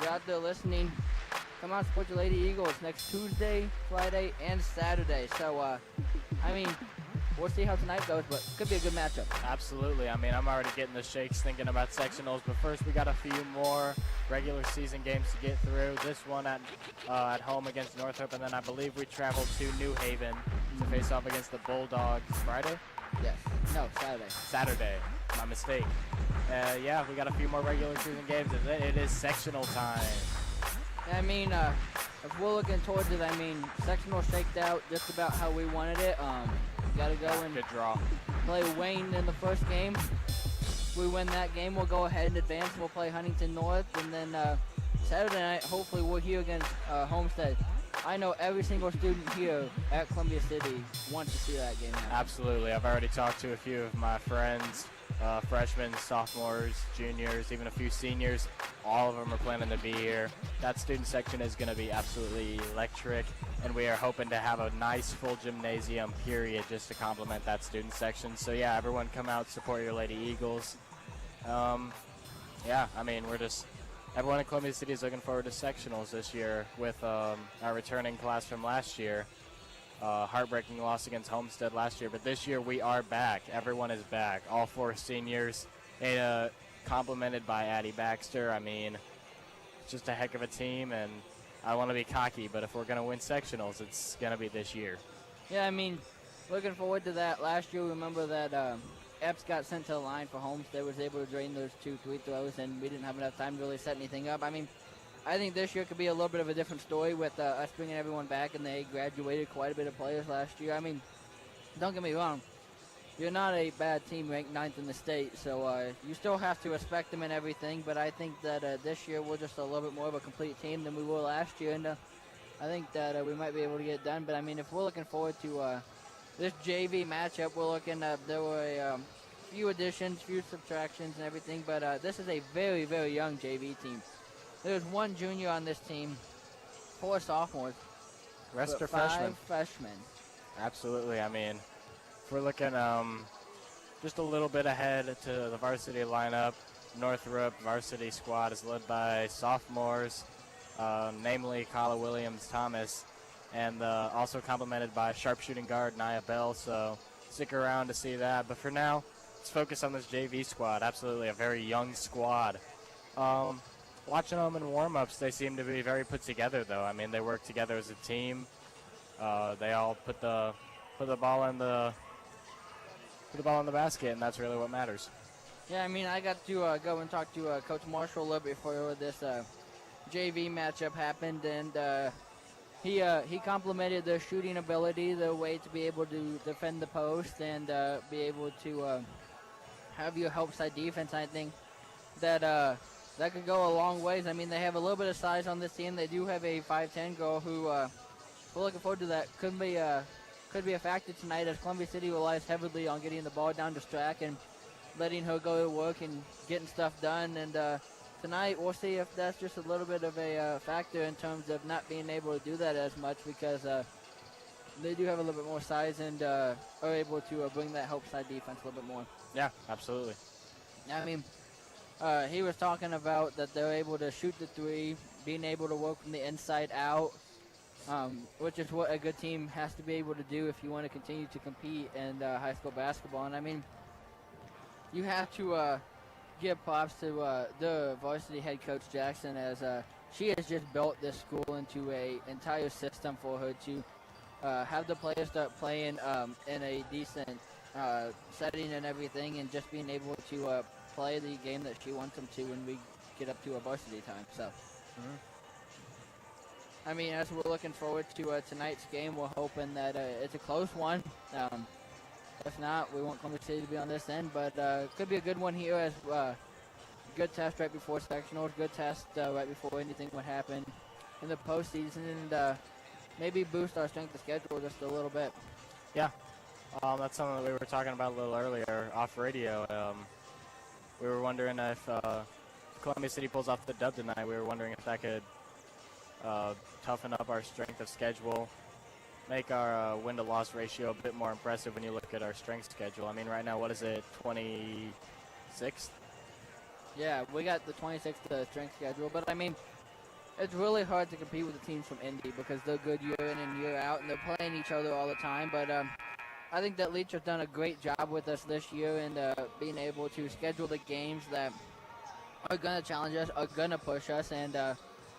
out there listening, come out and support your Lady Eagles next Tuesday, Friday, and Saturday. So, I mean, we'll see how tonight goes, but it could be a good matchup. Absolutely. I mean, I'm already getting the shakes thinking about sectionals, but first we got a few more regular season games to get through. This one at home against Northrop, and then I believe we travel to New Haven to face off against the Bulldogs Friday? Yes. No, Saturday. Saturday. My mistake. Yeah, we got a few more regular season games. It is sectional time. I mean, if we're looking towards it, I mean, sectional shaked out just about how we wanted it. Got to go and good draw. Play Wayne in the first game. If we win that game, we'll go ahead and advance. We'll play Huntington North, and then Saturday night, hopefully we're here against Homestead. I know every single student here at Columbia City wants to see that game happen. Absolutely. I've already talked to a few of my friends, freshmen, sophomores, juniors, even a few seniors. All of them are planning to be here. That student section is going to be absolutely electric, and we are hoping to have a nice full gymnasium period just to complement that student section. So yeah, everyone come out, support your Lady Eagles. Yeah, I mean, everyone in Columbia City is looking forward to sectionals this year with our returning class from last year. Heartbreaking loss against Homestead last year, but this year we are back. Everyone is back. All 4 seniors, complimented by Addie Baxter. I mean, it's just a heck of a team, and I want to be cocky, but if we're going to win sectionals, it's going to be this year. Yeah, I mean, looking forward to that. Last year, remember that Epps got sent to the line for Homestead, was able to drain those 2 free throws, and we didn't have enough time to really set anything up. I mean, I think this year could be a little bit of a different story with us bringing everyone back, and they graduated quite a bit of players last year. I mean, don't get me wrong. You're not a bad team ranked 9th in the state, so you still have to respect them and everything, but I think that this year we're just a little bit more of a complete team than we were last year, and I think that we might be able to get it done. But, I mean, if we're looking forward to this JV matchup, we're looking at there were a few additions, few subtractions and everything, but this is a very, very young JV team. There's 1 junior on this team, 4 sophomores, Rest are 5 freshmen. Absolutely. I mean, if we're looking just a little bit ahead to the varsity lineup, Northrop varsity squad is led by sophomores, namely Kala Williams-Thomas, and also complemented by sharpshooting guard Nia Bell, so stick around to see that. But for now, let's focus on this JV squad. Absolutely a very young squad. Watching them in warm-ups, they seem to be very put together, though. I mean, they work together as a team. They all put the ball in the basket, and that's really what matters. Yeah, I mean, I got to go and talk to Coach Marshall a little bit before this JV matchup happened, and he complimented their shooting ability, their way to be able to defend the post and be able to have your help side defense. I think that that could go a long ways. I mean, they have a little bit of size on this team. They do have a 5'10" girl who we're looking forward to that. Could be a factor tonight as Columbia City relies heavily on getting the ball down to Strack and letting her go to work and getting stuff done. And tonight we'll see if that's just a little bit of a factor in terms of not being able to do that as much, because they do have a little bit more size and are able to bring that help side defense a little bit more. Yeah, absolutely. I mean, he was talking about that they're able to shoot the 3, being able to work from the inside out, which is what a good team has to be able to do if you want to continue to compete in high school basketball. And I mean, you have to give props to the varsity head coach Jackson, as she has just built this school into a entire system for her to have the players start playing in a decent setting and everything, and just being able to play the game that she wants them to when we get up to a varsity time. So, I mean, as we're looking forward to tonight's game, we're hoping that it's a close one. If not, we want Columbia City to be on this end, but it could be a good one here, as good test right before sectionals, good test right before anything would happen in the postseason, and maybe boost our strength of schedule just a little bit. Yeah, that's something that we were talking about a little earlier off radio. We were wondering if Columbia City pulls off the dub tonight. We were wondering if that could toughen up our strength of schedule, make our win-to-loss ratio a bit more impressive when you look at our strength schedule. I mean, right now, what is it, 26th? Yeah, we got the 26th strength schedule, but I mean, It's really hard to compete with the teams from Indy because they're good year in and year out, and they're playing each other all the time. But I think that Leach has done a great job with us this year and being able to schedule the games that are going to challenge us, are going to push us, and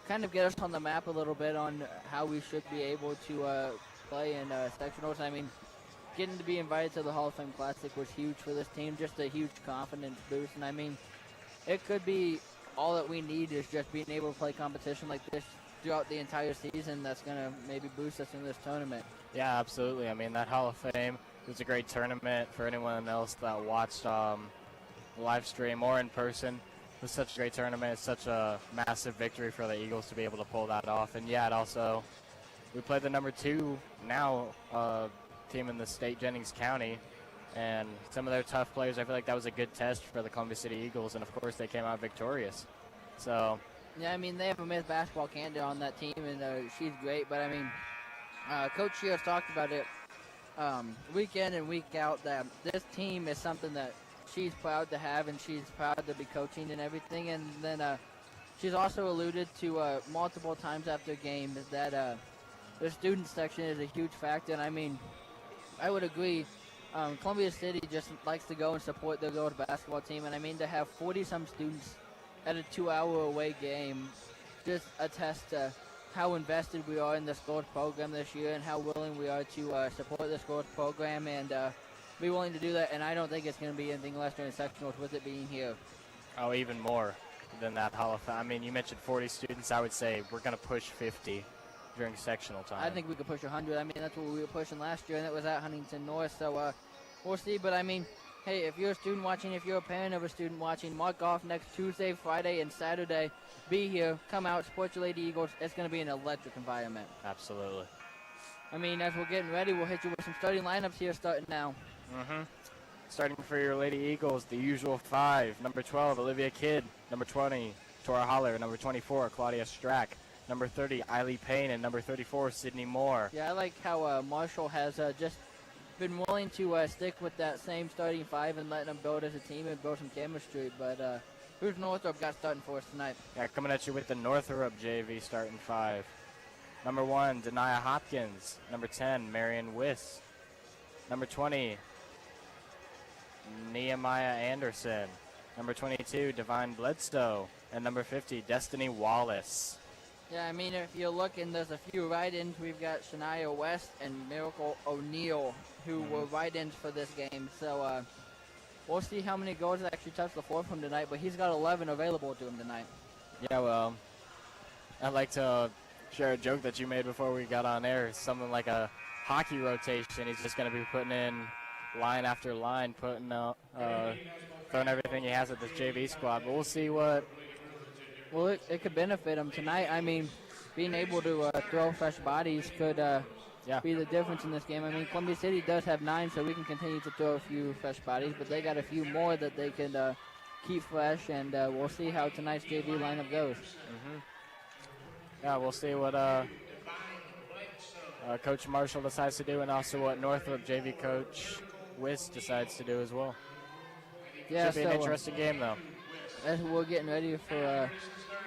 kind of get us on the map a little bit on how we should be able to play in sectionals. I mean, getting to be invited to the Hall of Fame Classic was huge for this team, just a huge confidence boost. And I mean, it could be all that we need is just being able to play competition like this throughout the entire season. That's going to maybe boost us in this tournament. Yeah, absolutely. I mean, that Hall of Fame was a great tournament for anyone else that watched live stream or in person. It was such a great tournament. It's such a massive victory for the Eagles to be able to pull that off. And yeah, it also, we played the number 2 now team in the state, Jennings County, and some of their tough players. I feel like that was a good test for the Columbia City Eagles, and of course they came out victorious. So yeah, I mean, they have a Miss Basketball candidate on that team, and she's great. But I mean, Coach Shields talked about it week in and week out that this team is something that she's proud to have, and she's proud to be coaching and everything. And then she's also alluded to multiple times after games that the student section is a huge factor. And I mean, I would agree. Columbia City just likes to go and support their girls basketball team, and I mean, to have 40-some students at a 2-hour away game just attests to how invested we are in the sports program this year and how willing we are to support the sports program and be willing to do that. And I don't think it's going to be anything less during sectionals with it being here. Oh, even more than that Hall of Fame. I mean, you mentioned 40 students. I would say we're going to push 50 during sectional time. I think we could push 100. I mean, that's what we were pushing last year, and it was at Huntington North. So we'll see. But I mean, hey, if you're a student watching, if you're a parent of a student watching, mark off next Tuesday, Friday, and Saturday. Be here. Come out. Support your Lady Eagles. It's going to be an electric environment. Absolutely. I mean, as we're getting ready, we'll hit you with some starting lineups here starting now. Starting for your Lady Eagles, the usual 5. Number 12, Olivia Kidd. Number 20, Tora Holler. Number 24, Claudia Strack. Number 30, Eiley Payne. And number 34, Sydney Moore. Yeah, I like how Marshall has just been willing to stick with that same starting 5 and letting them build as a team and build some chemistry. But who's Northrop got starting for us tonight? Yeah, coming at you with the Northrop JV starting 5. Number 1, Denia Hopkins. Number 10, Marion Wiss. Number 20, Nehemiah Anderson. Number 22, Divine Bledsoe. And number 50, Destiny Wallace. Yeah, I mean, if you're looking, there's a few write-ins. We've got Shania West and Miracle O'Neal, who were write-ins for this game. So we'll see how many goals actually touch the floor from tonight, but he's got 11 available to him tonight. Yeah, well, I'd like to share a joke that you made before we got on air. Something like a hockey rotation. He's just going to be putting in line after line, putting throwing everything he has at this JV squad. But we'll see what. Well, it could benefit him tonight. I mean, being able to throw fresh bodies could be the difference in this game. I mean, Columbia City does have 9, so we can continue to throw a few fresh bodies, but they got a few more that they can keep fresh, and we'll see how tonight's JV lineup goes. Yeah, we'll see what Coach Marshall decides to do, and also what Northrop JV coach Wiss decides to do as well. Yeah, should be an interesting game, though. As we're getting ready for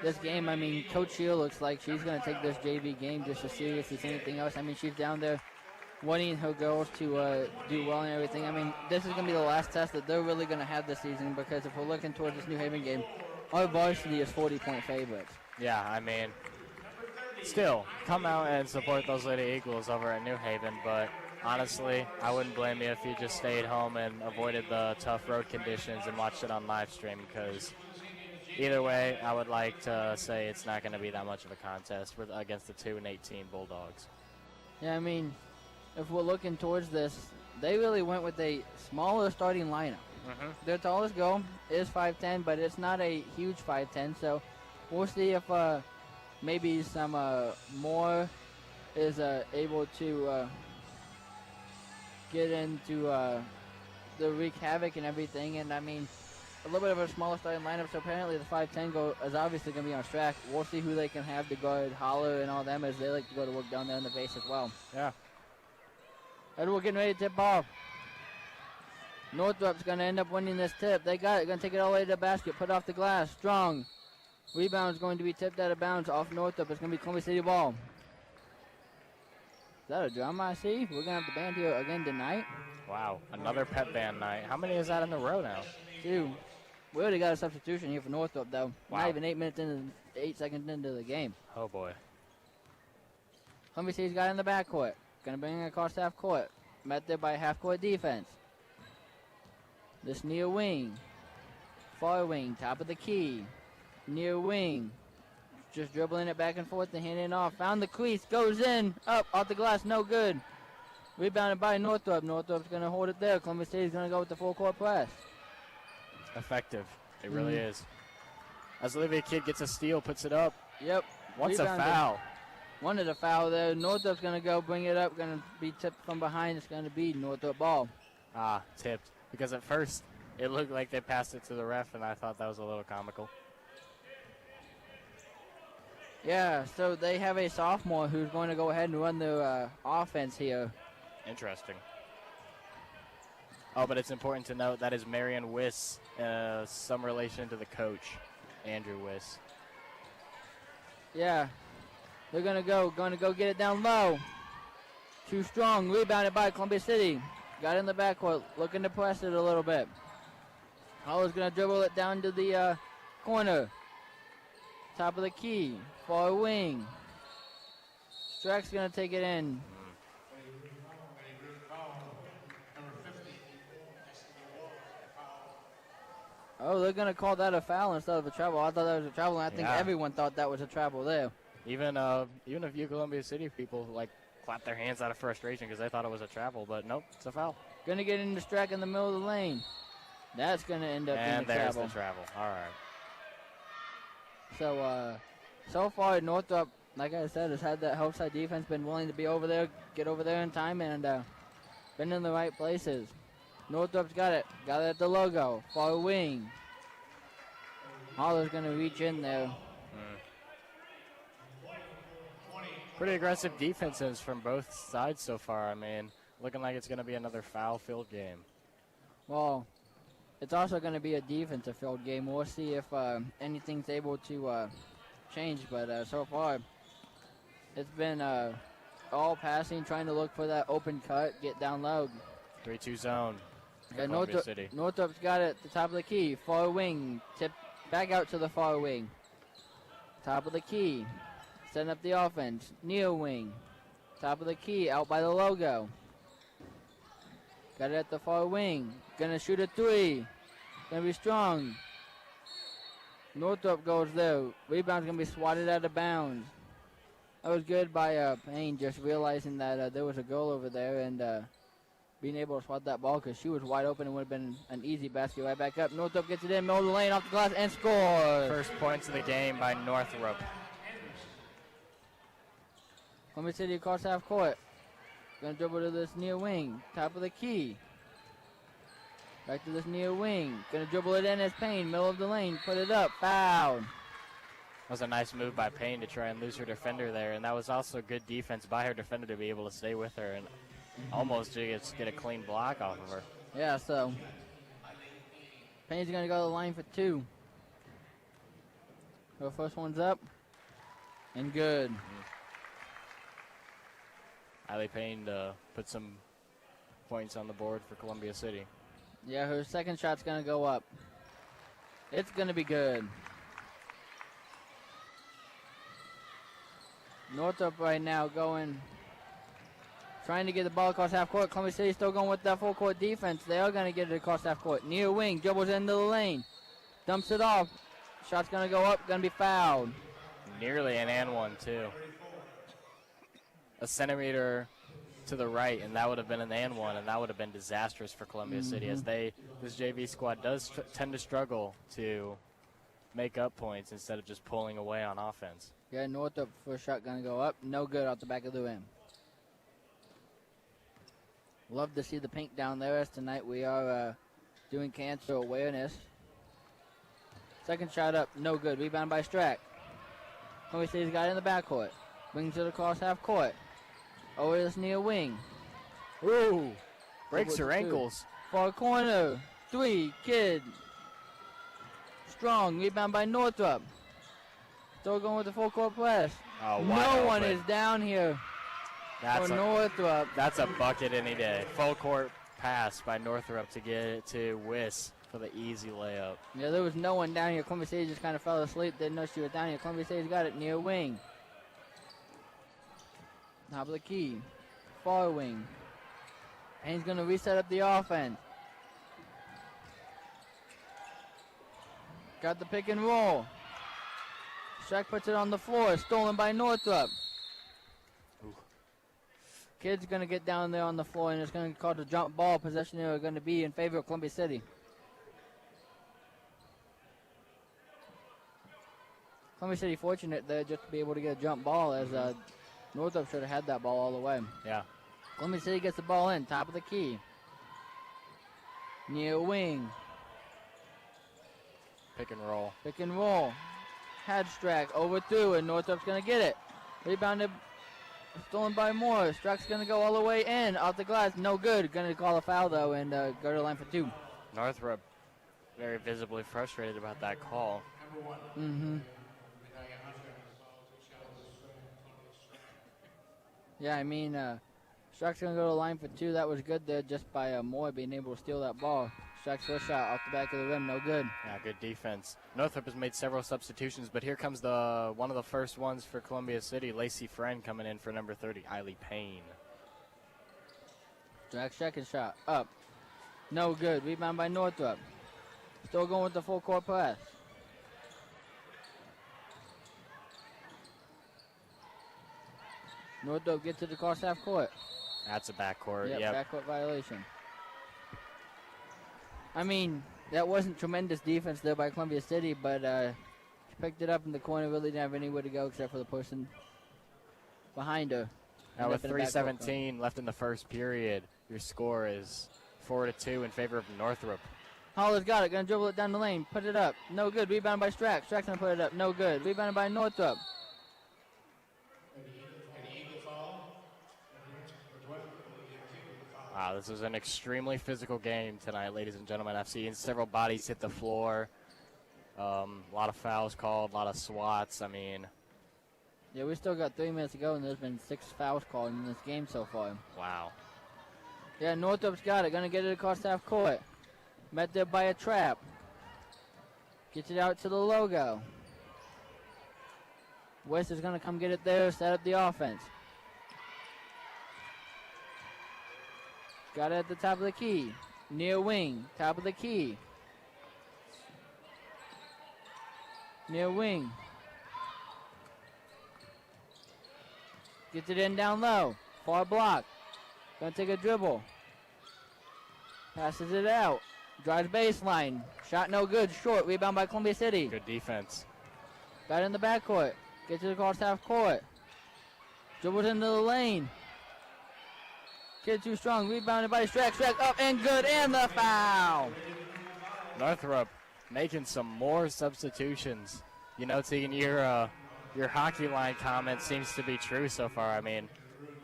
this game, I mean, Coach Shield looks like she's going to take this JV game just as serious as anything else. I mean, she's down there wanting her girls to do well and everything. I mean, this is going to be the last test that they're really going to have this season, because if we're looking towards this New Haven game, our varsity is 40-point favorites. Yeah, I mean, still, come out and support those Lady Eagles over at New Haven, but honestly, I wouldn't blame you if you just stayed home and avoided the tough road conditions and watched it on live stream, because either way, I would like to say it's not going to be that much of a contest against the 2-18 Bulldogs. Yeah, I mean, if we're looking towards this, they really went with a smaller starting lineup. Their tallest girl is 5'10", but it's not a huge 5'10", so we'll see if maybe some more is able to get into the wreak havoc and everything. And I mean, a little bit of a smaller starting lineup, so apparently the 5'10" goal is obviously going to be on track. We'll see who they can have to guard Holler and all them, as they like to go to work down there in the base as well. Yeah. And we're getting ready to tip off. Northrop's going to end up winning this tip. They got it. Going to take it all the way to the basket. Put off the glass. Strong. Rebound is going to be tipped out of bounds off Northrop. It's going to be Columbia City ball. Is that a drama I see? We're going to have the band here again tonight. Wow, another pep band night. How many is that in a row now? 2. We already got a substitution here for Northrop, though. Wow. Not even 8 seconds into the game. Oh, boy. Columbia City's got in the backcourt. Going to bring it across half court. Met there by half-court defense. This near wing. Far wing, top of the key. Near wing. Just dribbling it back and forth and handing it off. Found the crease, goes in, up, off the glass, no good. Rebounded by Northrop. Northrop's going to hold it there. Columbia City's going to go with the full-court press. Effective. It really is. As Olivia Kidd gets a steal, puts it up. Yep. What's a foul? Wanted a foul there. Northrop's going to go bring it up. Going to be tipped from behind. It's going to be Northrop ball. Tipped. Because at first, it looked like they passed it to the ref, and I thought that was a little comical. Yeah, so they have a sophomore who's going to go ahead and run their offense here. Interesting. Oh, but it's important to note that is Marion Wiss, some relation to the coach, Andrew Wiss. Yeah, they're going to go get it down low. Too strong, rebounded by Columbia City. Got in the backcourt, looking to press it a little bit. Holler's going to dribble it down to the corner. Top of the key, far wing. Strack's going to take it in. Oh, they're going to call that a foul instead of a travel. I thought that was a travel, and I think everyone thought that was a travel there. Even a few Columbia City people, clapped their hands out of frustration because they thought it was a travel, but nope, it's a foul. Going to get into Strack in the middle of the lane. That's going to end up being a travel. And there's the travel. All right. So far, Northrop, like I said, has had that help side defense, been willing to be over there, get over there in time, and been in the right places. Northrop's got it at the logo, far wing. Holler's going to reach in there. Pretty aggressive defenses from both sides so far. I mean, looking like it's going to be another foul-filled game. Well, it's also going to be a defensive-filled game. We'll see if anything's able to change, but so far it's been all passing, trying to look for that open cut, get down low. 3-2 zone. Yeah, City. Northrop's got it at the top of the key, far wing, tip back out to the far wing. Top of the key, setting up the offense, near wing. Top of the key, out by the logo. Got it at the far wing. Gonna shoot a 3. Gonna be strong. Northrop goes there. Rebound's gonna be swatted out of bounds. That was good by Payne, just realizing that there was a goal over there and being able to swat that ball because she was wide open and would have been an easy basket right back up. Northrop gets it in, middle of the lane, off the glass, and scores. First points of the game by Northrop. Columbia City across half court. Gonna dribble to this near wing. Top of the key. Back to this near wing. Gonna dribble it in as Payne. Middle of the lane. Put it up. Foul. That was a nice move by Payne to try and lose her defender there. And that was also good defense by her defender to be able to stay with her and almost just get a clean block off of her. Yeah, so Payne's gonna go to the line for 2. Her first one's up. And good. Allie Payne put some points on the board for Columbia City. Yeah, her second shot's going to go up. It's going to be good. Northrop right now trying to get the ball across half court. Columbia City still going with that full court defense. They are going to get it across half court. Near wing, dribbles into the lane. Dumps it off. Shot's going to go up, going to be fouled. Nearly an and one, too. A centimeter to the right, and that would have been an and one, and that would have been disastrous for Columbia City, as this JV squad does tend to struggle to make up points instead of just pulling away on offense. Yeah, Northrop first shot going to go up. No good off the back of the rim. Love to see the pink down there, as tonight we are doing cancer awareness. Second shot up, no good. Rebound by Strack. Columbia City's got it in the backcourt. Brings it across half court. Over this near wing. Ooh, breaks her ankles. Far corner. 3, Kidd. Strong, rebound by Northrop. Still going with the full court press. Oh, no one is down here That's for Northrop. That's a bucket any day. Full court pass by Northrop to get it to Wiss for the easy layup. Yeah, there was no one down here. Columbia City just kind of fell asleep. Didn't know she was down here. Columbia City's got it near wing. Top of the key. Far wing. And he's going to reset up the offense. Got the pick and roll. Shrek puts it on the floor. Stolen by Northrop. Ooh. Kid's going to get down there on the floor, and it's going to be called a jump ball. Possession are going to be in favor of Columbia City. Columbia City fortunate there just to be able to get a jump ball, as Northrop should have had that ball all the way. Yeah. Columbia City gets the ball in, top of the key. Near wing. Pick and roll. Pick and roll. Hadstrack overthrew, and Northrop's going to get it. Rebounded, stolen by Moore. Strack's going to go all the way in, off the glass, no good. Going to call a foul, though, and go to the line for 2. Northrop very visibly frustrated about that call. Mm-hmm. Yeah, I mean, Strack's going to go to the line for 2. That was good there just by Moore being able to steal that ball. Strack's first shot off the back of the rim, no good. Yeah, good defense. Northrop has made several substitutions, but here comes one of the first ones for Columbia City. Lacey Friend coming in for number 30, Eiley Payne. Strack's second shot, up. No good, rebound by Northrop. Still going with the full court press. Northrop gets to the cross half court. That's a backcourt, Yep. Backcourt violation. I mean, that wasn't tremendous defense there by Columbia City, but she picked it up in the corner, really didn't have anywhere to go except for the person behind her. Now with 3:17 left in the first period, your score is 4-2 in favor of Northrop. Holler's got it, gonna dribble it down the lane, put it up, no good, rebound by Strack, Strack's gonna put it up, no good, rebounded by Northrop. Wow, this was an extremely physical game tonight, ladies and gentlemen. I've seen several bodies hit the floor, a lot of fouls called, a lot of swats. I mean, yeah, we still got 3 minutes to go, and there's been 6 fouls called in this game so far. wow. Yeah, Northrop's got it, gonna get it across half court. Met there by a trap. Gets it out to the logo. West is gonna come get it there, set up the offense. Got it at the top of the key. Near wing, top of the key. Near wing. Gets it in down low. Far block. Gonna take a dribble. Passes it out. Drives baseline. Shot no good. Short. Rebound by Columbia City. Good defense. Got it in the backcourt. Gets it across half court. Dribbles into the lane. Kid too strong. Rebounded by Strack. Strack up and good. And the foul. Northrop making some more substitutions. You know, Tegan, your hockey line comment seems to be true so far. I mean,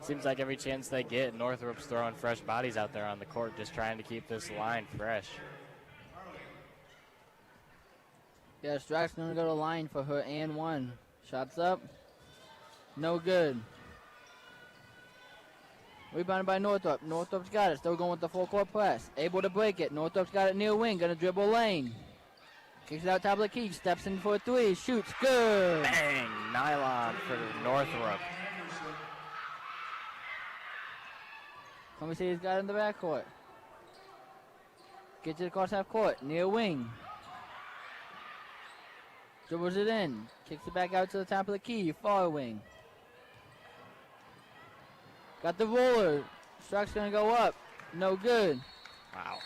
seems like every chance they get, Northrop's throwing fresh bodies out there on the court, just trying to keep this line fresh. Yeah, Strack's going to go to the line for her and 1. Shots up. No good. Rebounded by Northrop. Northrop's got it. Still going with the full court press. Able to break it. Northrop's got it near wing. Going to dribble lane. Kicks it out top of the key. Steps in for a 3. Shoots. Good. Bang! Nylon for Northrop. Columbia City's got it in the backcourt. Gets it across half court. Near wing. Dribbles it in. Kicks it back out to the top of the key. Far wing. Got the roller. Strack's going to go up. No good. Wow.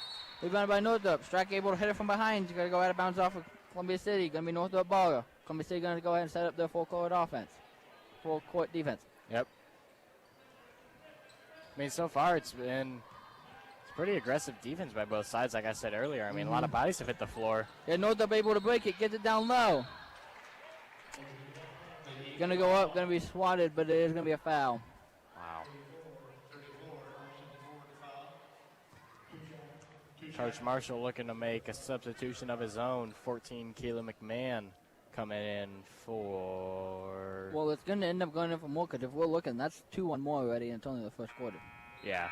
Rebounded by Northrop. Strack able to hit it from behind. He's going to go out of bounds off of Columbia City. Going to be Northrop baller. Columbia City going to go ahead and set up their full court offense. Full court defense. Yep. I mean, so far it's pretty aggressive defense by both sides, like I said earlier. I mean, a lot of bodies have hit the floor. Yeah, Northrop able to break it. Gets it down low. Going to go up. Going to be swatted, but it is going to be a foul. Wow. Coach Marshall looking to make a substitution of his own. 14, Keelan McMahon coming in for... Well, it's going to end up going in for more because if we're looking, that's 2-1 more already, and it's only the first quarter. Yeah.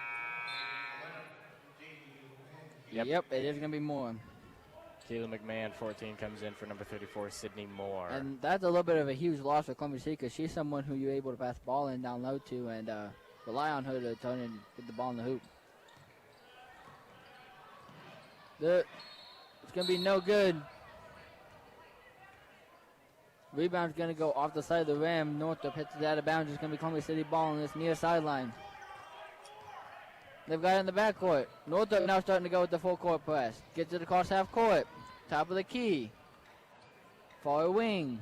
Yep, it is going to be more. Keelan McMahon, 14, comes in for number 34, Sydney Moore. And that's a little bit of a huge loss for Columbia City because she's someone who you're able to pass the ball in down low to and rely on her to turn and get the ball in the hoop. It's going to be no good. Rebound's going to go off the side of the rim. Northrop hits it out of bounds. It's going to be Columbia City ball on this near sideline. They've got it in the backcourt. Northrop now starting to go with the full court press. Gets it across half court. Top of the key. Far wing.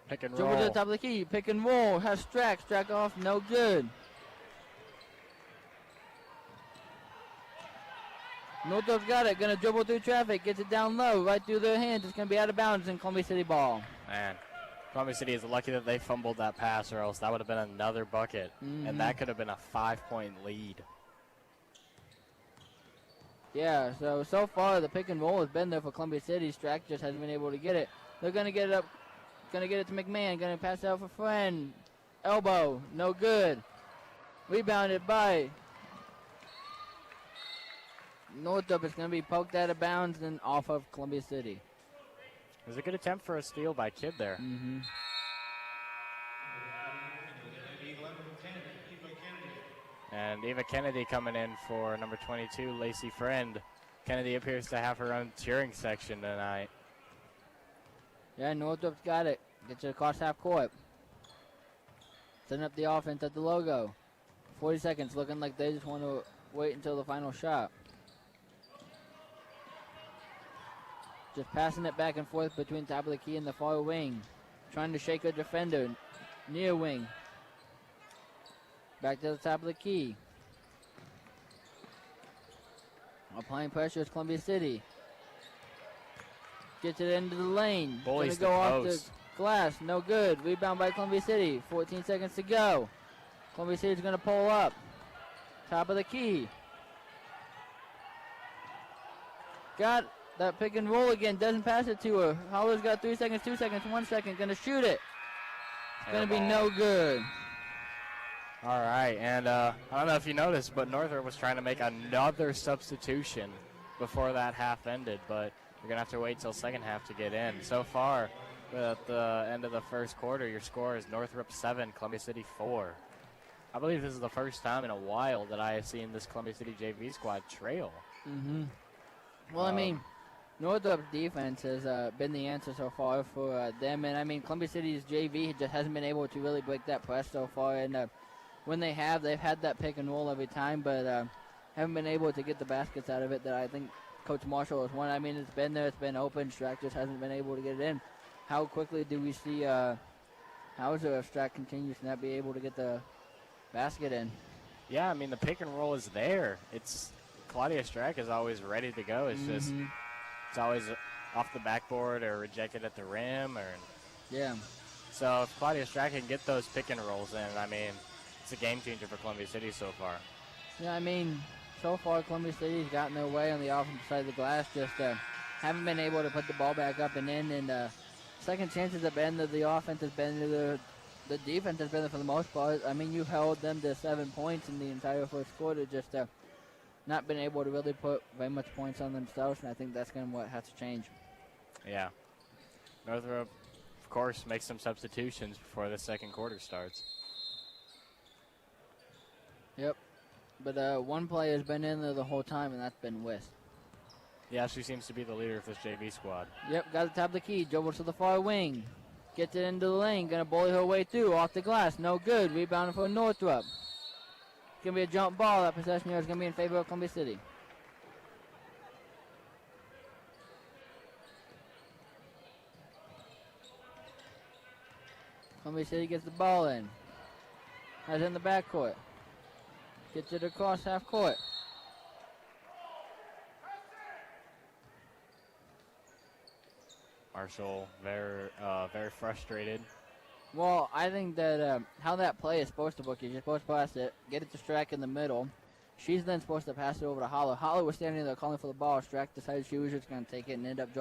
Pick and Dribble roll. to the top of the key. Pick and roll. Has Strack. Strack off. No good. Northrop's got it. Going to dribble through traffic. Gets it down low. Right through their hands. It's going to be out of bounds in Columbia City ball. Man, Columbia City is lucky that they fumbled that pass, or else that would have been another bucket. And that could have been a 5-point lead. Yeah, so far the pick and roll has been there for Columbia City. Strack just hasn't been able to get it. They're going to get it up. Going to get it to McMahon. Going to pass it out for Friend. Elbow. No good. Rebounded by Northrop. It's going to be poked out of bounds and off of Columbia City. It was a good attempt for a steal by Kidd there. And Eva Kennedy coming in for number 22, Lacey Friend. Kennedy appears to have her own cheering section tonight. Yeah, Northrop's got it. Gets it across half court. Setting up the offense at the logo. 40 seconds, looking like they just want to wait until the final shot. Just passing it back and forth between top of the key and the far wing. Trying to shake a defender. Near wing. Back to the top of the key. Applying pressure is Columbia City. Gets it into the lane. Going to go off the glass. No good. Rebound by Columbia City. 14 seconds to go. Columbia City is going to pull up. Top of the key. Got that pick and roll again. Doesn't pass it to her. Holler's got 3 seconds, 2 seconds, 1 second. Going to shoot it. It's going to be no good. All right, and I don't know if you noticed, but Northrop was trying to make another substitution before that half ended, but you're going to have to wait till second half to get in. So far, at the end of the first quarter, your score is Northrop 7, Columbia City 4. I believe this is the first time in a while that I have seen this Columbia City JV squad trail. Well, I mean, Northrop's defense has been the answer so far for them, and I mean, Columbia City's JV just hasn't been able to really break that press so far, and when they have, they've had that pick and roll every time, but haven't been able to get the baskets out of it that I think Coach Marshall has won. I mean, it's been there, it's been open. Strack just hasn't been able to get it in. How quickly do we see Hauser if Strack continues to not be able to get the basket in? Yeah, I mean, the pick and roll is there. It's Claudia Strack is always ready to go. It's just it's always off the backboard or rejected at the rim. So if Claudia Strack can get those pick and rolls in, I mean, it's a game changer for Columbia City so far. Yeah, I mean, so far Columbia City's gotten their way on the offensive side of the glass. Just haven't been able to put the ball back up and in. And second chances have been that the offense has been there. The defense has been there for the most part. I mean, you held them to 7 points in the entire first quarter. Just not been able to really put very much points on themselves. And I think that's going to what has to change. Yeah. Northrop, of course, makes some substitutions before the second quarter starts. Yep. But one player has been in there the whole time, and that's been West. Yeah, she seems to be the leader of this JV squad. Yep, got the top of the key. Dribbles to the far wing. Gets it into the lane. Going to bully her way through. Off the glass. No good. Rebounding for Northrop. It's going to be a jump ball. That possession here is going to be in favor of Columbia City. Columbia City gets the ball in. Has it in the backcourt. Gets it across half court. Marshall, very frustrated. Well, I think that how that play is supposed to work is you're supposed to pass it, get it to Strack in the middle. She's then supposed to pass it over to Holler. Holler was standing there calling for the ball. Strack decided she was just going to take it and end up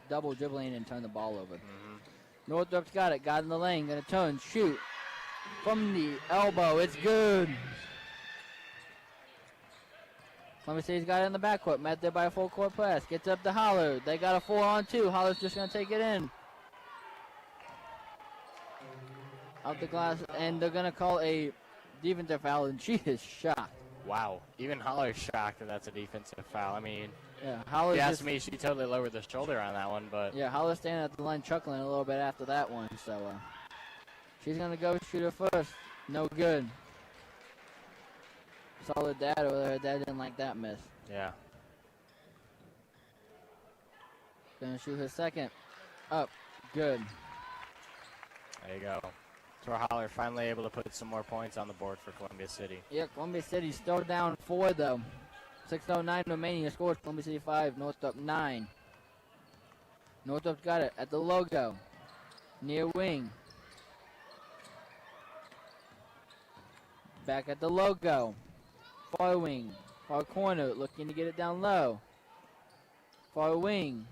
double dribbling and turn the ball over. Northrop's got it. Got in the lane. Going to turn, shoot. From the elbow. It's good. Columbia City's got it in the backcourt. Met there by a full court press. Gets up to Holler. They got a 4-on-2. Holler's just going to take it in. Out the glass. And they're going to call a defensive foul. And she is shocked. Wow. Even Holler's shocked that that's a defensive foul. I mean, yeah, Holler's if you ask me, she totally lowered the shoulder on that one. But yeah, Holler's standing at the line chuckling a little bit after that one. So she's going to go shoot her first. No good. Saw her dad over there. Her dad didn't like that miss. Yeah. Gonna shoot her second. Up. Good. There you go. So Holler finally able to put some more points on the board for Columbia City. Yeah, Columbia City's still down 4 though. 6:09 remaining. The score is Columbia City 5, Northrop 9. Northrop's got it at the logo. Near wing. Back at the logo. Far wing. Far corner. Looking to get it down low. Far wing.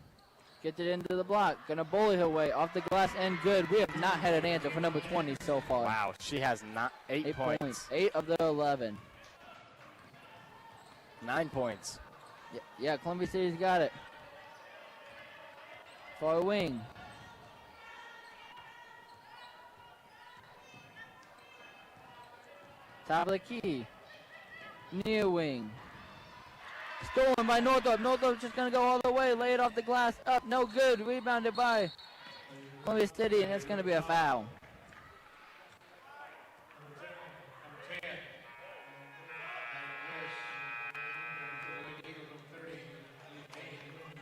Gets it into the block. Gonna bully her way off the glass and good. We have not had an answer for number 20 so far. Wow, she has 8 points. 8 of the 11. 9 points. Yeah, Columbia City's got it. Far wing. Top of the key. Near wing. Stolen by Northrop. Northrop's just going to go all the way. Lay it off the glass. Up. No good. Rebounded by Columbia City, and it's going to be a foul.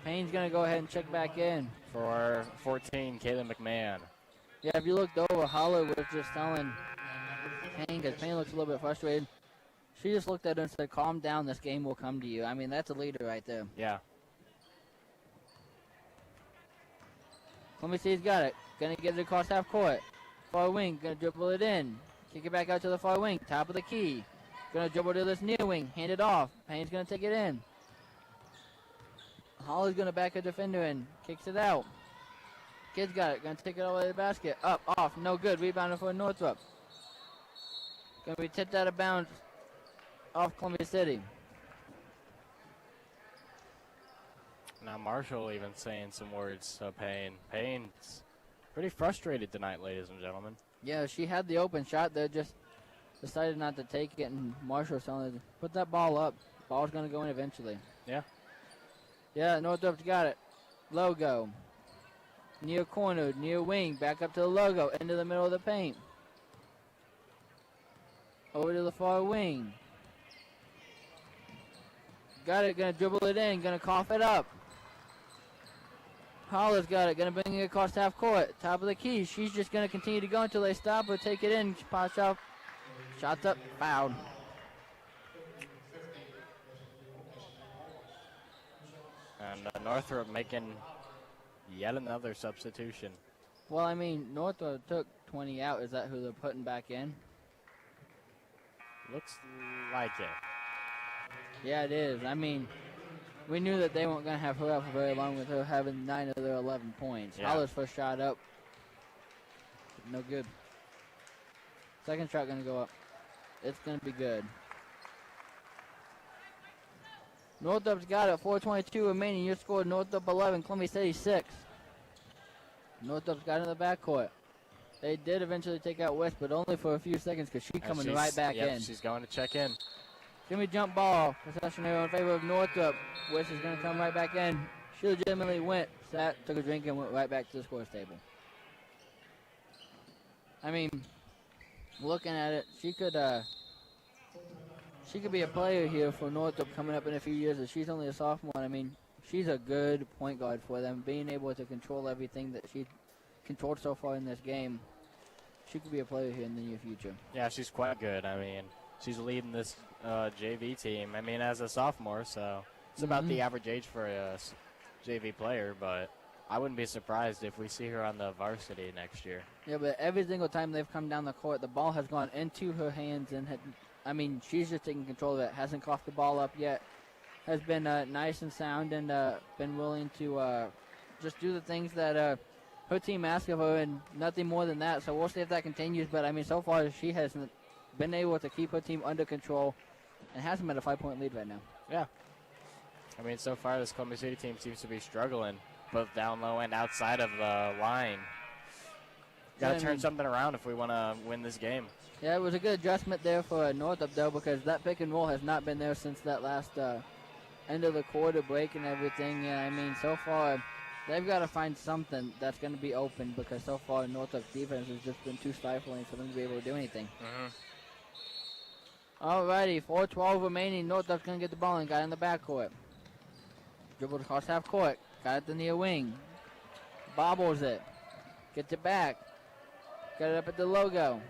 Payne's going to go ahead and check back in. For 14, Kayla McMahon. Yeah, if you looked over, Holler was just telling Payne, because Payne looks a little bit frustrated. She just looked at her and said, calm down, this game will come to you. I mean, that's a leader right there. Yeah. Columbia City's got it. Gonna get it across half court. Far wing, gonna dribble it in. Kick it back out to the far wing. Top of the key. Gonna dribble to this near wing. Hand it off. Payne's gonna take it in. Holly's gonna back a defender in. Kicks it out. Kid's got it. Gonna take it all the way to the basket. Up, off. No good. Rebounded for Northrop. Gonna be tipped out of bounds off Columbia City. Now Marshall even saying some words to Payne. Payne's pretty frustrated tonight, ladies and gentlemen. Yeah, she had the open shot there, just decided not to take it, and Marshall's telling her, put that ball up. Ball's going to go in eventually. Yeah. Yeah, Northrop's got it. Logo. Near corner, near wing, back up to the logo, into the middle of the paint. Over to the far wing. Got it, going to dribble it in, going to cough it up. Holler's got it, going to bring it across half court. Top of the key. She's just going to continue to go until they stop her, take it in. Pops up. Shots up. Fouled. And Northrop making yet another substitution. Well, I mean, Northrop took 20 out. Is that who they're putting back in? Looks like it. Yeah, it is. I mean, we knew that they weren't going to have her up for very long with her having 9 of their 11 points. Yeah. Holler's first shot up. No good. Second shot going to go up. It's going to be good. Northrop's got it. 4:22 remaining. Your score, Northrop 11, Columbia City 6. Northrop's got it in the backcourt. They did eventually take out West, but only for a few seconds because she's coming right back in. She's going to check in. Give me jump ball. Possession here in favor of Northrop. West is going to come right back in. She legitimately went, sat, took a drink, and went right back to the scores table. I mean, looking at it, she could be a player here for Northrop coming up in a few years. If she's only a sophomore, I mean, she's a good point guard for them. Being able to control everything that she's controlled so far in this game, she could be a player here in the near future. Yeah, she's quite good. I mean, she's leading this JV team. I mean, as a sophomore, so it's about the average age for a JV player, but I wouldn't be surprised if we see her on the varsity next year. Yeah, but every single time they've come down the court, the ball has gone into her hands, and she's just taking control of it. Hasn't coughed the ball up yet. Has been nice and sound, and been willing to just do the things that her team asks of her and nothing more than that. So we'll see if that continues. But, I mean, so far she hasn't been able to keep her team under control and hasn't been a 5-point lead right now. Yeah. I mean, so far this Columbia City team seems to be struggling, both down low and outside of the line. Got to turn something around if we want to win this game. Yeah, it was a good adjustment there for Northrop, though, because that pick and roll has not been there since that last end of the quarter break and everything. Yeah, I mean, so far they've got to find something that's going to be open, because so far Northrop's defense has just been too stifling for them to be able to do anything. Alrighty, 4:12 remaining. Northrop's going to get the ball and got in the backcourt. Dribbled across half court. Got it to near wing. Bobbles it. Gets it back. Got it up at the logo.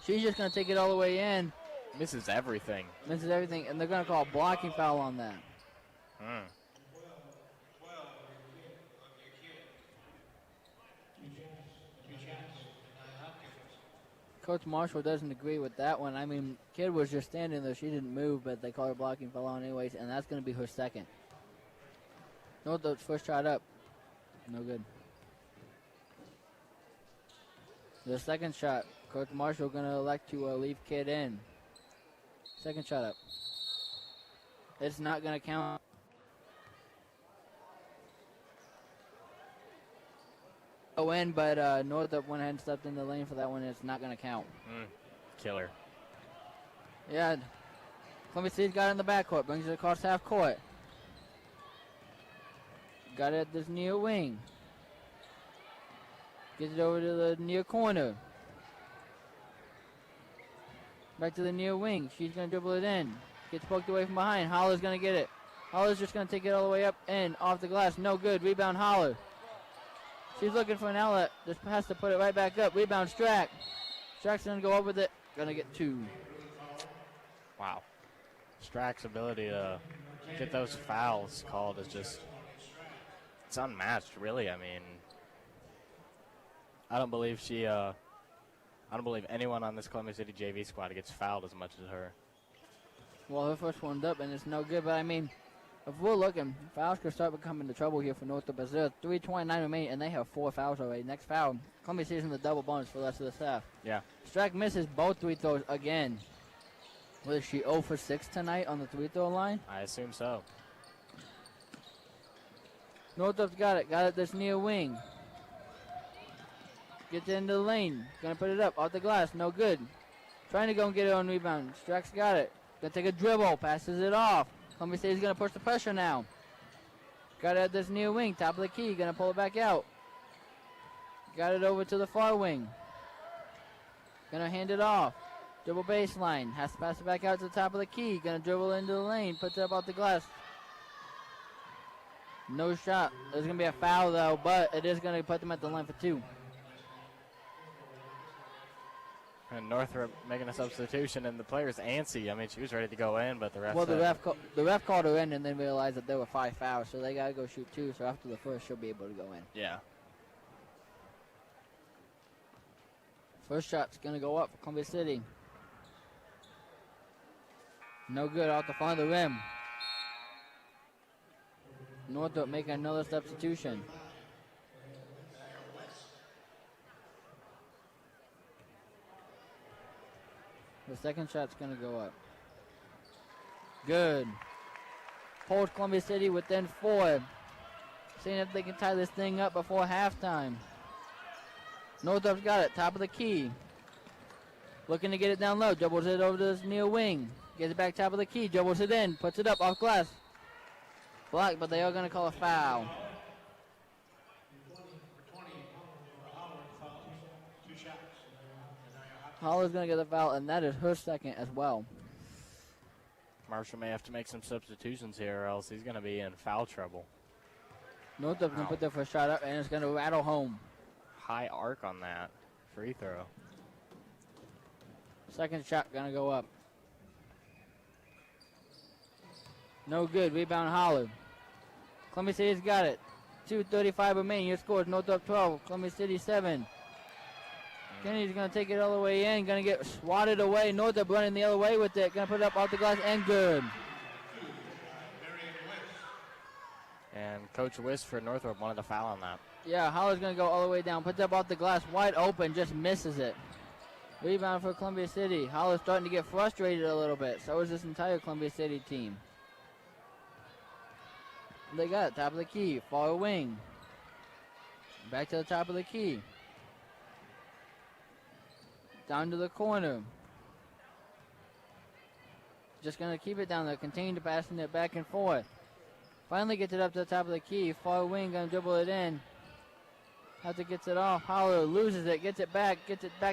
She's just going to take it all the way in. Misses everything. Misses everything, and they're going to call a blocking foul on that. Coach Marshall doesn't agree with that one. I mean, kid was just standing there. She didn't move, but they call her blocking foul on anyways, and that's going to be her second. Northrop's first shot up. No good. The second shot, Coach Marshall going to elect to leave kid in. Second shot up. It's not going to count. In, but Northrop went ahead and stepped in the lane for that one. It's not going to count. Killer. Yeah. Columbia City's got it in the backcourt. Brings it across half court. Got it at this near wing. Gets it over to the near corner. Back to the near wing. She's going to dribble it in. Gets poked away from behind. Holler's going to get it. Holler's just going to take it all the way up and off the glass. No good. Rebound Holler. She's looking for an outlet. Just has to put it right back up. Rebound Strack. Strack's going to go up with it. Going to get two. Wow. Strack's ability to get those fouls called is just, it's unmatched, really. I mean, I don't believe anyone on this Columbia City JV squad gets fouled as much as her. Well, her first one's up, and it's no good. But, I mean, if we're looking, fouls could start becoming the trouble here for Northrop, as there are 3:29 remaining, and they have 4 fouls already. Next foul, Columbia City's in the double bonus for the rest of the staff. Yeah. Strack misses both free throws again. Was she 0 for 6 tonight on the free-throw line? I assume so. Northrop's got it. Got it this near wing. Gets into the lane. Gonna put it up off the glass. No good. Trying to go and get it on rebound. Strack's got it. Gonna take a dribble. Passes it off. Columbia City's gonna push the pressure now. Got it at this near wing. Top of the key. Gonna pull it back out. Got it over to the far wing. Gonna hand it off. Dribble baseline. Has to pass it back out to the top of the key. Gonna dribble into the lane. Puts it up off the glass. No shot. There's going to be a foul, though, but it is going to put them at the line for 2. And Northrop making a substitution, and the player's antsy. I mean, she was ready to go in, but the ref the ref called her in and then realized that there were 5 fouls, so they got to go shoot 2. So after the first, she'll be able to go in. Yeah. First shot's going to go up for Columbia City. No good off the front of the rim. Northrop making another substitution. The second shot's going to go up. Good. Holds Columbia City within 4. Seeing if they can tie this thing up before halftime. Northrop's got it. Top of the key. Looking to get it down low. Dribbles it over to this near wing. Gets it back top of the key. Dribbles it in. Puts it up off glass. Blocked, but they are going to call a foul. Holler's going to get a foul, and that is her second as well. Marshall may have to make some substitutions here, or else he's going to be in foul trouble. Northrop's going to put their first shot up, and it's going to rattle home. High arc on that free throw. Second shot going to go up. No good. Rebound Holler. Columbia City's got it. 2:35 remaining. Your score is Northrop 12. Columbia City 7. Kennedy's going to take it all the way in. Going to get swatted away. Northrop running the other way with it. Going to put it up off the glass and good. And Coach Wiss for Northrop wanted to foul on that. Yeah, Holler's going to go all the way down. Puts up off the glass, wide open, just misses it. Rebound for Columbia City. Holler's starting to get frustrated a little bit. So is this entire Columbia City team. They got it, top of the key, far wing. Back to the top of the key. Down to the corner. Just going to keep it down there, continue to passing it back and forth. Finally gets it up to the top of the key. Far wing, going to dribble it in. After gets it off, Holler loses it, gets it back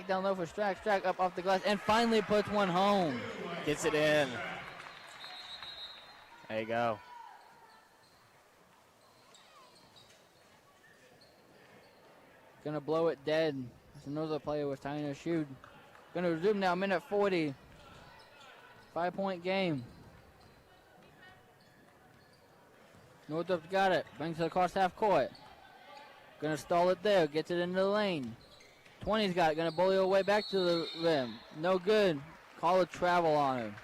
down low for Strack. Strack up off the glass, and finally puts one home. Gets it in. There you go. Gonna blow it dead. There's another player was trying to shoot. Gonna resume now, minute 40. 5-point game. Northrop's got it. Brings it across half court. Gonna stall it there. Gets it into the lane. 20's got it. Gonna bully her way back to the rim. No good. Call a travel on her.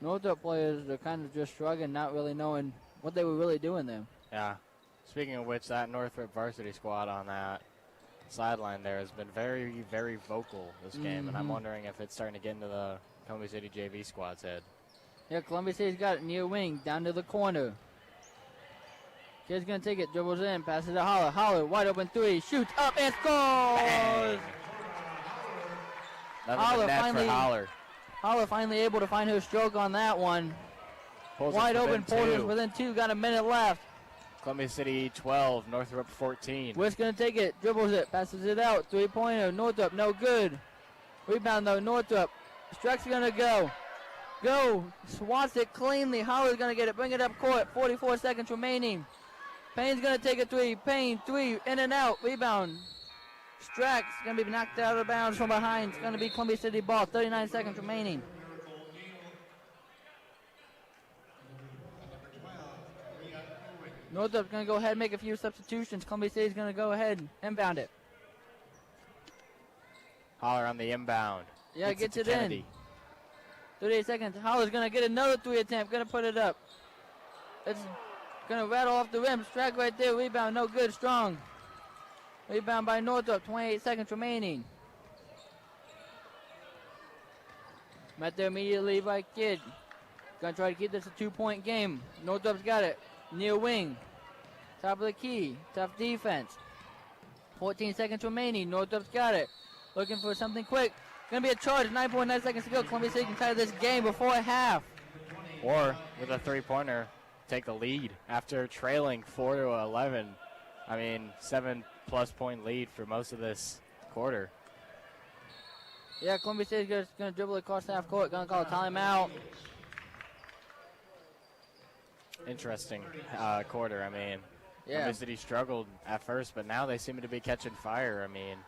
Northrop players are kind of just shrugging, not really knowing what they were really doing there. Yeah. Speaking of which, that Northrop varsity squad on that sideline there has been very, very vocal this game, and I'm wondering if it's starting to get into the Columbia City JV squad's head. Yeah, Columbia City's got it near wing, down to the corner. Kid's gonna take it, dribbles in, passes to Holler. Holler, wide open three, shoots up and scores! Holler finally, Holler finally able to find her stroke on that one. Wide open, Porter's within two, got a minute left. Columbia City 12, Northrop 14. Witt's gonna take it, dribbles it, passes it out, three-pointer, Northrop, no good. Rebound though, Northrop. Strack's gonna go. Swats it cleanly. Holler's gonna get it, bring it up court. 44 seconds remaining. Payne's gonna take a three. Payne, three, in and out. Rebound. Strack's gonna be knocked out of bounds from behind. It's gonna be Columbia City ball. 39 seconds remaining. Northrop's gonna go ahead and make a few substitutions. Columbia City's gonna go ahead and inbound it. Holler on the inbound. Yeah, gets it in. 38 seconds. Holler's going to get another three attempt. Going to put it up. It's going to rattle off the rim. Strack right there. Rebound. No good. Strong. Rebound by Northrop. 28 seconds remaining. Met there immediately by Kidd. Going to try to keep this a 2-point game. Northrop's got it. Near wing. Top of the key. Tough defense. 14 seconds remaining. Northrop's got it. Looking for something quick. Going to be a charge. 9.9 seconds to go. Columbia City can tie this game before half. Or, with a three-pointer, take the lead after trailing 4-11. I mean, 7+ point lead for most of this quarter. Yeah, Columbia City's going to dribble across half court. Going to call a timeout. Interesting quarter. I mean, yeah. Columbia City struggled at first, but now they seem to be catching fire. I mean,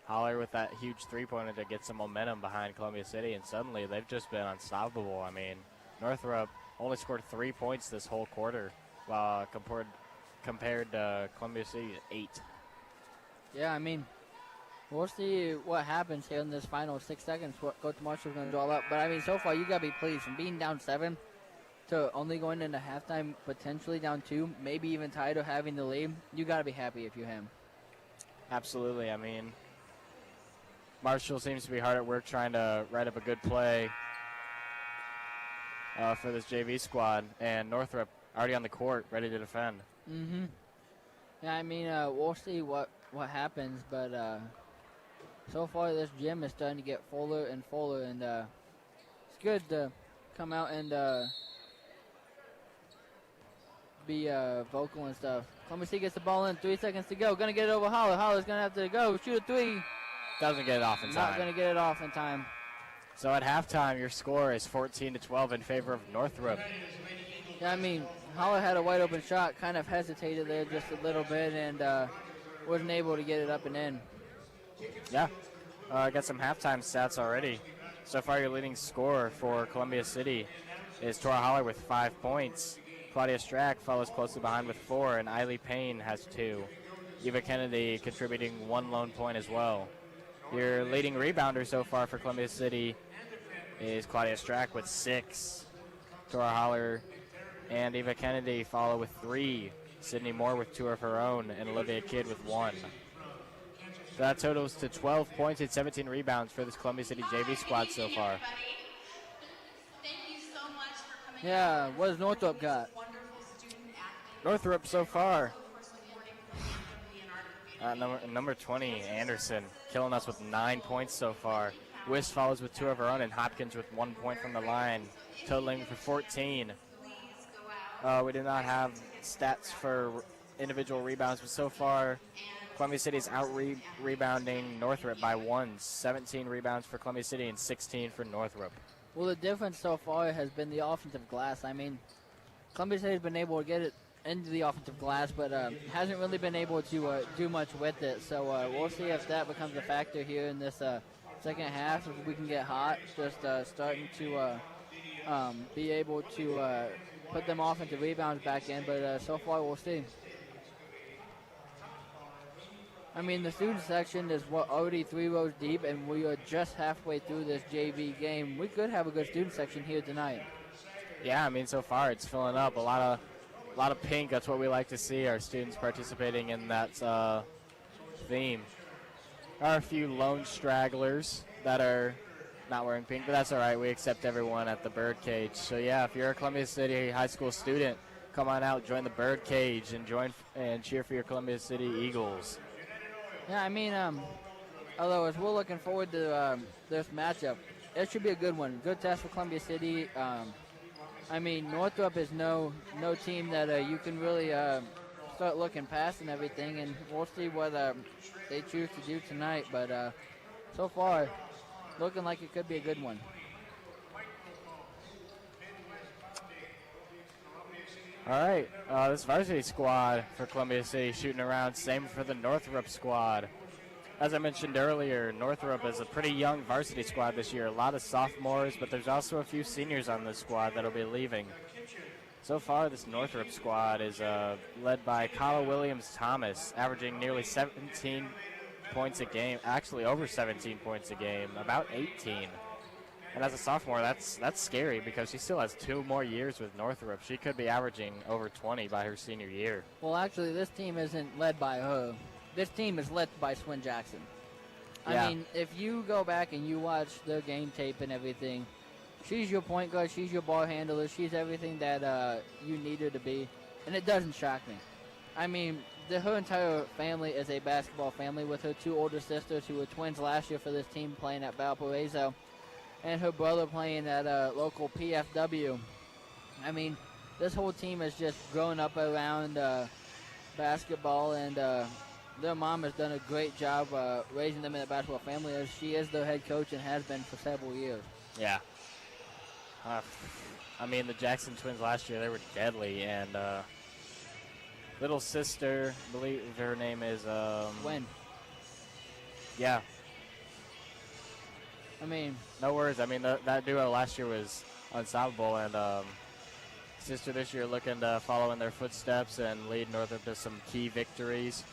Holler with that huge three-pointer to get some momentum behind Columbia City, and suddenly they've just been unstoppable. I mean, Northrop only scored 3 points this whole quarter, while compared to Columbia City 8. Yeah, I mean, we'll see what happens here in this final 6 seconds, what Coach Marshall's going to draw up. But, I mean, so far you got to be pleased. From being down 7 to only going into halftime, potentially down 2, maybe even tied or having the lead, you got to be happy if you're him. Absolutely. I mean, Marshall seems to be hard at work trying to write up a good play for this JV squad, and Northrop already on the court, ready to defend. Yeah, I mean, we'll see what happens, but so far this gym is starting to get fuller and fuller, and it's good to come out and be vocal and stuff. Columbia City gets the ball in, 3 seconds to go. Gonna get it over Holler. Holler's gonna have to go shoot a three. Doesn't get it off in time. Not gonna get it off in time. So at halftime, your score is 14-12 in favor of Northrop. Yeah, I mean, Holler had a wide open shot, kind of hesitated there just a little bit, and wasn't able to get it up and in. Yeah, I got some halftime stats already. So far, your leading scorer for Columbia City is Tora Holler with 5 points. Claudia Strack follows closely behind with 4, and Eiley Payne has 2. Eva Kennedy contributing 1 lone point as well. Your leading rebounder so far for Columbia City is Claudia Strack with 6. Tora Holler and Eva Kennedy follow with 3. Sydney Moore with 2 of her own, and Olivia Kidd with 1. So that totals to 12 points and 17 rebounds for this Columbia City JV squad so far. Yeah, what does Northrop got? Northrop so far. Number 20, Anderson, killing us with 9 points so far. Wiss follows with 2 of her own, and Hopkins with 1 point from the line, totaling for 14. We do not have stats for individual rebounds, but so far, Columbia City is out-rebounding Northrop by 1. 17 rebounds for Columbia City and 16 for Northrop. Well, the difference so far has been the offensive glass. I mean, Columbia City has been able to get it into the offensive glass, but hasn't really been able to do much with it. So we'll see if that becomes a factor here in this second half, if we can get hot, just starting to be able to put them offensive rebounds back in. But so far, we'll see. I mean, the student section is already 3 rows deep, and we are just halfway through this JV game. We could have a good student section here tonight. Yeah, I mean, so far it's filling up. A lot of pink. That's what we like to see, our students participating in that theme. There are a few lone stragglers that are not wearing pink, but that's all right. We accept everyone at the Birdcage. So, yeah, if you're a Columbia City high school student, come on out, join the Birdcage, and cheer for your Columbia City Eagles. Yeah, I mean, although as we're looking forward to this matchup, it should be a good one. Good test for Columbia City. I mean, Northrop is no team that you can really start looking past and everything, and we'll see what they choose to do tonight. But so far, looking like it could be a good one. All right, this varsity squad for Columbia City shooting around. Same for the Northrop squad. As I mentioned earlier, Northrop is a pretty young varsity squad this year. A lot of sophomores, but there's also a few seniors on this squad that'll be leaving. So far, this Northrop squad is led by Kyle Williams-Thomas, averaging nearly 17 points a game. Actually, over 17 points a game, about 18. And as a sophomore, that's scary because she still has 2 more years with Northrop. She could be averaging over 20 by her senior year. Well, actually, this team isn't led by her. This team is led by Swin Jackson. Yeah. I mean, if you go back and you watch their game tape and everything, she's your point guard, she's your ball handler, she's everything that you need her to be, and it doesn't shock me. I mean, her entire family is a basketball family with her 2 older sisters who were twins last year for this team playing at Valparaiso, and her brother playing at local PFW. I mean, this whole team has just grown up around basketball, and their mom has done a great job raising them in a basketball family, as she is their head coach and has been for several years. Yeah. I mean, the Jackson twins last year, they were deadly, and little sister, I believe her name is When? Yeah. I mean, No worries. I mean, that duo last year was unstoppable, and sister this year looking to follow in their footsteps and lead Northrop to some key victories.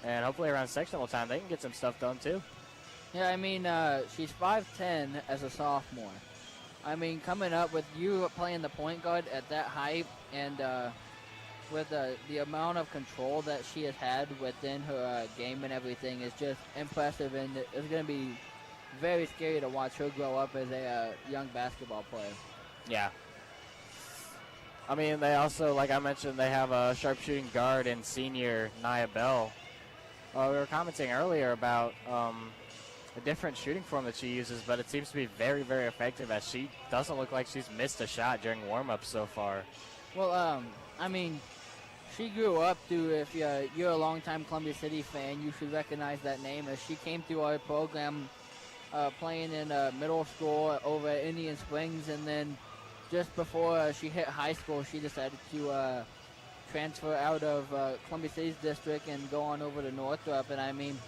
And hopefully around sectional time, they can get some stuff done too. yeah, I mean, she's 5'10" as a sophomore. I mean, coming up with you playing the point guard at that height, and with the amount of control that she has had within her game and everything is just impressive, and it's going to be very scary to watch her grow up as a young basketball player. Yeah. I mean, they also, like I mentioned, they have a sharpshooting guard and senior Nia Bell. We were commenting earlier about a different shooting form that she uses, but it seems to be very, very effective, as she doesn't look like she's missed a shot during warm-up so far. Well, I mean, she grew up through, if you're a longtime Columbia City fan, you should recognize that name, as she came through our program playing in middle school over at Indian Springs, and then just before she hit high school, she decided to transfer out of Columbia City's district and go on over to Northrop. And I mean,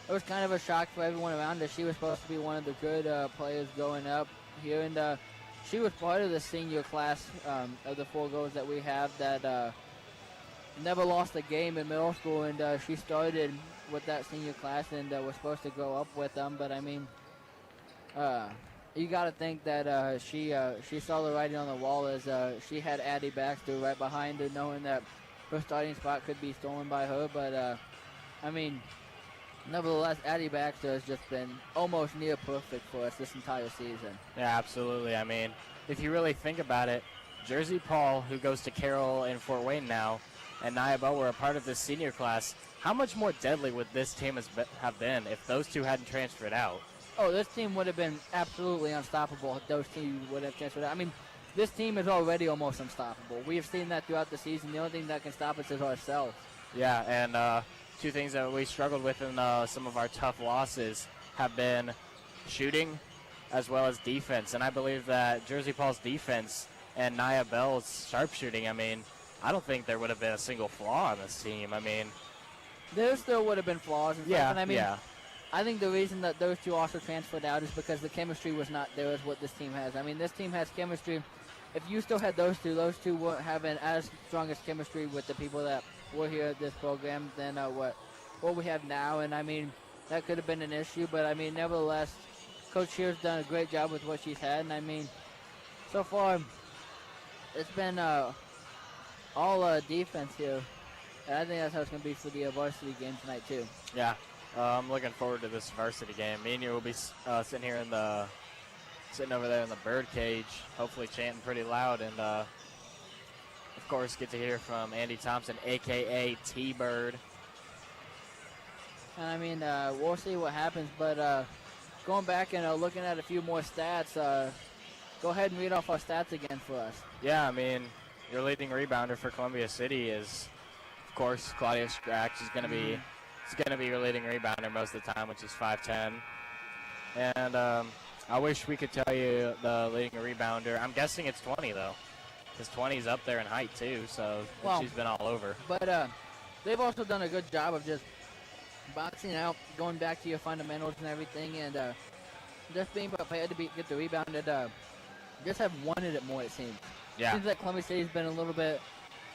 it was kind of a shock for everyone around her. She was supposed to be one of the good players going up here, and she was part of the senior class of the 4 girls that we have that never lost a game in middle school, and she started with that senior class and was supposed to go up with them. But I mean, you got to think that she saw the writing on the wall as she had Addie Baxter right behind her, knowing that her starting spot could be stolen by her. But I mean, nevertheless, Addie Baxter has just been almost near perfect for us this entire season. Yeah, absolutely. I mean, if you really think about it, Jersey Paul, who goes to Carroll in Fort Wayne now, and Nia Bell were a part of this senior class. How much more deadly would this team have been if those two hadn't transferred out? Oh, this team would have been absolutely unstoppable if those two would have transferred out. I mean, this team is already almost unstoppable. We have seen that throughout the season. The only thing that can stop us is ourselves. Yeah, and two things that we struggled with in some of our tough losses have been shooting as well as defense. And I believe that Jersey Paul's defense and Nia Bell's sharpshooting, I mean, I don't think there would have been a single flaw on this team. I mean, there still would have been flaws. And yeah, stuff, and I mean, yeah. I think the reason that those two also transferred out is because the chemistry was not there as what this team has. I mean, this team has chemistry. If you still had those two weren't having as strong as chemistry with the people that were here at this program than what we have now. And I mean, that could have been an issue. But I mean, nevertheless, Coach Shear's done a great job with what she's had. And I mean, so far, it's been all defense here. And I think that's how it's going to be for the varsity game tonight, too. Yeah, I'm looking forward to this varsity game. Me and you will be sitting over there in the bird cage, hopefully chanting pretty loud, and of course get to hear from Andy Thompson, a.k.a. T-Bird. And I mean, we'll see what happens, but going back and looking at a few more stats, go ahead and read off our stats again for us. Yeah, I mean, your leading rebounder for Columbia City is, of course, Claudia Strax is going to be your leading rebounder most of the time, which is 5'10". And I wish we could tell you the leading rebounder. I'm guessing it's 20, though, because 20's up there in height, too, so she's been all over. But they've also done a good job of just boxing out, going back to your fundamentals and everything, and just being prepared to get the rebound and just have wanted it more, it seems. Yeah. It seems like Columbia City's been a little bit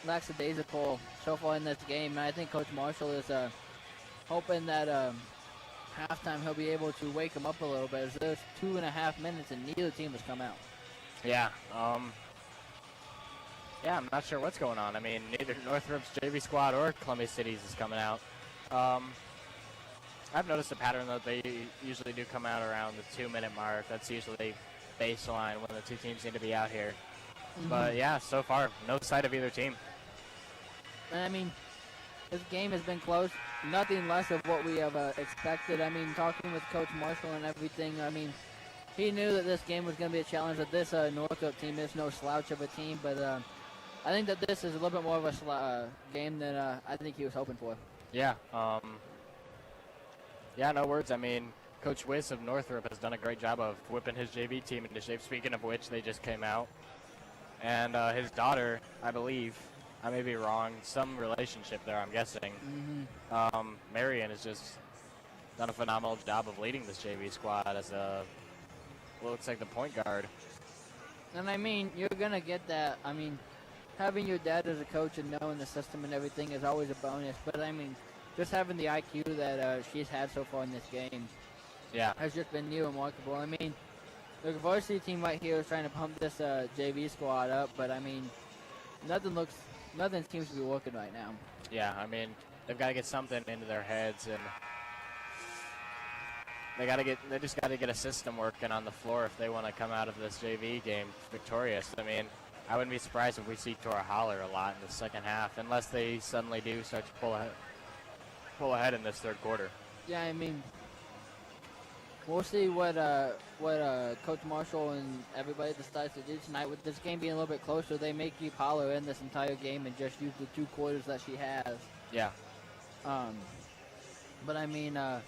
lackadaisical so far in this game, and I think Coach Marshall is hoping that halftime he'll be able to wake them up a little bit, as there's 2.5 minutes and neither team has come out. Yeah. Yeah, I'm not sure what's going on. I mean, neither Northrop's JV squad or Columbia City's is coming out. I've noticed a pattern that they usually do come out around the 2-minute mark. That's usually baseline when the two teams need to be out here. Mm-hmm. But yeah, so far, no sight of either team. And I mean, this game has been close. Nothing less of what we have expected. I mean, talking with Coach Marshall and everything, I mean, he knew that this game was going to be a challenge, that this Northrop team is no slouch of a team. But I think that this is a little bit more of a game than I think he was hoping for. Yeah. Yeah, no words. I mean, Coach Wiss of Northrop has done a great job of whipping his JV team into shape. Speaking of which, they just came out. And his daughter, I believe, I may be wrong, some relationship there, I'm guessing. Mm-hmm. Marion has just done a phenomenal job of leading this JV squad as looks like the point guard. And I mean, you're going to get that. I mean, having your dad as a coach and knowing the system and everything is always a bonus. But I mean, just having the IQ that she's had so far in this game, has just been new and remarkable. I mean, the varsity team right here is trying to pump this JV squad up, but I mean, nothing seems to be working right now. Yeah, I mean, they've got to get something into their heads, and they just got to get a system working on the floor if they want to come out of this JV game victorious. I mean, I wouldn't be surprised if we see Tora Holler a lot in the second half, unless they suddenly do start to pull ahead in this third quarter. Yeah, I mean, we'll see what Coach Marshall and everybody decides to do tonight. With this game being a little bit closer, they may keep Holler in this entire game and just use the 2 quarters that she has. Yeah. But I mean, as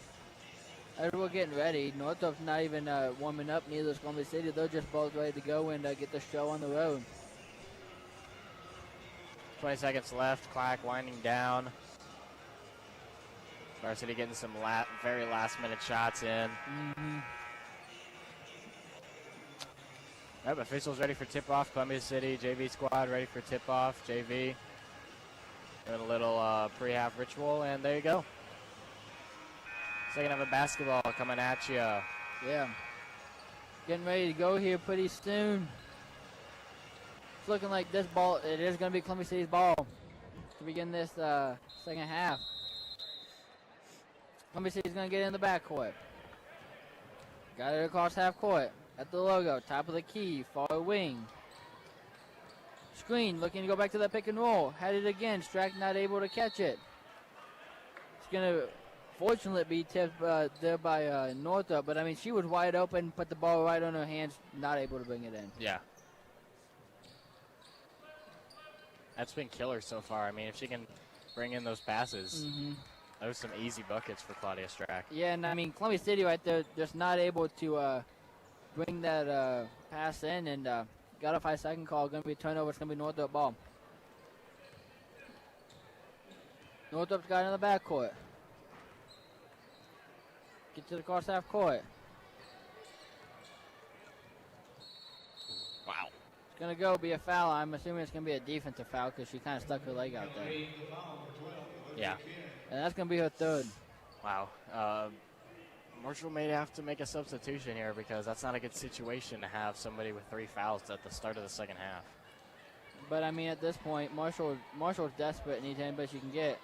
we're getting ready, Northrop's not even warming up, neither is Columbia City. They're just both ready to go and get the show on the road. 20 seconds left, clock winding down. Varsity getting some very last-minute shots in. Mm-hmm. Yep, officials ready for tip-off. Columbia City JV squad ready for tip-off. JV doing a little pre-half ritual, and there you go. Second half of basketball coming at you. Yeah. getting ready to go here pretty soon. It's looking like this ball, it is going to be Columbia City's ball to begin this second half. Columbia City's going to get in the backcourt. Got it across half court at the logo, top of the key, far wing. Screen, looking to go back to that pick and roll. Had it again, Strack not able to catch it. It's going to, fortunately, be tipped there by Northrop, but I mean, she was wide open, put the ball right on her hands, not able to bring it in. Yeah. That's been killer so far. I mean, if she can bring in those passes, those are some easy buckets for Claudia Strack. Yeah, and I mean, Columbia City right there, just not able to bring that pass in, and got a 5-second call. Going to be a turnover. It's going to be Northrop ball. Northrop's got it in the backcourt. Get to the cross half court. Wow. It's going to go be a foul. I'm assuming it's going to be a defensive foul because she kind of stuck her leg out there. Yeah. And that's going to be her third. Wow. Marshall may have to make a substitution here because that's not a good situation to have somebody with 3 fouls at the start of the second half. But, I mean, at this point, Marshall's desperate and needs anybody she can get.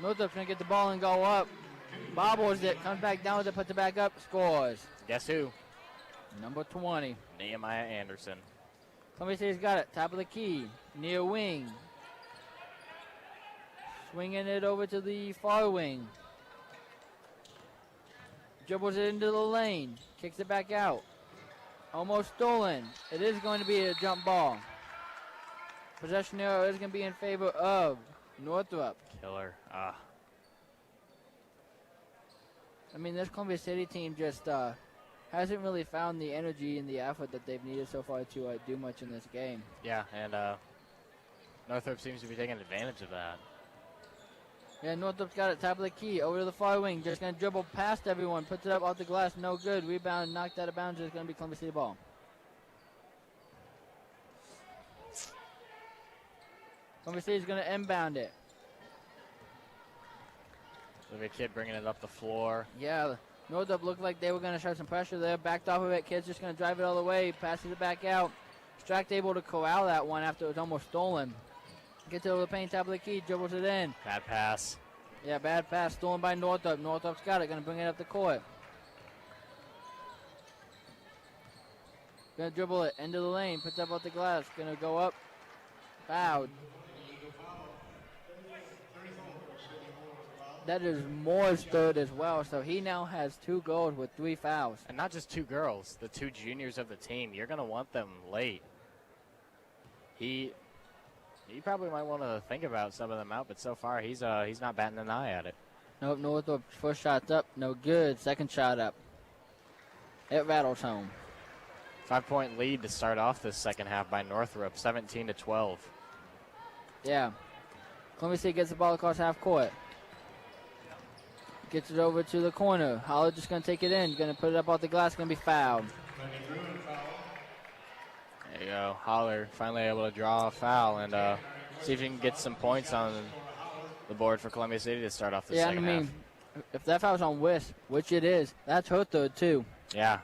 Northrop's going to get the ball and go up. Bobbles it, comes back down with it, puts it back up, scores. Guess who? Number 20. Nehemiah Anderson. Columbia City's got it, top of the key, near wing. Swinging it over to the far wing. Dribbles it into the lane, kicks it back out. Almost stolen. It is going to be a jump ball. Possession arrow is going to be in favor of Northrop. Killer. I mean, this Columbia City team just hasn't really found the energy and the effort that they've needed so far to do much in this game. Yeah, and Northrop seems to be taking advantage of that. Yeah, Northrop's got it, top of the key, over to the far wing, just going to dribble past everyone, puts it up off the glass, no good. Rebound, knocked out of bounds, it's going to be Columbia City ball. Columbia City's going to inbound it. Look at Kid bringing it up the floor. Yeah, Northrop looked like they were going to show some pressure there, backed off of it. Kid's just going to drive it all the way, passes it back out. Strack able to corral that one after it was almost stolen. Gets it over the paint, top of the key, dribbles it in. Bad pass. Yeah, bad pass, stolen by Northrop. Northrop's got it, going to bring it up the court. Going to dribble it into the lane, puts up off the glass, going to go up, fouled. That is Moore's third as well, so he now has 2 goals with 3 fouls. And not just 2 girls, the 2 juniors of the team. You're going to want them late. He probably might want to think about some of them out, but so far he's not batting an eye at it. Nope, Northrop's first shot's up, no good. Second shot up. It rattles home. 5-point lead to start off this second half by Northrop, 17-12. Yeah. Columbia City gets the ball across half court. Gets it over to the corner. Holler just going to take it in. Going to put it up off the glass. Going to be fouled. There you go. Holler finally able to draw a foul and see if he can get some points on the board for Columbia City to start off the second half. If that foul's on Wisp, which it is, that's her third too. Yeah.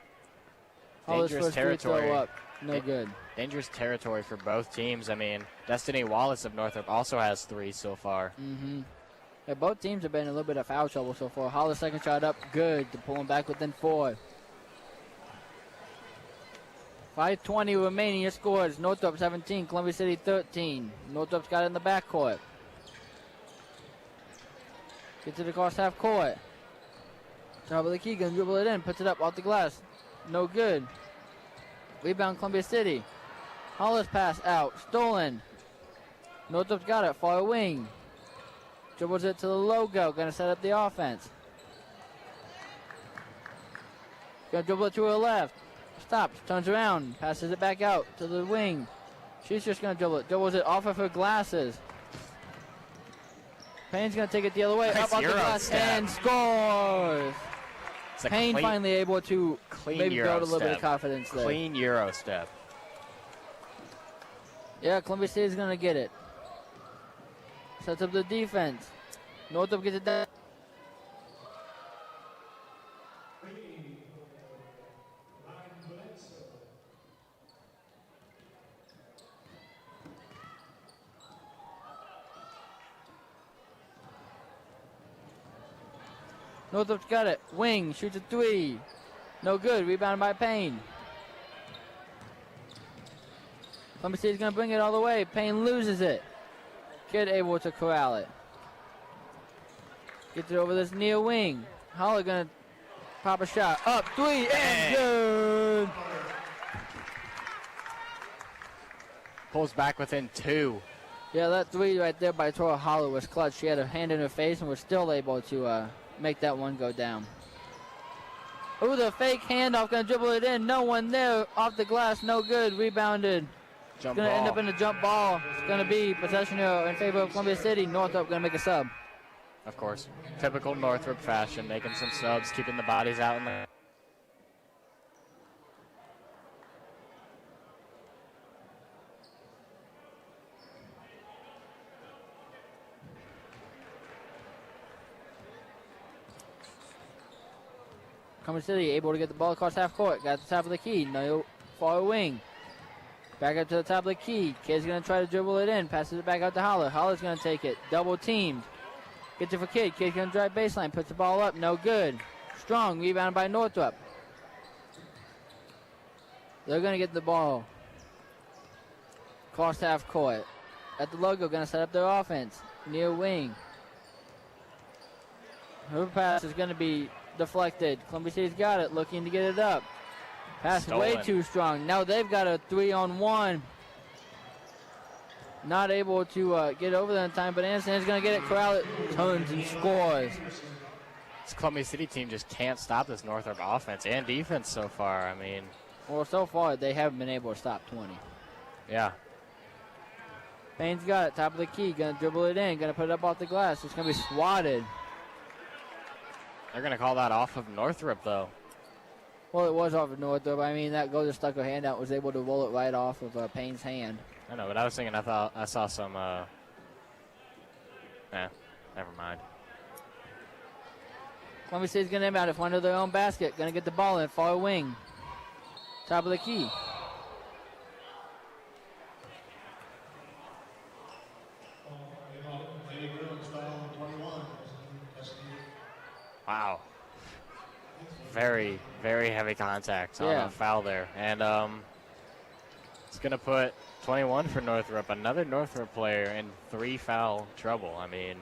Holler's Dangerous first territory. free throw up. No good. Dangerous territory for both teams. I mean, Destiny Wallace of Northrop also has 3 so far. Mm-hmm. Yeah, both teams have been in a little bit of foul trouble so far. Holler's second shot up, good. To pull him back within 4. 5:20 remaining. Your scores: Northrop 17, Columbia City 13. Northrop's got it in the backcourt. Gets it across half court. Top of the key, gonna dribble it in, puts it up off the glass. No good. Rebound Columbia City. Hollis pass out, stolen. Northrop's got it, far wing. Dribbles it to the logo, gonna set up the offense. Gonna dribble it to her left. Stops, turns around, passes it back out to the wing. She's just gonna dribble it. Dribbles it off of her glasses. Payne's gonna take it the other way, up off the glass, and scores! Payne finally able to maybe build a little bit of confidence there. Clean Euro step. Yeah, Columbia City's gonna get it. Sets up the defense. Northrop gets it down. Northrop's got it. Wing shoots a three. No good. Rebounded by Payne. Columbia City's going to bring it all the way. Payne loses it. Kid able to corral it. Gets it over this near wing. Holler going to pop a shot. Up, three, and good. Pulls back within 2. Yeah, that three right there by Tora Holler was clutch. She had her hand in her face and was still able to make that one go down. Ooh, the fake handoff, gonna dribble it in. No one there, off the glass, no good. Rebounded. Jump Gonna ball. end up in a jump ball. It's gonna be possession arrow in favor of Columbia City. Northrop gonna make a sub. Of course. Typical Northrop fashion, making some subs, keeping the bodies out in the... Columbia City able to get the ball across half court. Got the top of the key. No far wing. Back up to the top of the key. Kid's going to try to dribble it in. Passes it back out to Holler. Holler's going to take it. Double teamed. Gets it for Kid. Kid's going to drive baseline. Puts the ball up. No good. Strong. Rebounded by Northrop. They're going to get the ball. Across half court. At the logo. Going to set up their offense. Near wing. Her pass is going to be deflected. Columbia City's got it. Looking to get it up. Pass Stolen. way too strong. Now they've got a 3-on-1. Not able to get over there in time, but Anderson's going to get it. Corral it. Turns and scores. This Columbia City team just can't stop this Northrop offense and defense so far. I mean... Well, so far, they haven't been able to stop 20. Yeah. Payne's got it. Top of the key. Going to dribble it in. Going to put it up off the glass. It's going to be swatted. They're going to call that off of Northrop, though. Well, it was off of Northrop. I mean, that goal just stuck her hand out. Was able to roll it right off of Payne's hand. I know, but I was thinking I saw some... never mind. Columbia City's going to inbound it. Under their own basket. Going to get the ball in. Far wing. Top of the key. Wow. Very, very heavy contact on a foul there. And it's going to put 21 for Northrop. Another Northrop player in 3 foul trouble. I mean...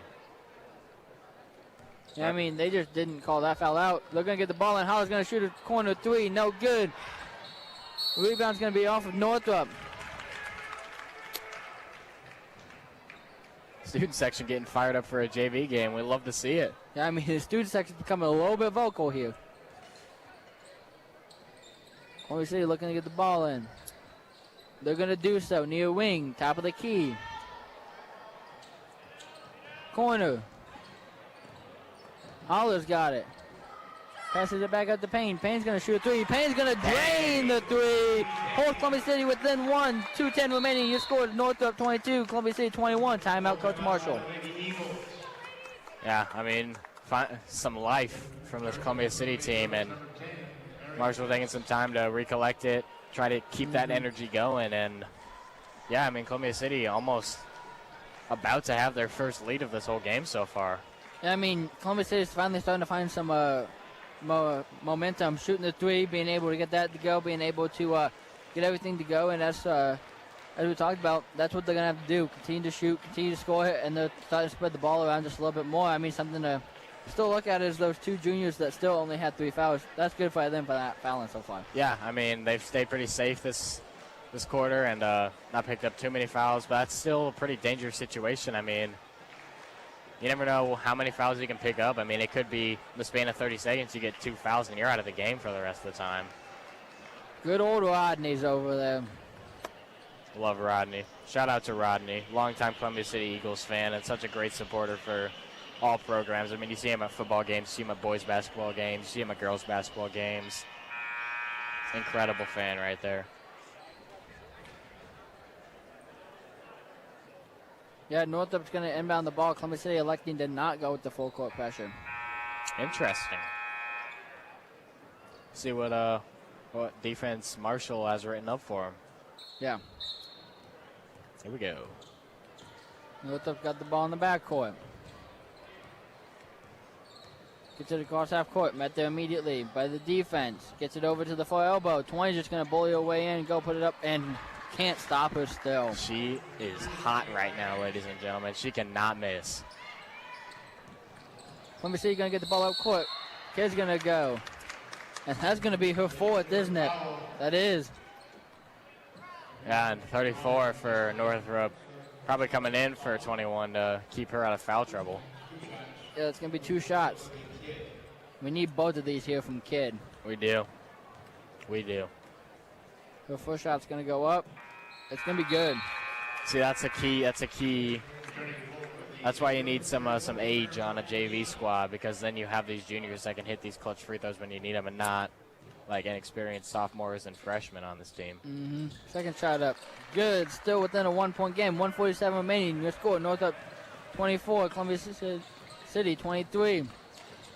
Yeah, I mean, they just didn't call that foul out. They're going to get the ball in. Holler's going to shoot a corner 3. No good. Rebound's going to be off of Northrop. Student section getting fired up for a JV game. We love to see it. Yeah, I mean, the student section's becoming a little bit vocal here. Columbia City looking to get the ball in. They're going to do so. Near wing. Top of the key. Corner. Holler's got it. Passes it back out to Payne. Payne's going to shoot a 3. Payne's going to drain the 3. Holds Columbia City within 1. 2:10 remaining. You scored Northrop 22, Columbia City 21. Timeout, Coach Marshall. Yeah, I mean, some life from this Columbia City team, and Marshall taking some time to recollect it, try to keep that energy going, and yeah, I mean, Columbia City almost about to have their first lead of this whole game so far. Yeah, I mean, Columbia City is finally starting to find some momentum, shooting the 3, being able to get that to go, being able to get everything to go, and that's, as we talked about, that's what they're going to have to do, continue to shoot, continue to score, and they're starting to spread the ball around just a little bit more. I mean, something to still look at is those 2 juniors that still only had 3 fouls. That's good for them for that fouling so far. Yeah, I mean, they've stayed pretty safe this quarter and not picked up too many fouls, but that's still a pretty dangerous situation. I mean, you never know how many fouls you can pick up. I mean, it could be the span of 30 seconds, you get 2 fouls, and you're out of the game for the rest of the time. Good old Rodney's over there. Love Rodney. Shout out to Rodney, longtime Columbia City Eagles fan and such a great supporter for all programs. I mean, you see him at football games, you see him at boys basketball games, you see him at girls basketball games. Incredible fan right there. Yeah, Northrop's going to inbound the ball. Columbia City electing to not go with the full court pressure. Interesting. See what defense Marshall has written up for him. Yeah. Here we go. Northrop got the ball in the backcourt. Gets it across half court. Met there immediately by the defense. Gets it over to the far elbow. 20 just going to bully her way in, go put it up, and can't stop her still. She is hot right now, ladies and gentlemen. She cannot miss. Let me see, you're going to get the ball up court. Kid's going to go. And that's going to be her fourth, isn't it? That is. Yeah, and 34 for Northrop. Probably coming in for 21 to keep her out of foul trouble. Yeah, it's going to be 2 shots. We need both of these here from Kid. We do. We do. Her first shot's going to go up. It's going to be good. See, that's a key. That's a key. That's why you need some age on a JV squad, because then you have these juniors that can hit these clutch free throws when you need them, and not like inexperienced sophomores and freshmen on this team. Mm-hmm. Second shot up. Good. Still within a 1-point game. 1:47 remaining. Your score, Northrop 24, Columbia City 23.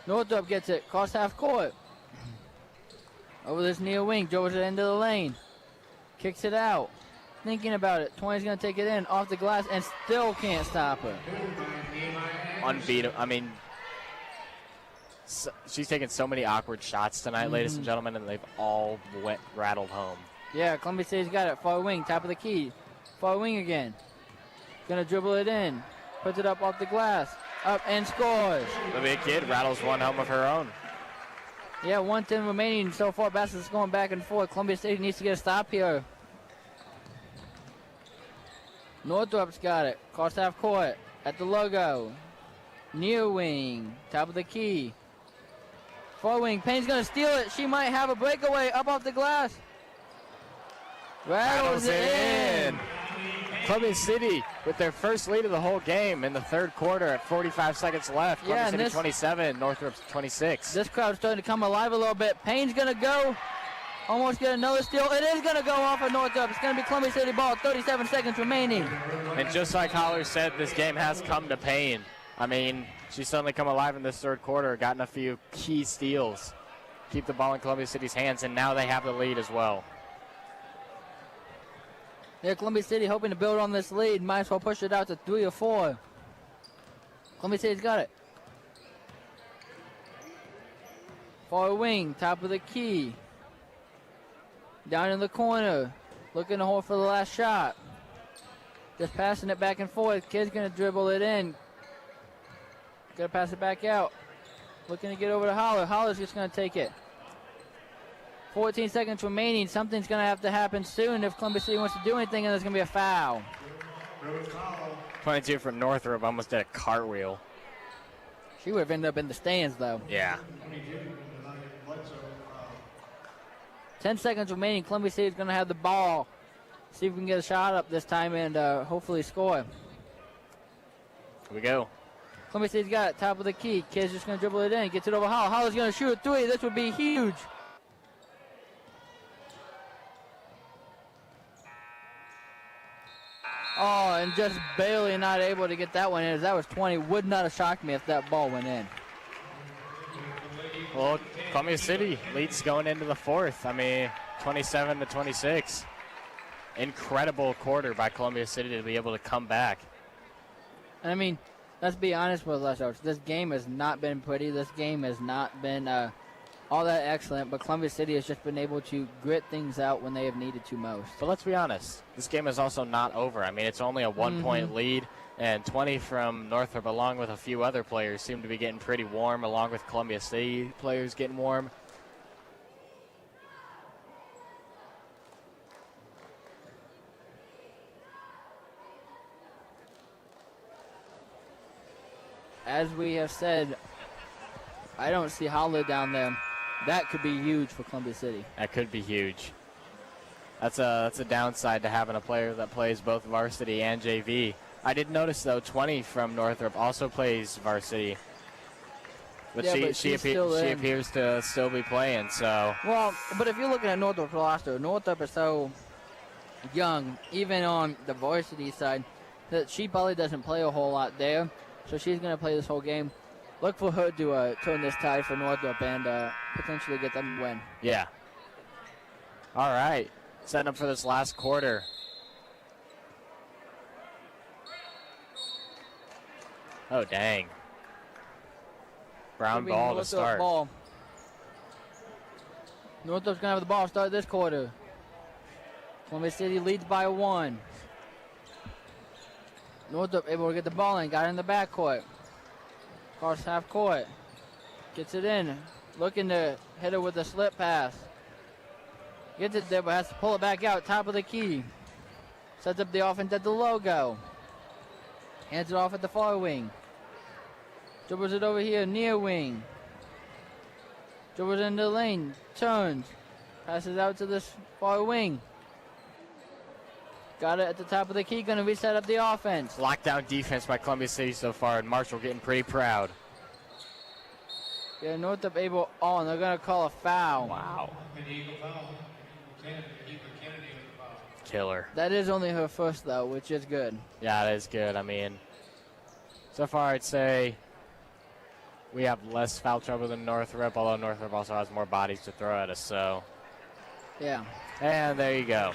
Northrop gets it. Cross half court. Over this near wing. Drove to the end of the lane. Kicks it out. Thinking about it. 20's going to take it in. Off the glass and still can't stop her. Unbeatable. I mean, she's taken so many awkward shots tonight, ladies and gentlemen, and they've all rattled home. Yeah, Columbia City's got it. Far wing. Top of the key. Far wing again. Going to dribble it in. Puts it up off the glass. Up and scores. The big kid rattles one home of her own. Yeah, 1:10 remaining so far. Basket's going back and forth. Columbia City needs to get a stop here. Northrop's got it. Cross half court. At the logo. Near wing. Top of the key. Far wing. Payne's going to steal it. She might have a breakaway. Up off the glass. Rattles it in. Columbia City with their first lead of the whole game in the third quarter at 45 seconds left. Columbia City 27, Northrop 26. This crowd's starting to come alive a little bit. Payne's going to go. Almost get another steal. It is going to go off of Northrop. It's going to be Columbia City ball. 37 seconds remaining. And just like Holler said, this game has come to Payne. I mean, she's suddenly come alive in this third quarter, gotten a few key steals. Keep the ball in Columbia City's hands, and now they have the lead as well. Yeah, Columbia City hoping to build on this lead. Might as well push it out to 3 or 4. Columbia City's got it. Far wing, top of the key. Down in the corner. Looking to hold for the last shot. Just passing it back and forth. Kid's going to dribble it in. Going to pass it back out. Looking to get over to Holler. Holler's just going to take it. 14 seconds remaining. Something's going to have to happen soon if Columbia City wants to do anything, and there's going to be a foul. 22 from Northrop almost did a cartwheel. She would have ended up in the stands, though. Yeah. 10 seconds remaining. Columbia City is going to have the ball. See if we can get a shot up this time and hopefully score. Here we go. Columbia City's got it. Top of the key. Kid's just going to dribble it in. Gets it over Holler. Holler's going to shoot a 3. This would be huge. Oh, and just barely not able to get that one in. As that was 20. Would not have shocked me if that ball went in. Well, Columbia City leads going into the fourth. I mean, 27 to 26. Incredible quarter by Columbia City to be able to come back. And I mean, let's be honest with ourselves. This game has not been pretty. This game has not been all that excellent. But Columbia City has just been able to grit things out when they have needed to most. But let's be honest. This game is also not over. I mean, it's only a 1-point lead. And 20 from Northrop, along with a few other players, seem to be getting pretty warm, along with Columbia City players getting warm. As we have said, I don't see Holler down there. That could be huge for Columbia City. That could be huge. That's a downside to having a player that plays both varsity and JV. I did notice, though, 20 from Northrop also plays varsity. But yeah, she appears to still be playing, so. Well, but if you're looking at Northrop's roster, Northrop is so young, even on the varsity side, that she probably doesn't play a whole lot there. So she's going to play this whole game. Look for her to turn this tide for Northrop and potentially get them a win. Yeah. All right. Setting up for this last quarter. Oh, dang. Brown ball to start. Ball. Northrop's going to have the ball start this quarter. Columbia City leads by 1. Northrop able to get the ball in. Got it in the backcourt. Across half court. Gets it in. Looking to hit it with a slip pass. Gets it there, but has to pull it back out. Top of the key. Sets up the offense at the logo. Hands it off at the far wing. Dribbles it over here, near wing. Dribbles into the lane. Turns. Passes out to this far wing. Got it at the top of the key. Going to reset up the offense. Lockdown defense by Columbia City so far, and Marshall getting pretty proud. Yeah, Northrop able on. They're going to call a foul. Wow. Killer. That is only her first, though, which is good. Yeah, it is good. I mean, so far I'd say we have less foul trouble than Northrop, although Northrop also has more bodies to throw at us, so. Yeah. And there you go.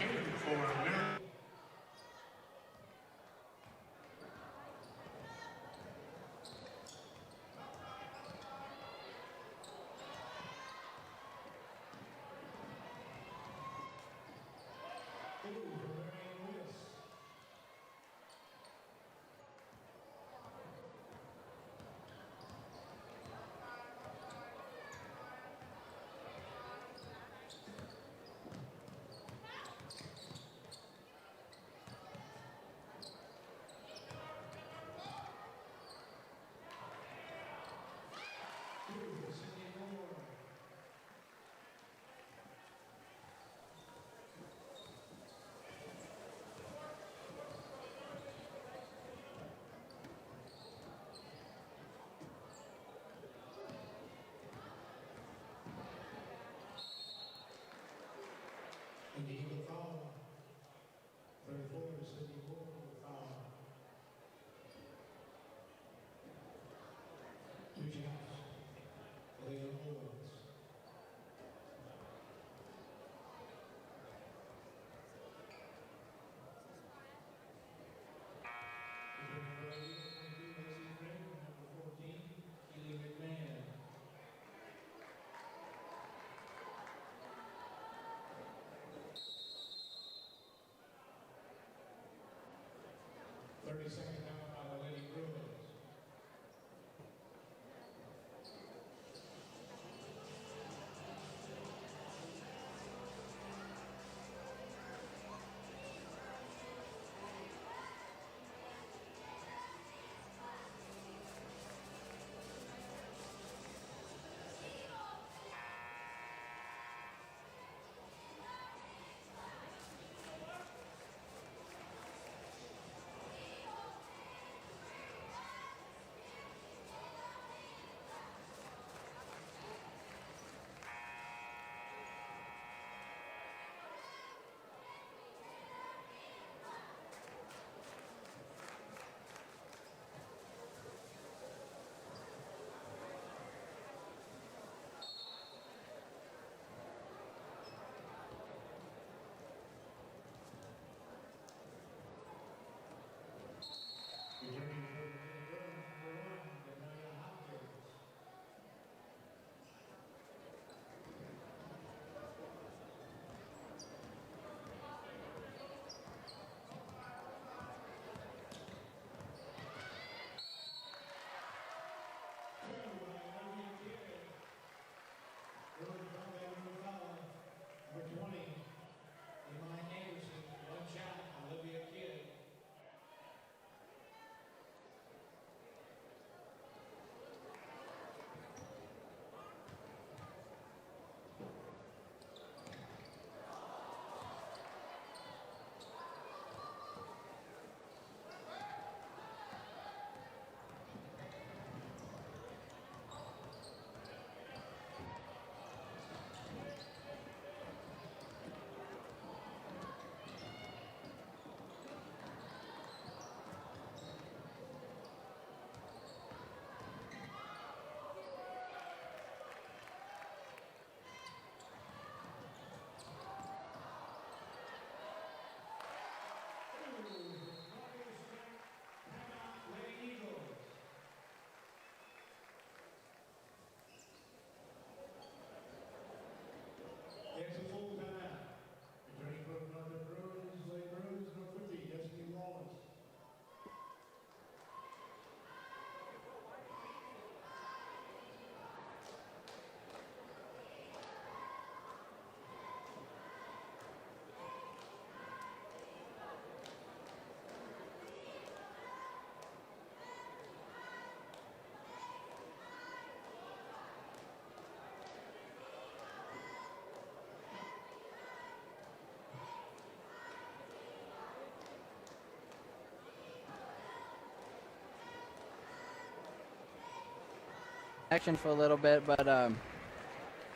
action for a little bit, but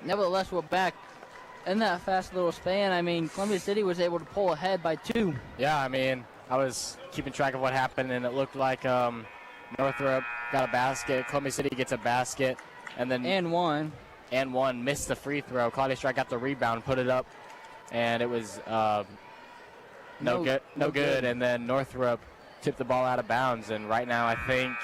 nevertheless, we're back. In that fast little span, I mean, Columbia City was able to pull ahead by 2. Yeah, I mean, I was keeping track of what happened, and it looked like Northrop got a basket, Columbia City gets a basket, and then And one missed the free throw. Claudia Strike got the rebound, put it up, and it was no good. And then Northrop tipped the ball out of bounds, and right now I think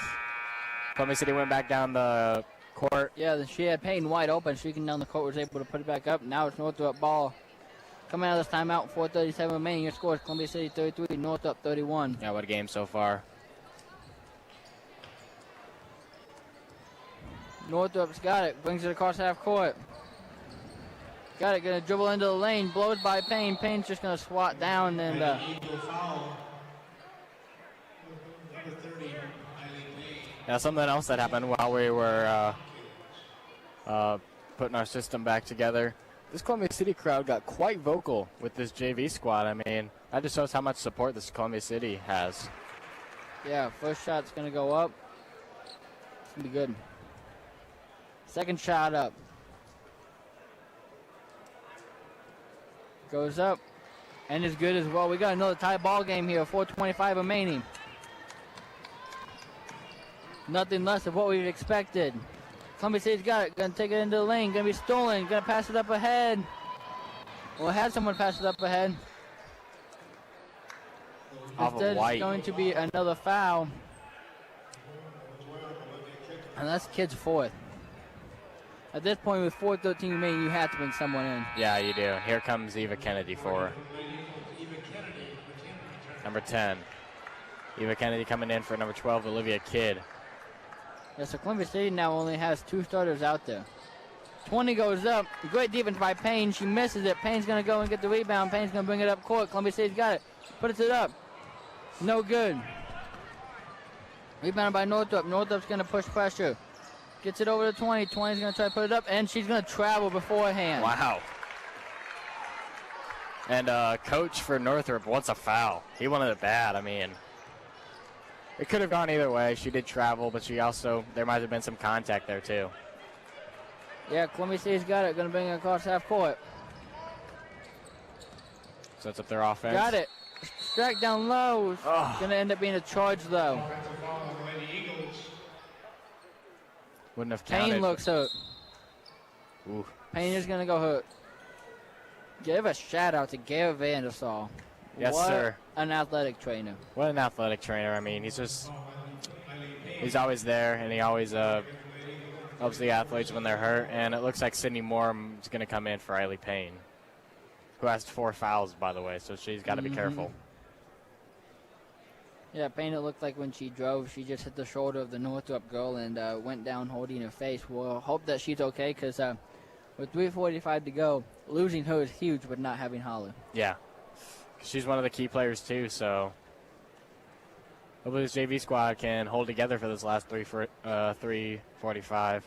Columbia City went back down the court. Yeah, she had Payne wide open. Streaking down the court, was able to put it back up. Now it's Northrop ball. Coming out of this timeout, 4:37 remaining. Your score is Columbia City 33, Northrop 31. Yeah, what a game so far. Northrop's got it. Brings it across half court. Got it. Going to dribble into the lane. Blows by Payne. Payne's just going to swat down and. Now, something else that happened while we were putting our system back together. This Columbia City crowd got quite vocal with this JV squad. I mean, that just shows how much support this Columbia City has. Yeah, first shot's going to go up. It's going to be good. Second shot up. Goes up. And is good as well. We got another tie ball game here. 4:25 remaining. Nothing less of what we expected. Columbia City's got it. Going to take it into the lane. Going to be stolen. Going to pass it up ahead. Well, had someone pass it up ahead. Instead, it's going to be another foul. And that's Kids' fourth. At this point, with 4:13 remaining, you have to bring someone in. Yeah, you do. And here comes Eva Kennedy for number 10. Eva Kennedy coming in for number 12, Olivia Kidd. Yeah, so Columbia City now only has 2 starters out there. 20 goes up. Great defense by Payne. She misses it. Payne's going to go and get the rebound. Payne's going to bring it up court. Columbia City's got it. Puts it up. No good. Rebounded by Northrop. Northrop's going to push pressure. Gets it over to 20. 20's going to try to put it up, and she's going to travel beforehand. Wow. And coach for Northrop wants a foul. He wanted it bad. I mean, it could have gone either way. She did travel, but she also, there might have been some contact there too. Yeah, Columbia City's got it. Going to bring it across half court. Sets up their offense. Got it. Strike down low. Oh. Going to end up being a charge, though. Wouldn't have counted. Payne looks hurt. Ooh. Payne is going to go hurt. Give a shout out to Gary Vandersall. Yes, what sir. An athletic trainer. What an athletic trainer. I mean, he's always there, and he always helps the athletes when they're hurt. And it looks like Sydney Moore is going to come in for Eiley Payne, who has 4 fouls, by the way, so she's got to be careful. Yeah, Payne, it looked like when she drove, she just hit the shoulder of the Northrop girl and went down holding her face. We'll hope that she's okay, because with 3:45 to go, losing her is huge, but not having Holly. Yeah. She's one of the key players, too, so hopefully this JV squad can hold together for this last 3:45.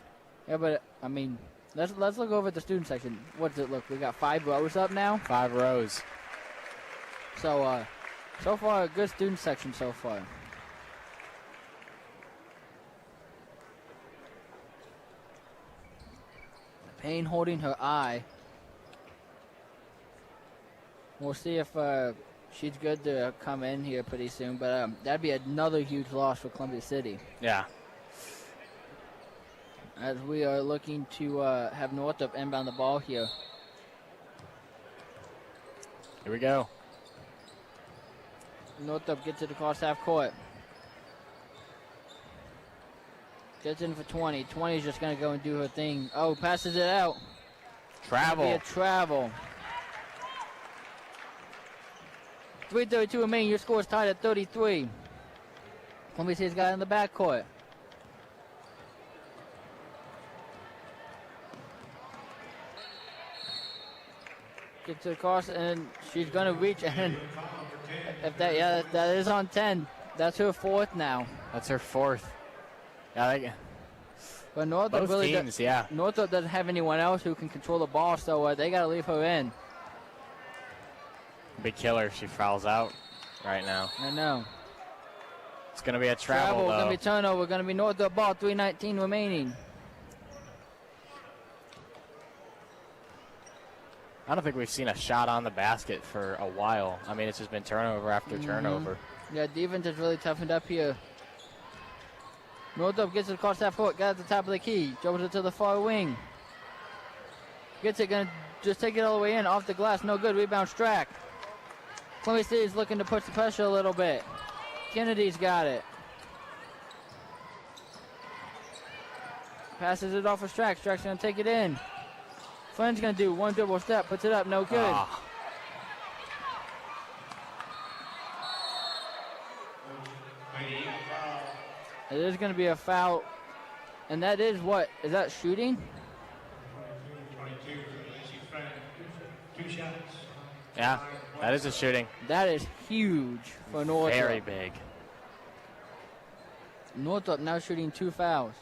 Yeah, but, I mean, let's look over at the student section. What does it look? We got 5 rows up now? 5 rows. So, so far, a good student section so far. Payne holding her eye. We'll see if she's good to come in here pretty soon, but that'd be another huge loss for Columbia City. Yeah. As we are looking to have Northrop inbound the ball here. Here we go. Northrop gets it across half court. Gets in for 20. 20 is just going to go and do her thing. Oh, passes it out. Travel. Be a travel. 3:32 remaining. Your score is tied at 33. Columbia City's got it in the backcourt. Gets it across, and she's going to reach. And if that is on 10. That's her 4th now. That's her 4th. Yeah, but Northrop both really teams, yeah. Northrop doesn't have anyone else who can control the ball, so they got to leave her in. Big killer. She fouls out right now. I know. It's going to be a travel, though. Going to be turnover. Going to be Northrop ball. 3:19 remaining. I don't think we've seen a shot on the basket for a while. I mean, it's just been turnover after turnover. Yeah, defense is really toughened up here. Northrop gets it across that court, got at the top of the key, dribbles it to the far wing. Gets it, gonna just take it all the way in, off the glass, no good, rebound Strack. Columbia City's looking to push the pressure a little bit. Kennedy's got it. Passes it off for Strack, Strack's gonna take it in. Flynn's gonna do one dribble step, puts it up, no good. It is gonna be a foul, and that is what? Is that shooting? 2 shots. Yeah, that is a shooting. That is huge for Northrop. Very big. Northrop now shooting 2 fouls.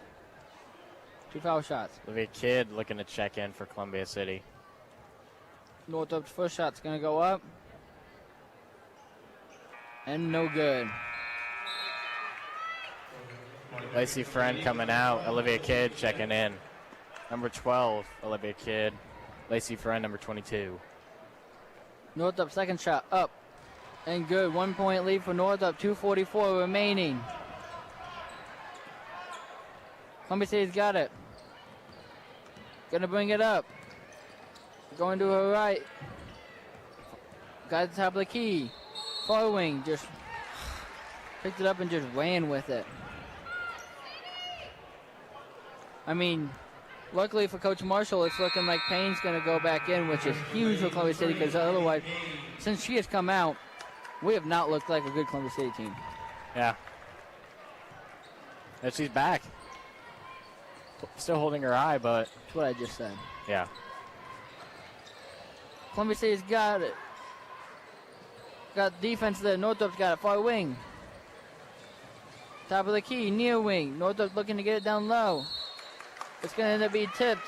2 foul shots. Olivia Kidd looking to check in for Columbia City. Northrop's first shot's gonna go up. And no good. Lacey Friend coming out. Olivia Kidd checking in. Number 12, Olivia Kidd. Lacey Friend, number 22. Northrop second shot up. And good. 1 point lead for Northrop. 2:44 remaining. Columbia City's got it. Gonna bring it up. Going to her right. Got at the top of the key. Far wing just picked it up and just ran with it. I mean, luckily for Coach Marshall, it's looking like Payne's going to go back in, which is huge for Columbia City, because otherwise, since she has come out, we have not looked like a good Columbia City team. Yeah. And she's back. Still holding her eye, but... That's what I just said. Yeah. Columbia City's got it. Got defense there. Northrop's got it. Far wing. Top of the key. Near wing. Northrop looking to get it down low. It's going to end up being tipped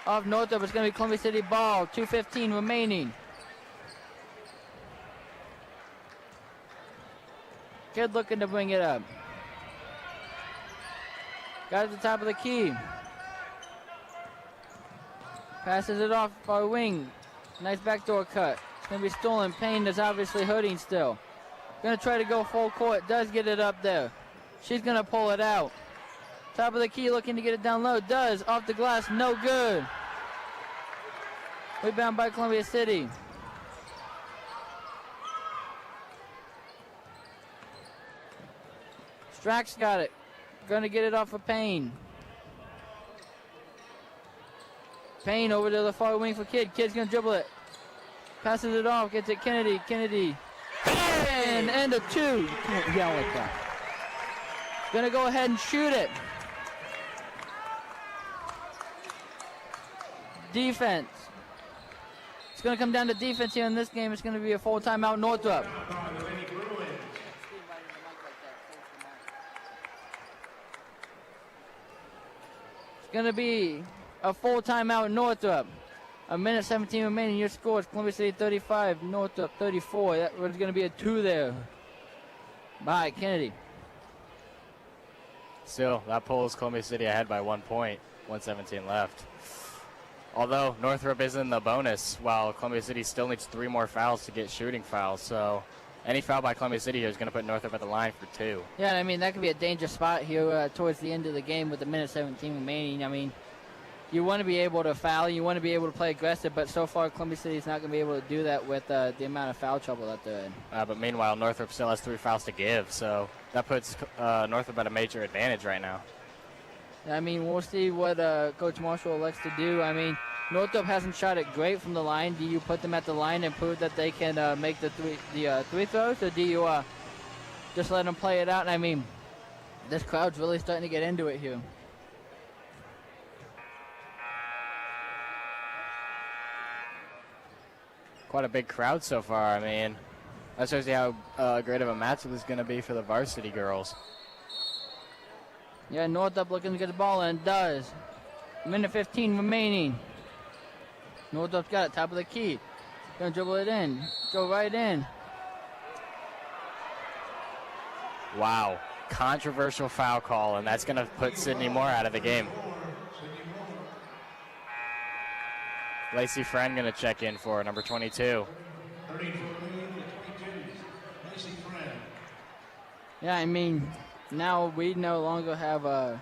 off Northrop. It's going to be Columbia City ball. 2:15 remaining. Kid looking to bring it up. Got at the top of the key. Passes it off far wing. Nice backdoor cut. It's going to be stolen. Payne is obviously hurting still. Going to try to go full court. Does get it up there. She's going to pull it out. Top of the key looking to get it down low. Does. Off the glass. No good. Rebound by Columbia City. Strack's got it. Going to get it off of Payne. Payne over to the far wing for Kidd. Kidd's going to dribble it. Passes it off. Gets it Kennedy. Kennedy. And end of 2. You can't yell like that. Going to go ahead and shoot it. Defense. It's going to come down to defense here in this game. It's going to be a full timeout Northrop. It's going to be a full timeout Northrop. 1:17 remaining. Your score is Columbia City 35, Northrop 34. That was going to be a 2 there by Kennedy. Still, that pulls Columbia City ahead by 1 point. 1:17 left. Although Northrop is in the bonus, while Columbia City still needs 3 more fouls to get shooting fouls. So any foul by Columbia City here is going to put Northrop at the line for 2. Yeah, I mean, that could be a dangerous spot here towards the end of the game with 1:17 remaining. I mean, you want to be able to foul, you want to be able to play aggressive, but so far Columbia City is not going to be able to do that with the amount of foul trouble that they're in. But meanwhile, Northrop still has 3 fouls to give, so that puts Northrop at a major advantage right now. I mean, we'll see what Coach Marshall elects to do. I mean, Northrop hasn't shot it great from the line. Do you put them at the line and prove that they can make the three throws, or do you just let them play it out? And I mean, this crowd's really starting to get into it here. Quite a big crowd so far. I mean, that shows you how great of a matchup this is going to be for the varsity girls. Yeah, Northrop looking to get the ball in. Does. 1:15 remaining. Northrop's got it. Top of the key. Gonna dribble it in. Go right in. Wow. Controversial foul call, and that's going to put Sydney Moore out of the game. Lacey Friend going to check in for number 22. Yeah, I mean, now we no longer have a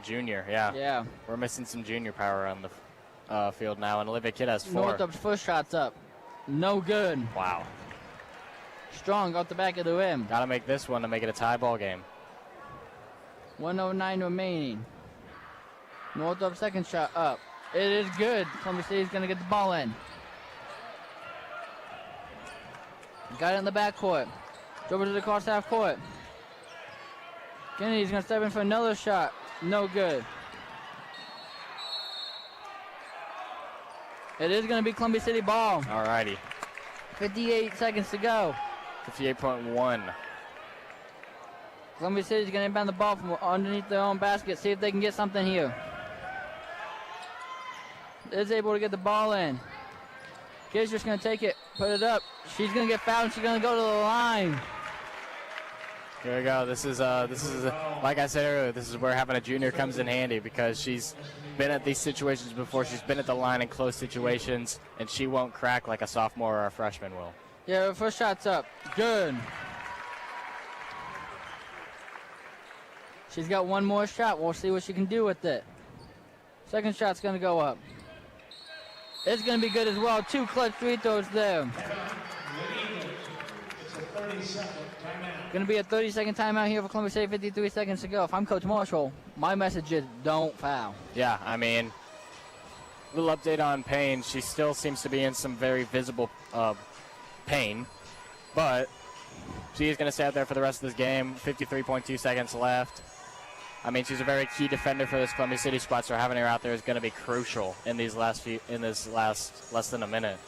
junior, yeah. Yeah. We're missing some junior power on the field now, and Olivia Kidd has 4. Northrop's first shot's up. No good. Wow. Strong off the back of the rim. Got to make this one to make it a tie ball game. 1:09 remaining. Northrop's second shot up. It is good. Columbia City's going to get the ball in. Got it in the backcourt. Over to the cross half court. Kennedy's going to step in for another shot. No good. It is going to be Columbia City ball. All righty. 58 seconds to go. 58.1. Columbia City's going to inbound the ball from underneath their own basket. See if they can get something here. Is able to get the ball in. Kid's just going to take it, put it up. She's going to get fouled and she's going to go to the line. Here we go. This is like I said earlier, this is where having a junior comes in handy because she's been at these situations before. She's been at the line in close situations, and she won't crack like a sophomore or a freshman will. Yeah, her first shot's up. Good. She's got one more shot. We'll see what she can do with it. Second shot's going to go up. It's going to be good as well. 2 clutch free throws there. Going to be a 30-second timeout here for Columbia City. 53 seconds to go. If I'm Coach Marshall, my message is don't foul. Yeah, I mean, little update on Payne. She still seems to be in some very visible pain, but she is going to stay out there for the rest of this game. 53.2 seconds left. I mean, she's a very key defender for this Columbia City squad, so having her out there is going to be crucial in this last less than a minute.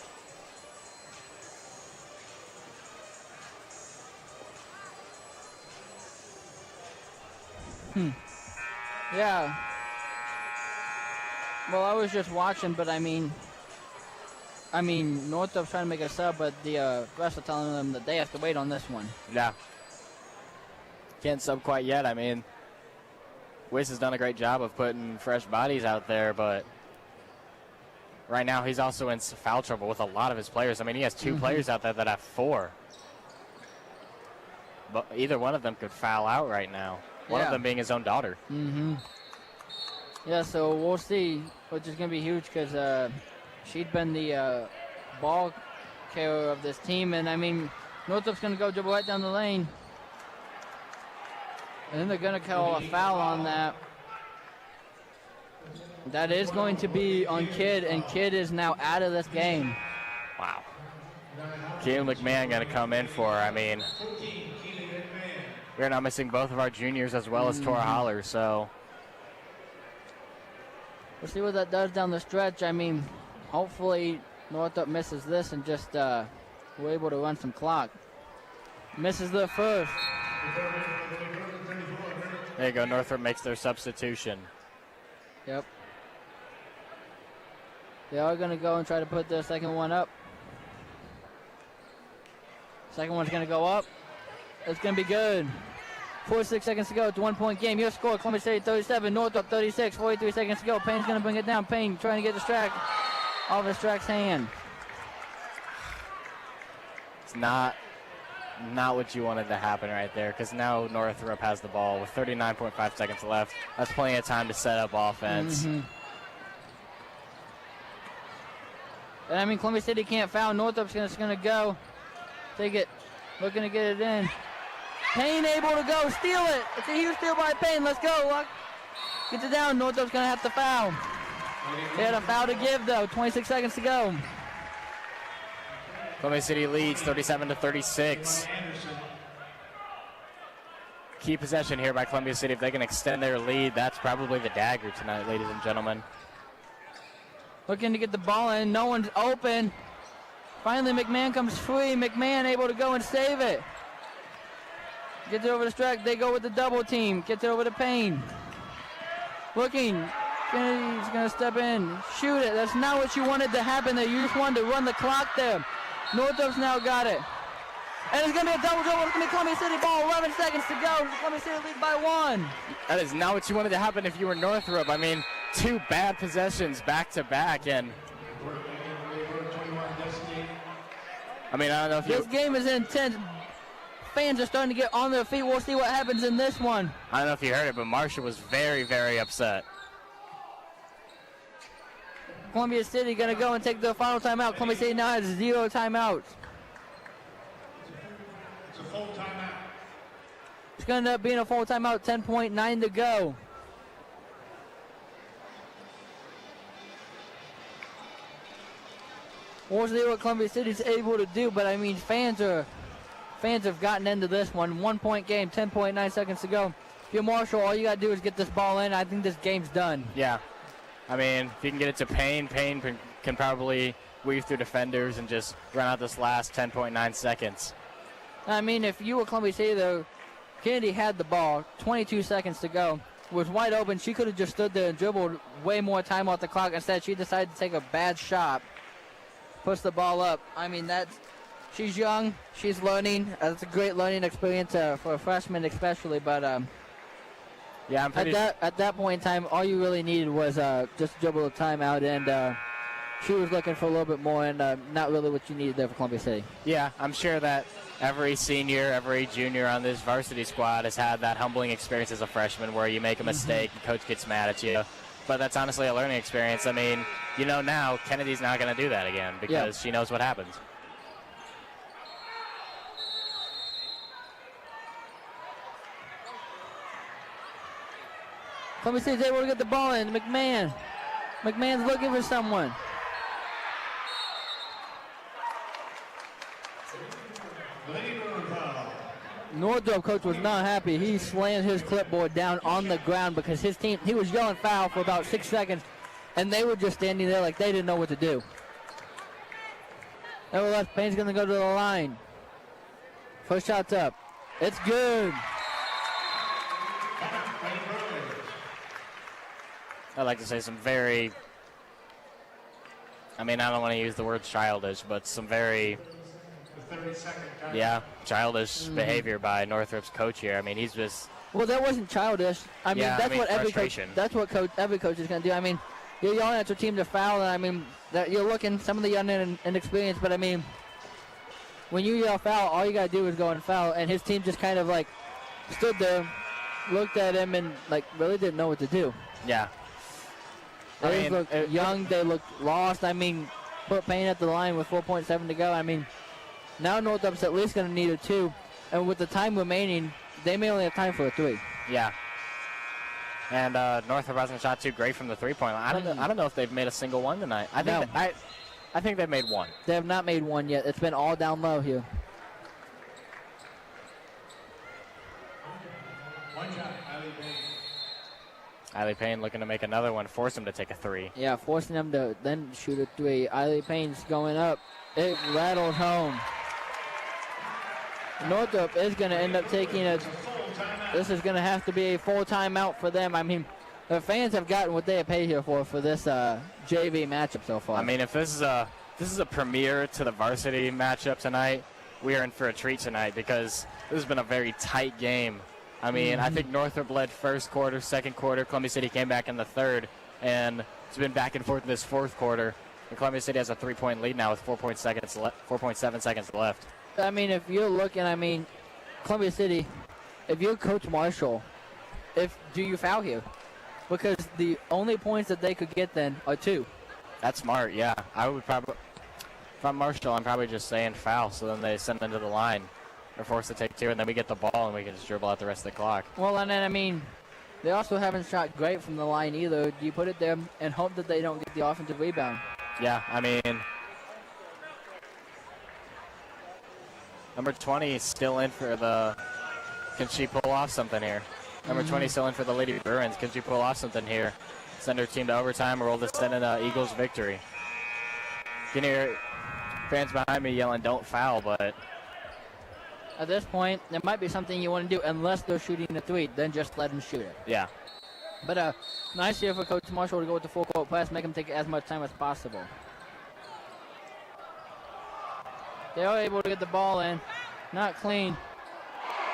Yeah. Well, I was just watching, but I mean, Northrop's trying to make a sub, but the refs are telling them that they have to wait on this one. Yeah. Can't sub quite yet. I mean, Wiss has done a great job of putting fresh bodies out there, but right now he's also in foul trouble with a lot of his players. I mean, he has 2 players out there that have 4. But either one of them could foul out right now. One of them being his own daughter. Yeah, so we'll see, which is going to be huge because she'd been the ball carrier of this team. And, I mean, Northrop's going to go dribble right down the lane. And then they're going to call a foul on that. That is going to be on Kidd, and Kidd is now out of this game. Wow. Keelan McMahon going to come in for her. I mean, we're now missing both of our juniors as well as Tora Holler, so. We'll see what that does down the stretch. I mean, hopefully Northrop misses this and just we're able to run some clock. Misses the first. There you go. Northrop makes their substitution. Yep. They are going to go and try to put their second one up. Second one's going to go up. It's going to be good. 46 seconds to go. It's a 1-point game. Your score, Columbia City 37, Northrop 36. 43 seconds to go. Payne's going to bring it down. Payne trying to get Strack off of Strack's hand. It's not what you wanted to happen right there because now Northrop has the ball with 39.5 seconds left. That's plenty of time to set up offense. And I mean, Columbia City can't foul. Northrop's just going to go. Take it. Looking to get it in. Payne able to go. Steal it. It's a huge steal by Payne. Let's go. Luck. Gets it down. Northrop's going to have to foul. They had a foul to give, though. 26 seconds to go. Columbia City leads 37-36. Key possession here by Columbia City. If they can extend their lead, that's probably the dagger tonight, ladies and gentlemen. Looking to get the ball in. No one's open. Finally, McMahon comes free. McMahon able to go and save it. Gets it over to Strack. They go with the double team. Gets it over to Payne. Looking. Kennedy's going to step in. Shoot it. That's not what you wanted to happen there. You just wanted to run the clock there. Northrop's now got it. And it's going to be a double dribble. It's going to be Columbia City ball. 11 seconds to go. Columbia City lead by 1. That is not what you wanted to happen if you were Northrop. I mean, 2 bad possessions back to back, and I mean, I don't know if This game is intense. Fans are starting to get on their feet. We'll see what happens in this one. I don't know if you heard it, but Marsha was very, very upset. Columbia City going to go and take the final timeout. Columbia City now has 0 timeouts. It's a full timeout. It's going to end up being a full timeout, 10.9 to go. We'll see what Columbia City's able to do, but I mean, fans have gotten into this one. 1 point game, 10.9 seconds to go. If you're Marshall, all you got to do is get this ball in. I think this game's done. Yeah. I mean, if you can get it to Payne can probably weave through defenders and just run out this last 10.9 seconds. I mean, if you were Columbia City, though, Kennedy had the ball, 22 seconds to go. Was wide open. She could have just stood there and dribbled way more time off the clock. Instead, she decided to take a bad shot. Puts the ball up. I mean, she's young. She's learning. It's a great learning experience for a freshman especially. But yeah, I'm pretty at that point in time, all you really needed was just dribble a timeout, and she was looking for a little bit more, and not really what you needed there for Columbia City. Yeah, I'm sure that every senior, every junior on this varsity squad has had that humbling experience as a freshman where you make a mistake and coach gets mad at you. But that's honestly a learning experience. I mean, you know now Kennedy's not going to do that again because she knows what happens. Columbia City's able to get the ball in. McMahon's looking for someone. Northrop coach was not happy. He slammed his clipboard down on the ground because his team, he was yelling foul for about 6 seconds, and they were just standing there like they didn't know what to do. Nevertheless, Payne's going to go to the line. First shot's up. It's good. I'd like to say some very, I mean, I don't want to use the word childish, but some very, childish behavior by Northrop's coach here. I mean, he's just. Well, that wasn't childish. I mean, that's what every coach. That's what every coach is going to do. I mean, you're yelling at your team to foul, and I mean, that you're looking some of the young and inexperienced, but I mean, when you yell foul, all you got to do is go and foul, and his team just kind of like stood there, looked at him, and like really didn't know what to do. Yeah. They looked young. They looked lost. I mean, put Payne at the line with 4.7 to go. I mean, now Northrop's at least going to need a 2. And with the time remaining, they may only have time for a 3. Yeah. And Northrop hasn't shot too great from the three-point line. I don't know if they've made a single one tonight. I think they've made one. They have not made one yet. It's been all down low here. One shot, Eiley Payne looking to make another one, force him to take a 3. Yeah, forcing them to then shoot a 3. Eiley Payne's going up. It rattles home. Northrop is going to end up taking a. This is going to have to be a full timeout for them. I mean, the fans have gotten what they have paid here for this JV matchup so far. I mean, if this is a premiere to the varsity matchup tonight, we are in for a treat tonight because this has been a very tight game. I mean, I think Northrop led first quarter, second quarter. Columbia City came back in the third, and it's been back and forth in this fourth quarter. And Columbia City has a 3-point lead now with 4.7 seconds left. I mean, if you're looking, Columbia City, if you're Coach Marshall, do you foul here? Because the only points that they could get then are 2. That's smart, yeah. I would probably, if I'm Marshall, I'm probably just saying foul, so then they send them to the line. They're forced to take 2, and then we get the ball, and we can just dribble out the rest of the clock. Well, and then, I mean, they also haven't shot great from the line either. Do you put it there and hope that they don't get the offensive rebound? Yeah, I mean, number 20 is still in for the, can she pull off something here? Number 20 still in for the Lady Bruins. Can she pull off something here? Send her team to overtime, or will this send an Eagles victory? You can hear fans behind me yelling, don't foul, but at this point, there might be something you want to do unless they're shooting a 3. Then just let them shoot it. Yeah. But nice here for Coach Marshall to go with the full court press, make them take as much time as possible. They are able to get the ball in. Not clean.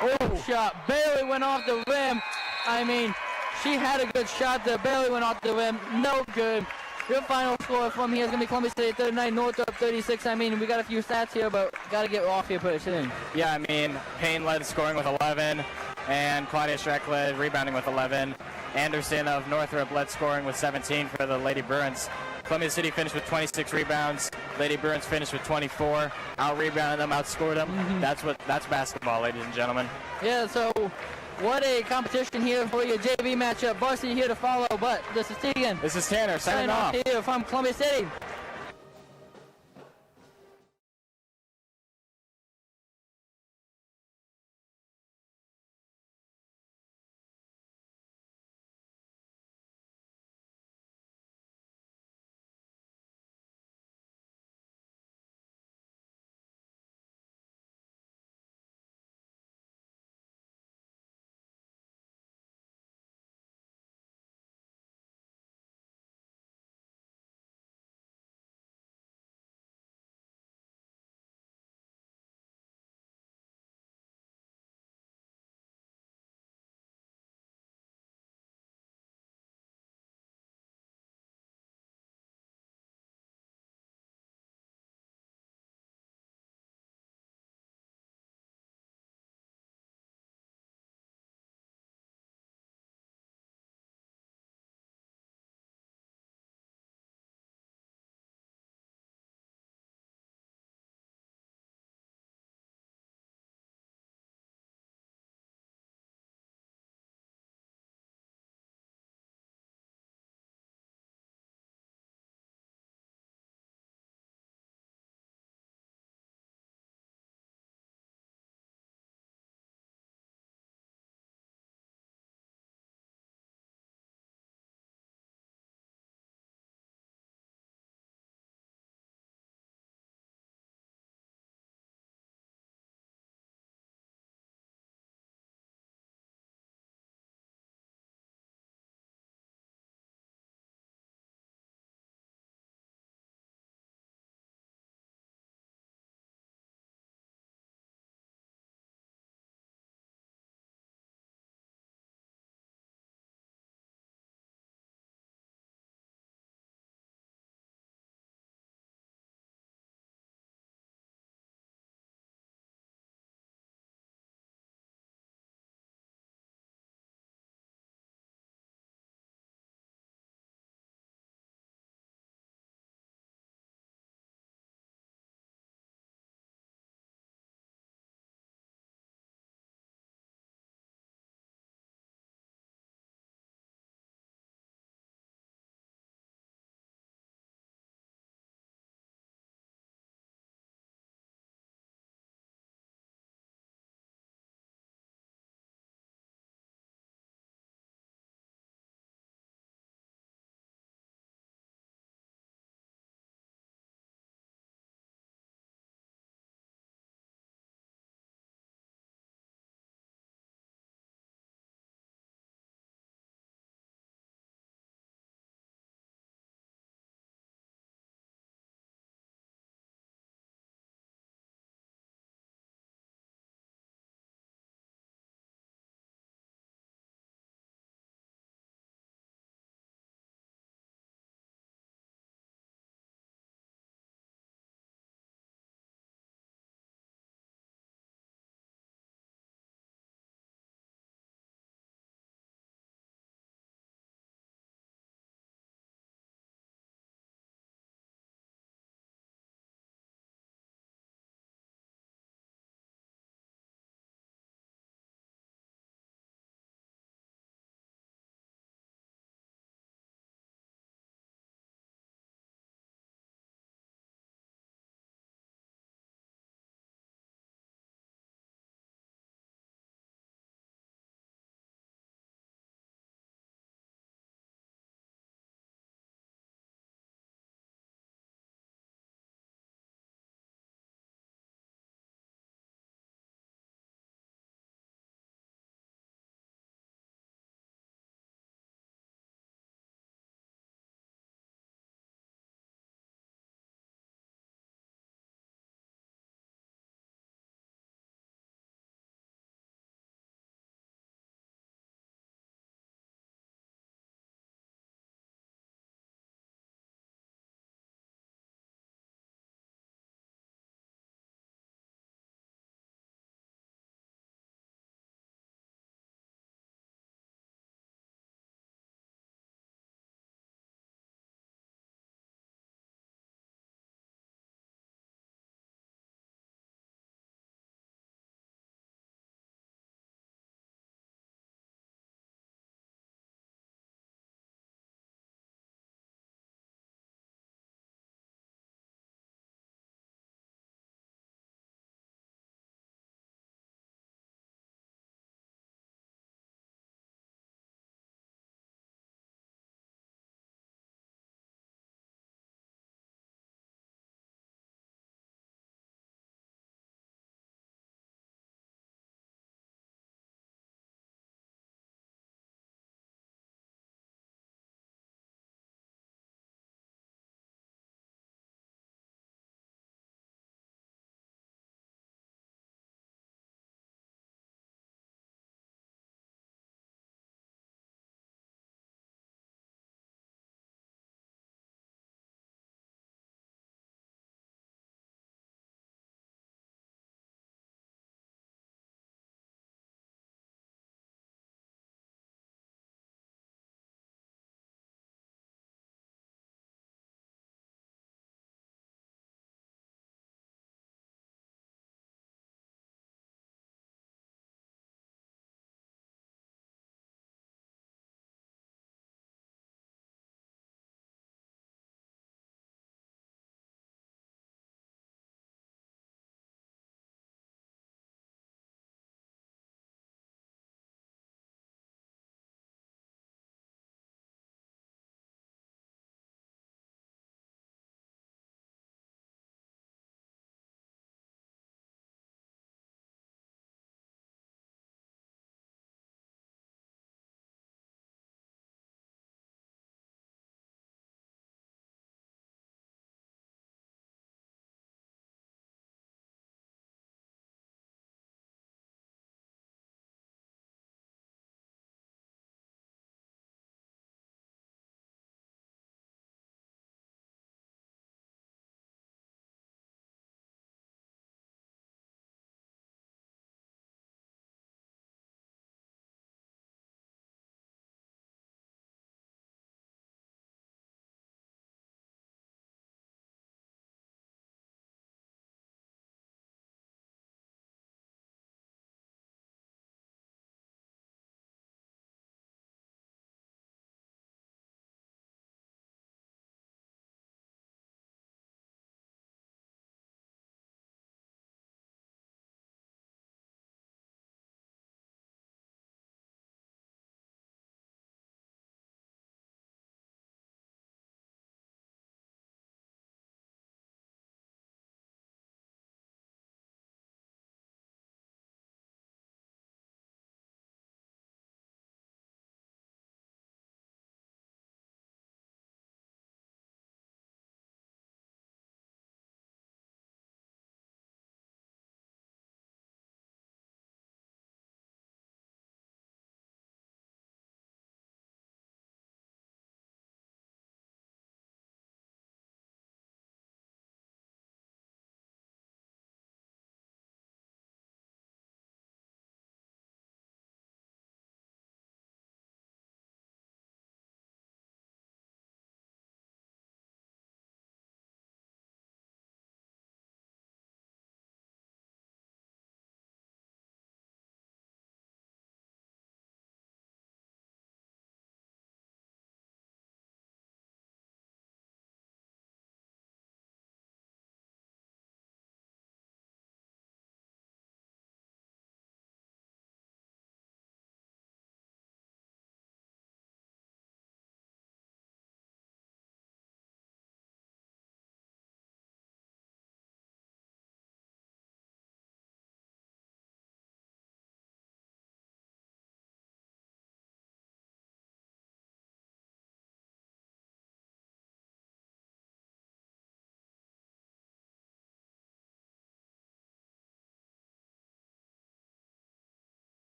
Oh, shot. Barely went off the rim. I mean, she had a good shot there. Barely went off the rim. No good. Your final score from here is going to be Columbia City 39, Northrop 36. I mean, we got a few stats here, but got to get off here pretty soon. Yeah, I mean, Payne led scoring with 11, and Claudia Schreck led rebounding with 11. Anderson of Northrop led scoring with 17 for the Lady Bruins. Columbia City finished with 26 rebounds. Lady Bruins finished with 24. Out-rebounded them, outscored them. That's basketball, ladies and gentlemen. Yeah, so what a competition here for your JV matchup. Varsity here to follow, but this is Tegan. This is Tanner signing off here from Columbia City.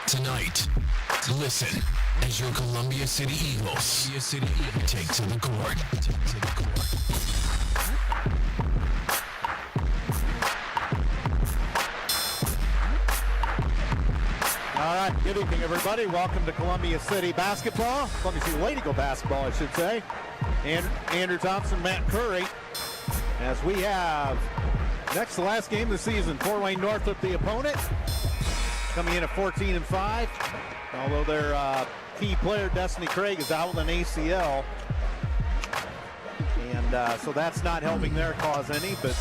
Tonight, listen as your Columbia City Eagles take to the court. All right, good evening, everybody. Welcome to Columbia City basketball. Columbia City Lady Eagle basketball, I should say. And Andrew Thompson, Matt Curry, as we have next to last game of the season. Fort Wayne Northrop, the opponent, coming in at 14-5. Although their key player, Destiny Craig, is out with an ACL. And so that's not helping their cause any, but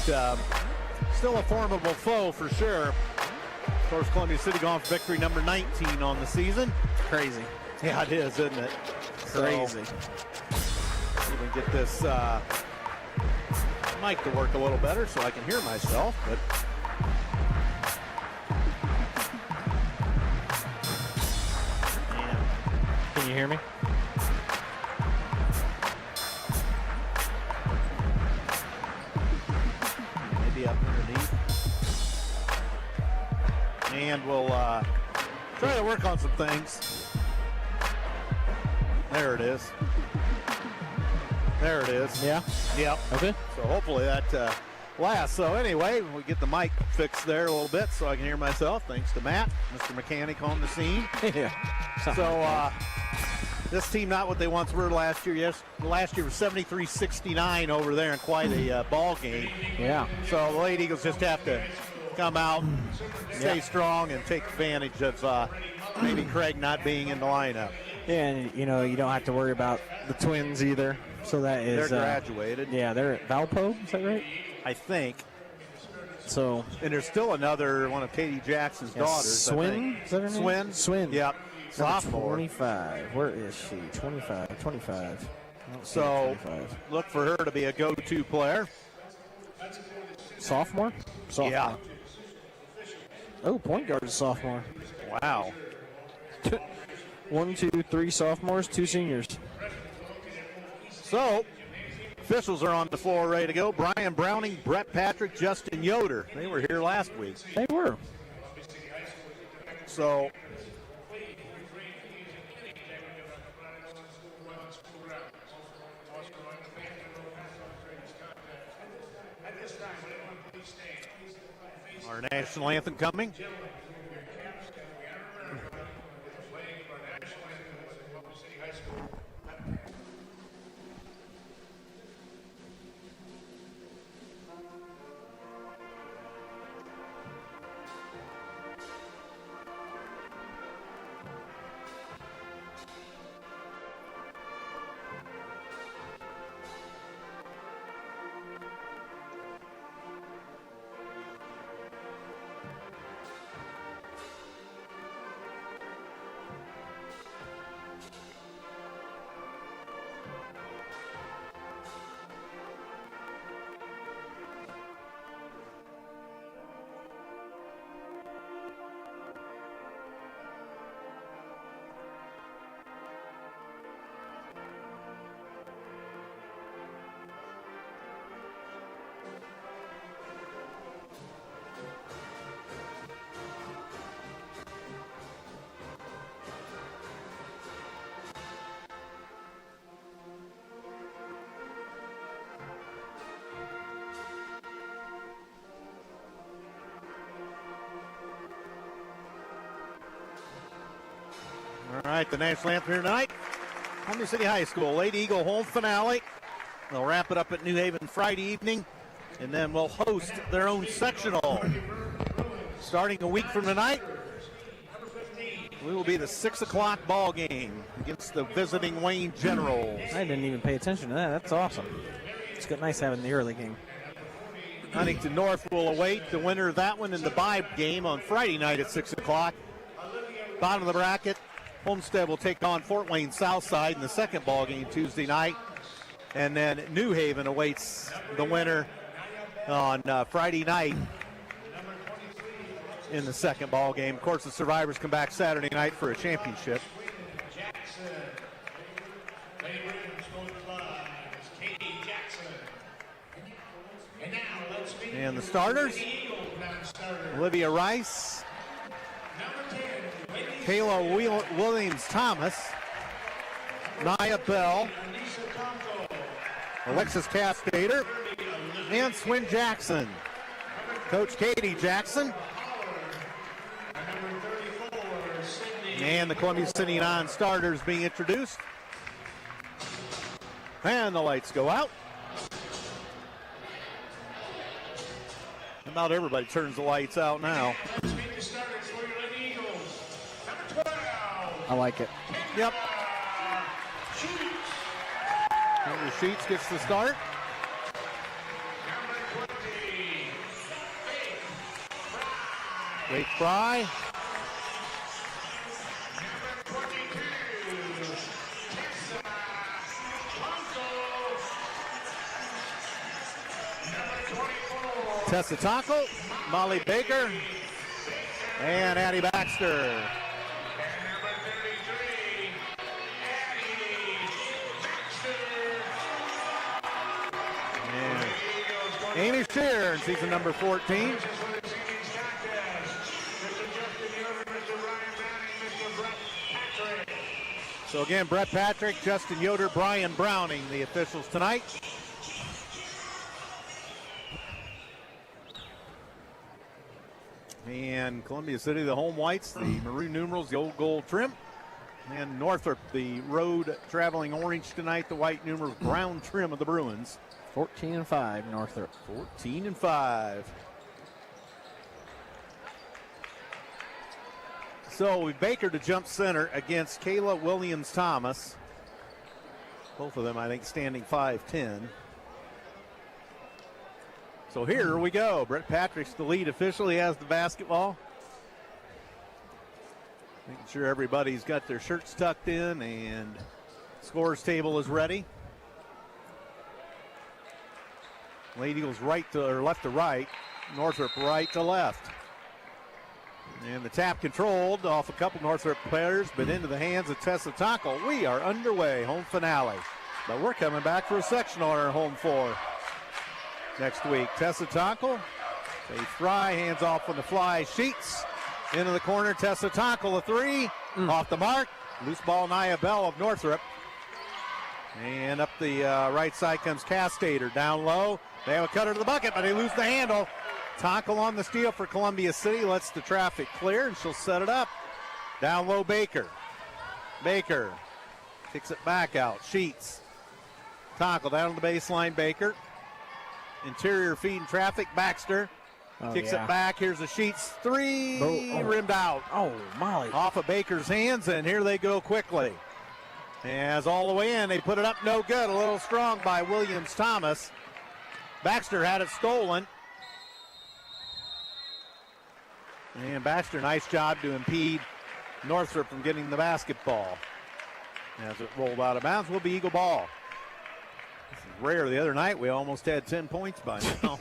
still a formidable foe for sure. Of course, Columbia City going for victory number 19 on the season. Crazy. Yeah, it is, isn't it? Crazy. So, even get this mic to work a little better so I can hear myself, but Can you hear me? maybe up underneath. And we'll try to work on some things. There it is. There it is. Yeah. Yep. Okay. So hopefully that lasts. So anyway, we get the mic fixed there a little bit so I can hear myself. Thanks to Matt, Mr. Mechanic on the scene. Yeah. So this team not what they once were last year. Yes, last year was 73-69 over there in quite a ball game. Yeah. So the Lady Eagles just have to come out, stay strong, and take advantage of maybe Craig not being in the lineup. Yeah, and you know you don't have to worry about the twins either. So that is They're graduated. Yeah, they're at Valpo. Is that right? I think. So. And there's still another one of Katie Jackson's daughters. Swin? Is that her name? Swin. Yep. Sophomore. 25. Where is she? 25. So 25. look for her to be a go-to player. Sophomore? Yeah. Oh, point guard is sophomore. Wow. 1, 2, 3 sophomores, 2 seniors. So, officials are on the floor ready to go. Brian Browning, Brett Patrick, Justin Yoder. They were here last week. They were. So, our national anthem coming. All right, the national anthem here tonight. Columbia City High School, Lady Eagle home finale. They'll wrap it up at New Haven Friday evening, and then we'll host their own sectional. Starting a week from tonight, we will be the 6 o'clock ball game against the visiting Wayne Generals. I didn't even pay attention to that. That's awesome. It's good, nice having the early game. Huntington North will await the winner of that one in the bye game on Friday night at 6 o'clock. Bottom of the bracket, Homestead will take on Fort Wayne Southside in the second ball game Tuesday night. And then New Haven awaits the winner on Friday night in the second ball game. Of course, the survivors come back Saturday night for a championship. And the starters, Olivia Rice, Kayla Williams-Thomas, Nia Bell, Alexis Castader, and Swin Jackson. Coach Katie Jackson. And the Columbia City non-starters being introduced. And the lights go out. About everybody turns the lights out now. I like it. Yep. Henry Sheets gets the start. Wake Fry. Tessa Taco, Molly Baker, and Addie Baxter. And Amy Shear in season number 14. So again, Brett Patrick, Justin Yoder, Brian Browning, the officials tonight. And Columbia City, the home whites, the maroon numerals, the old gold trim. And Northrop, the road traveling orange tonight, the white numerals, brown trim of the Bruins. 14-5, Northrop. 14-5. So Baker to jump center against Kayla Williams-Thomas. Both of them, I think, standing 5'10". So here we go. Brett Patrick's the lead official. He has the basketball. Making sure everybody's got their shirts tucked in and scores table is ready. Lady Eagles right to or left to right. Northrop right to left. And the tap controlled off a couple Northrop players, but into the hands of Tessa Taco. We are underway, home finale. But we're coming back for a sectional on our home floor next week. Tessa Taco, a fry, hands off on the fly. Sheets into the corner. Tessa Taco, a three, off the mark. Loose ball, Nia Bell of Northrop. And up the right side comes Castader, down low. They have a cutter to the bucket, but they lose the handle. Taco on the steal for Columbia City, lets the traffic clear, and she'll set it up. Down low, Baker. Baker kicks it back out. Sheets. Taco down on the baseline, Baker. Interior feeding traffic, Baxter. Kicks it back. Here's a Sheets three, rimmed out. Oh, Molly. Off of Baker's hands, and here they go quickly. As all the way in, they put it up, no good. A little strong by Williams-Thomas. Baxter had it stolen. And Baxter, nice job to impede Northrop from getting the basketball. As it rolled out of bounds, will be Eagle ball. This is rare. The other night, we almost had 10 points by now.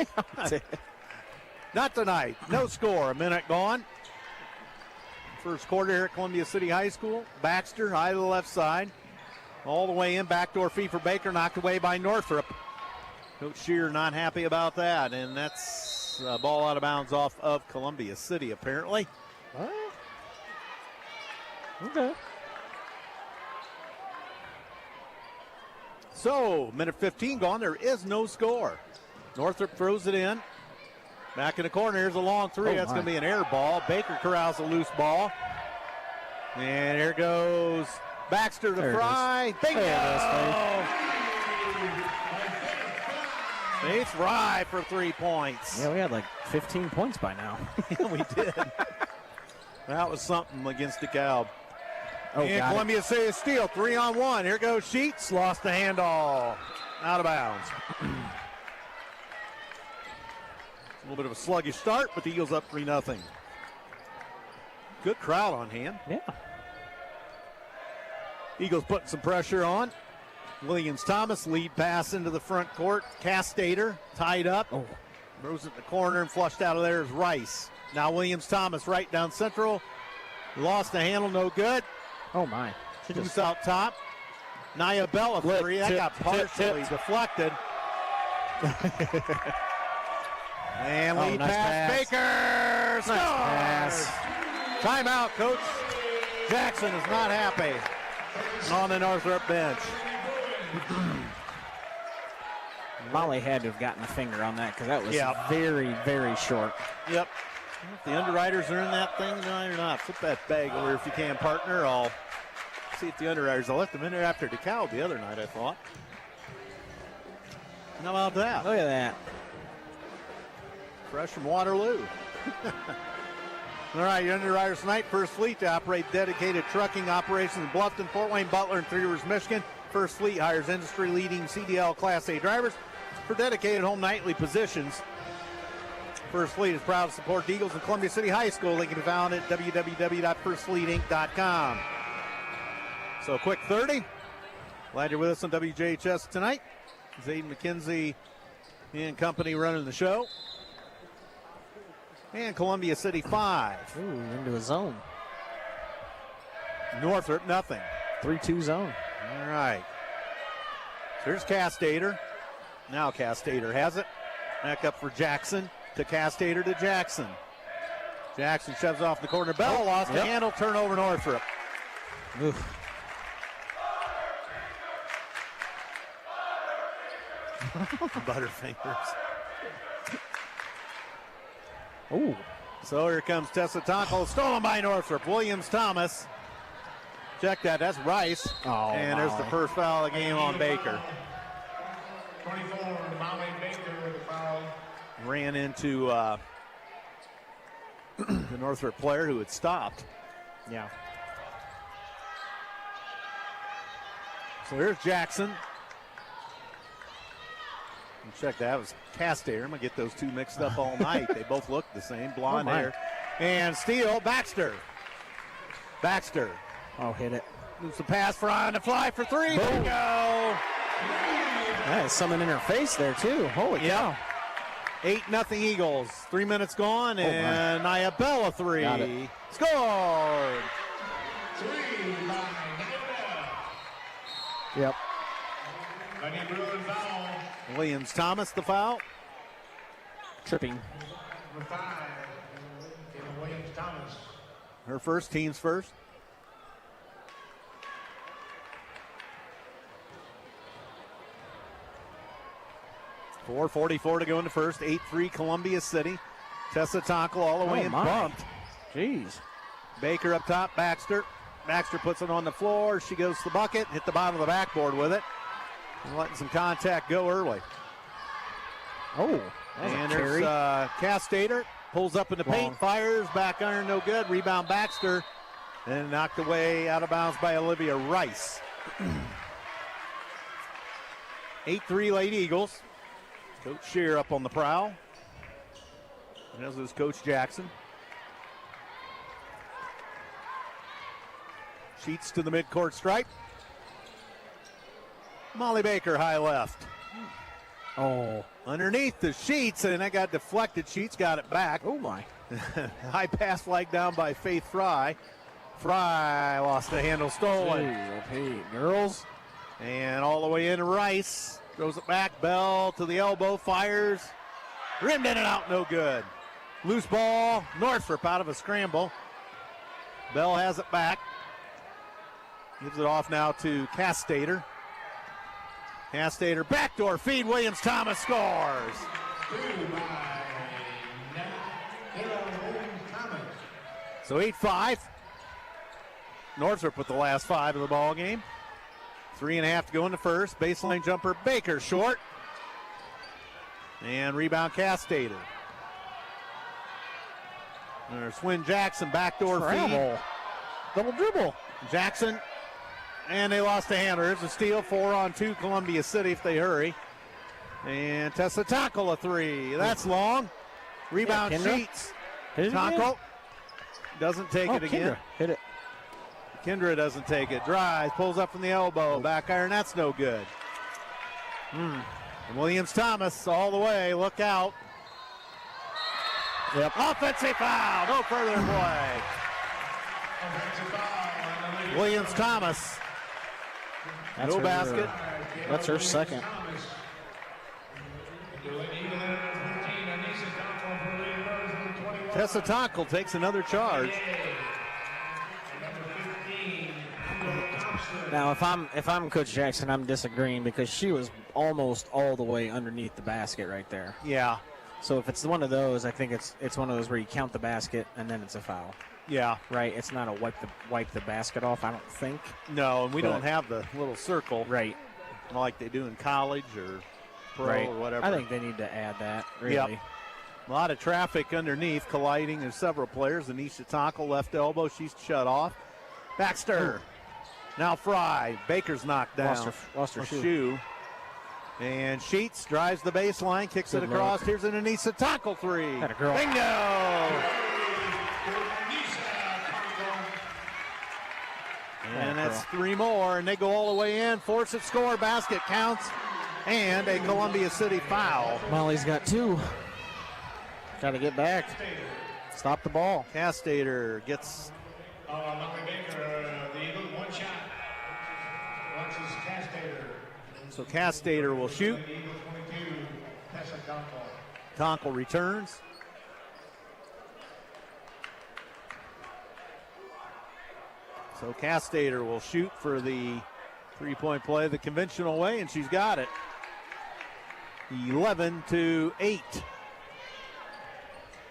Not tonight. No score. A minute gone. First quarter here at Columbia City High School. Baxter, high to the left side. All the way in. Backdoor feed for Baker. Knocked away by Northrop. Coach Shear not happy about that. And that's a ball out of bounds off of Columbia City, apparently. Okay. So, minute 15 gone. There is no score. Northrop throws it in. Back in the corner. Here's a long three. That's going to be an air ball. Baker corrals a loose ball. And here goes Baxter to Fry. Bingo! Faith Fry for 3 points. Yeah, we had like 15 points by now. We did. That was something against DeKalb. Oh, and Columbia City a steal. 3-on-1. Here goes Sheets. Lost the handball. Out of bounds. A little bit of a sluggish start, but the Eagles up 3-0. Good crowd on hand. Yeah. Eagles putting some pressure on. Williams-Thomas, lead pass into the front court. Castader tied up. Throws it in the corner and flushed out of there is Rice. Now Williams-Thomas right down central. Lost the handle, no good. Oh, my. Loose out top. Nia Bell, a three. That got partially deflected. And lead nice pass. Baker scores! Nice pass. Timeout, Coach. Jackson is not happy on the Northrop bench. Molly had to have gotten a finger on that because that was Yeah. very, very short. Yep. If the underwriters are in that thing tonight or not, flip that bag over if you can, partner. I'll see if the underwriters, I left them in there after DeKalb the other night, I thought. How about that? Look at that. Fresh from Waterloo. All right, your underwriters tonight. First Fleet to operate dedicated trucking operations in Bluffton, Fort Wayne, Butler, and Three Rivers, Michigan. First Fleet hires industry-leading CDL Class A drivers for dedicated home nightly positions. First Fleet is proud to support the Eagles of Columbia City High School. They can be found at www.firstfleetinc.com. So a quick 30. Glad you're with us on WJHS tonight. Xaiden, Mckinzie, and company running the show. And Columbia City 5. Ooh, into a zone. Northrop, nothing. 3-2 zone. All right. So here's Castater. Now Castater has it. Back up for Jackson. To Castater to Jackson. Jackson shoves off the corner. Bell lost the handle. Turnover Northrop. Oof. Butterfingers. Ooh. So here comes Tessa Tonkel. Stolen by Northrop. Williams Thomas. Check that. That's Rice. Oh, and there's the first foul of the game on Baker. 24, Molly Baker with a foul. Ran into the Northrop player who had stopped. Yeah. So here's Jackson. And check that. It was Castater. I'm going to get those two mixed up all night. They both look the same. Blonde hair. And steal. Baxter. Baxter. Oh, hit it. Moves the pass for on to fly for three. There we go. That is something in her face there, too. Holy cow. 8-0 Eagles. 3 minutes gone, and Nyabella three. Got it. Scored. 3 by Nyabella. Yep. Lenny Bruin foul. Williams Thomas the foul. Tripping. Number 5, Taylor Williams Thomas. Her first, team's first. .444 to go into first. 8-3 Columbia City. Tessa Tonkel all the way and bumped. Jeez. Baker up top. Baxter. Baxter puts it on the floor. She goes to the bucket. Hit the bottom of the backboard with it. And letting some contact go early. Oh. And there's Castater. Pulls up in the paint. Fires. Back iron. No good. Rebound Baxter. And knocked away out of bounds by Olivia Rice. 8-3 Lady Eagles. Coach Shear up on the prowl. And as is Coach Jackson. Sheets to the midcourt stripe. Molly Baker, high left. Oh. Underneath the Sheets, and that got deflected. Sheets got it back. Oh, my. High pass flagged down by Faith Fry. Fry lost the handle, stolen. Jeez, girls. And all the way into Rice. Throws it back. Bell to the elbow. Fires. Rimmed in and out. No good. Loose ball. Northrop out of a scramble. Bell has it back. Gives it off now to Castater. Castater. Backdoor feed. Williams Thomas scores. 2 by Taylor Williams Thomas. So 8-5. Northrop with the last 5 of the ball game. 3.5 to go in the first. Baseline jumper, Baker short. And rebound Castater. There's Swin Jackson, backdoor feed. Double dribble. Jackson, and they lost the handle. There's a steal, 4-on-2 Columbia City if they hurry. And Tessa Tonkel a three. That's long. Rebound Sheets. Tonkel doesn't take it again. Hit it. Kendra doesn't take it. Drives, pulls up from the elbow. Back iron, that's no good. And Williams Thomas all the way. Look out. Yep. Offensive foul. No further play. Offensive foul. Williams Thomas. That's No her, basket. That's her second. Tessa Tonkel takes another charge. Now, if I'm Coach Jackson, I'm disagreeing because she was almost all the way underneath the basket right there. Yeah. So if it's one of those, I think it's one of those where you count the basket and then it's a foul. Yeah. Right? It's not a wipe the basket off, I don't think. No, and we don't have the little circle. Right. Like they do in college or pro Right. or whatever. I think they need to add that, really. Yep. A lot of traffic underneath, colliding. There's several players. Anisha Tonkel, left elbow. She's shut off. Baxter. Now Fry. Baker's knocked down. Lost her shoe. And Sheets drives the baseline, kicks it across. Look. Here's an Anisha Tonkel three. That a girl. Bingo! And that's three more, and they go all the way in. Force it, score, basket counts, and a Columbia City foul. Molly's got 2. Got to get back. Stop the ball. Castater gets. Molly Baker, the Eagles, 1 shot. Alexis Castater. So Castater will shoot. The Eagles 22, Tessa Tonkel. Tonkel returns. So Castater will shoot for the three-point play the conventional way, and she's got it. 11-8.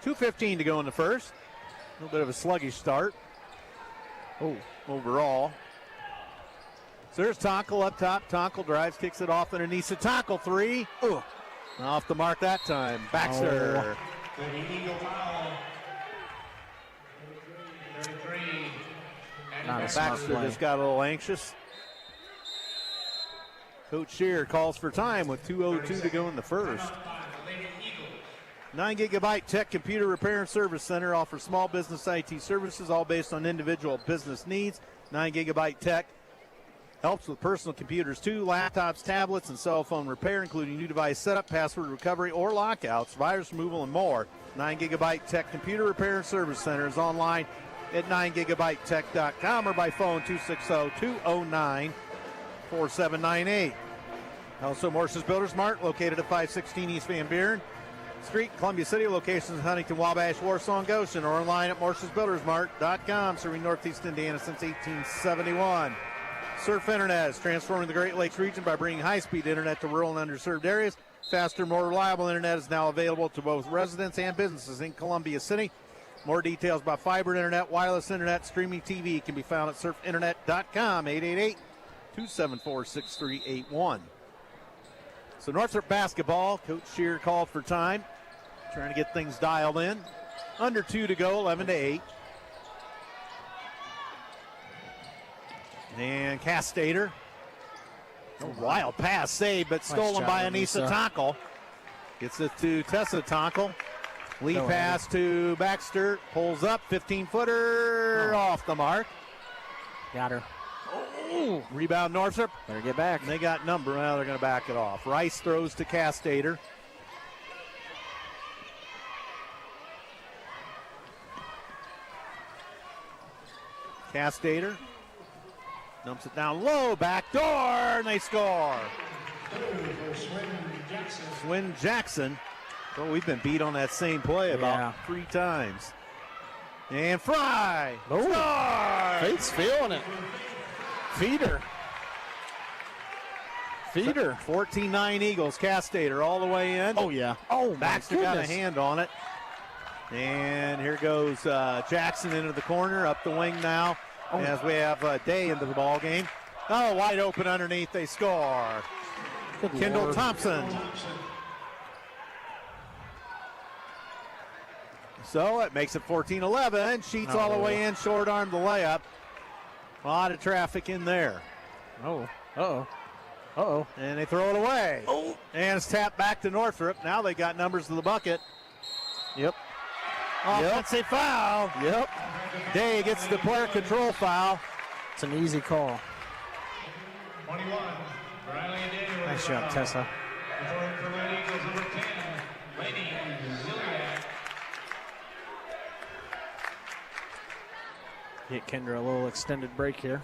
2:15 to go in the first. A little bit of a sluggish start. Overall. So there's Tonkel up top. Tonkel drives, kicks it off, and Anissa Tonkel three. Ooh. Off the mark that time. Baxter. The Eagle foul. 33. Not a smart Baxter play. just got a little anxious. Coach Shear calls for time with 2:02 to go in the first. 9 Gigabyte Tech Computer Repair and Service Center offers small business IT services, all based on individual business needs. 9 Gigabyte Tech helps with personal computers too, laptops, tablets, and cell phone repair, including new device setup, password recovery, or lockouts, virus removal, and more. 9 Gigabyte Tech Computer Repair and Service Center is online at 9gigabytetech.com or by phone 260-209-4798. Also, Morse's Builders Mart, located at 516 East Van Buren Street, Columbia City. Locations in Huntington, Wabash, Warsaw, and Goshen, or online at morsesbuildersmart.com, serving Northeast Indiana since 1871. Surf Internet is transforming the Great Lakes region by bringing high-speed internet to rural and underserved areas. Faster, more reliable internet is now available to both residents and businesses in Columbia City. More details about fiber internet, wireless internet, streaming TV can be found at surfinternet.com, 888-274-6381. So Northrop basketball, Coach Shear called for time, trying to get things dialed in. Under 2 to go, 11-8. And Castater. A wild pass saved, but stolen by Anissa Tonkel. Gets it to Tessa Tonkel. Lead pass to Baxter. Pulls up, 15-footer off the mark. Got her. Oh, rebound Northrop. Better get back. And they got number. Well, they're going to back it off. Rice throws to Castater. Castater dumps it down low, back door, and they score. Swin Jackson. Well, we've been beat on that same play about 3 times. And Fry. Score! Faith's feeling it. Feeder. 14-9 Eagles. Castater all the way in. Oh, yeah. Oh, Baxter got a hand on it. And here goes Jackson into the corner, up the wing now, as we have Day into the ball game. Oh, wide open underneath. They score. Good Kendall Lord. Thompson. So it makes it 14-11. Sheets all the way in, short arm the layup. A lot of traffic in there. Oh, uh-oh. And they throw it away. Oh. And it's tapped back to Northrop. Now they got numbers to the bucket. Yep. Offensive foul. Yep. Day gets the player control foul. It's an easy call. 21. Riley and Daniel. Nice job, Tessa. Referring for Red Eagles, number 10, Lady Ziliak. Get Kendra a little extended break here.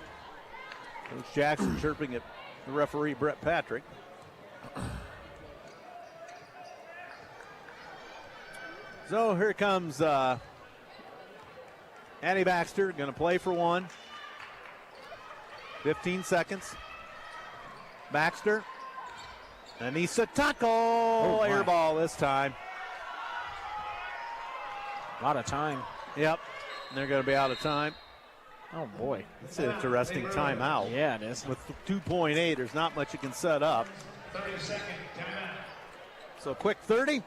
Coach Jackson chirping at the referee, Brett Patrick. So here comes Addie Baxter, going to play for one. 15 seconds. Baxter. Anissa tackle. Air ball this time. A lot of time. Yep. They're going to be out of time. Oh, boy. It's an interesting timeout. Yeah, it is. With 2.8, there's not much you can set up. 30-second timeout. So quick 30.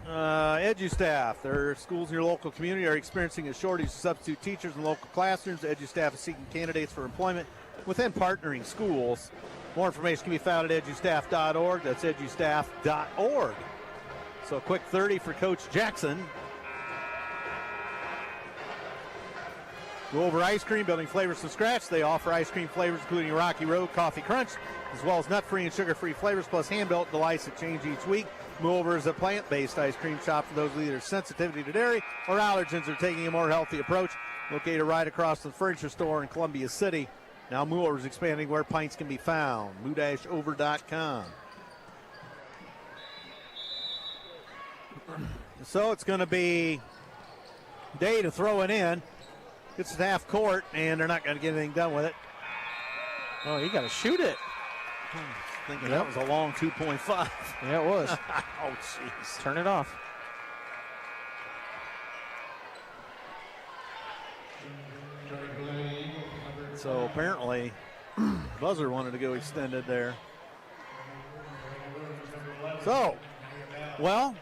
EduStaff. Their schools in your local community are experiencing a shortage of substitute teachers in local classrooms. EduStaff is seeking candidates for employment within partnering schools. More information can be found at edustaff.org. That's edustaff.org. So a quick 30 for Coach Jackson. Go over ice cream, building flavors from scratch. They offer ice cream flavors including Rocky Road, Coffee Crunch, as well as nut-free and sugar-free flavors, plus hand-built delights that change each week. Moreover is a plant-based ice cream shop for those with either sensitivity to dairy or allergens or taking a more healthy approach. Located right across the furniture store in Columbia City. Now Moore is expanding where pints can be found. moo-over.com. So it's going to be Day to throw it in. Gets to half court, and they're not going to get anything done with it. Oh, you got to shoot it. Thinking that was a long 2.5. Yeah, it was. Oh, jeez. Turn it off. So apparently, buzzer wanted to go extended there. So, well,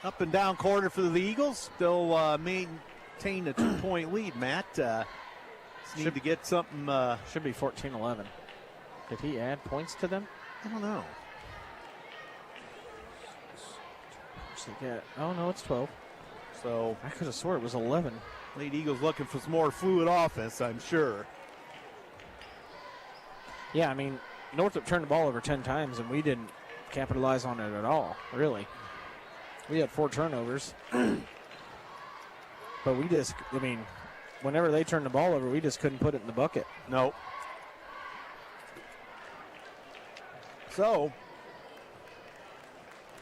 up and down quarter for the Eagles. Still maintain a 2-point lead, Matt. Need to get something. Should be 14-11. Did he add points to them? I don't know. Oh, no, it's 12. So I could have swore it was 11. lead Eagles looking for some more fluid offense, I'm sure. Yeah, I mean, Northrop turned the ball over 10 times, and we didn't capitalize on it at all, really. We had 4 turnovers. But we just, I mean, whenever they turned the ball over, we just couldn't put it in the bucket. Nope. So,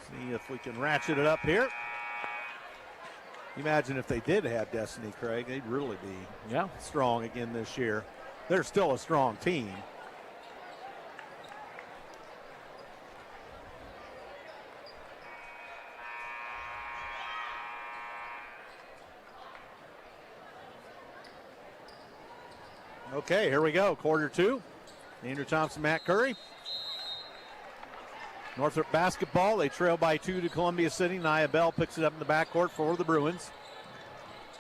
see if we can ratchet it up here. Imagine if they did have Destiny, Craig. They'd really be strong again this year. They're still a strong team. Okay, here we go. Quarter 2. Andrew Thompson, Matt Curry. Northrop basketball. They trail by 2 to Columbia City. Nia Bell picks it up in the backcourt for the Bruins.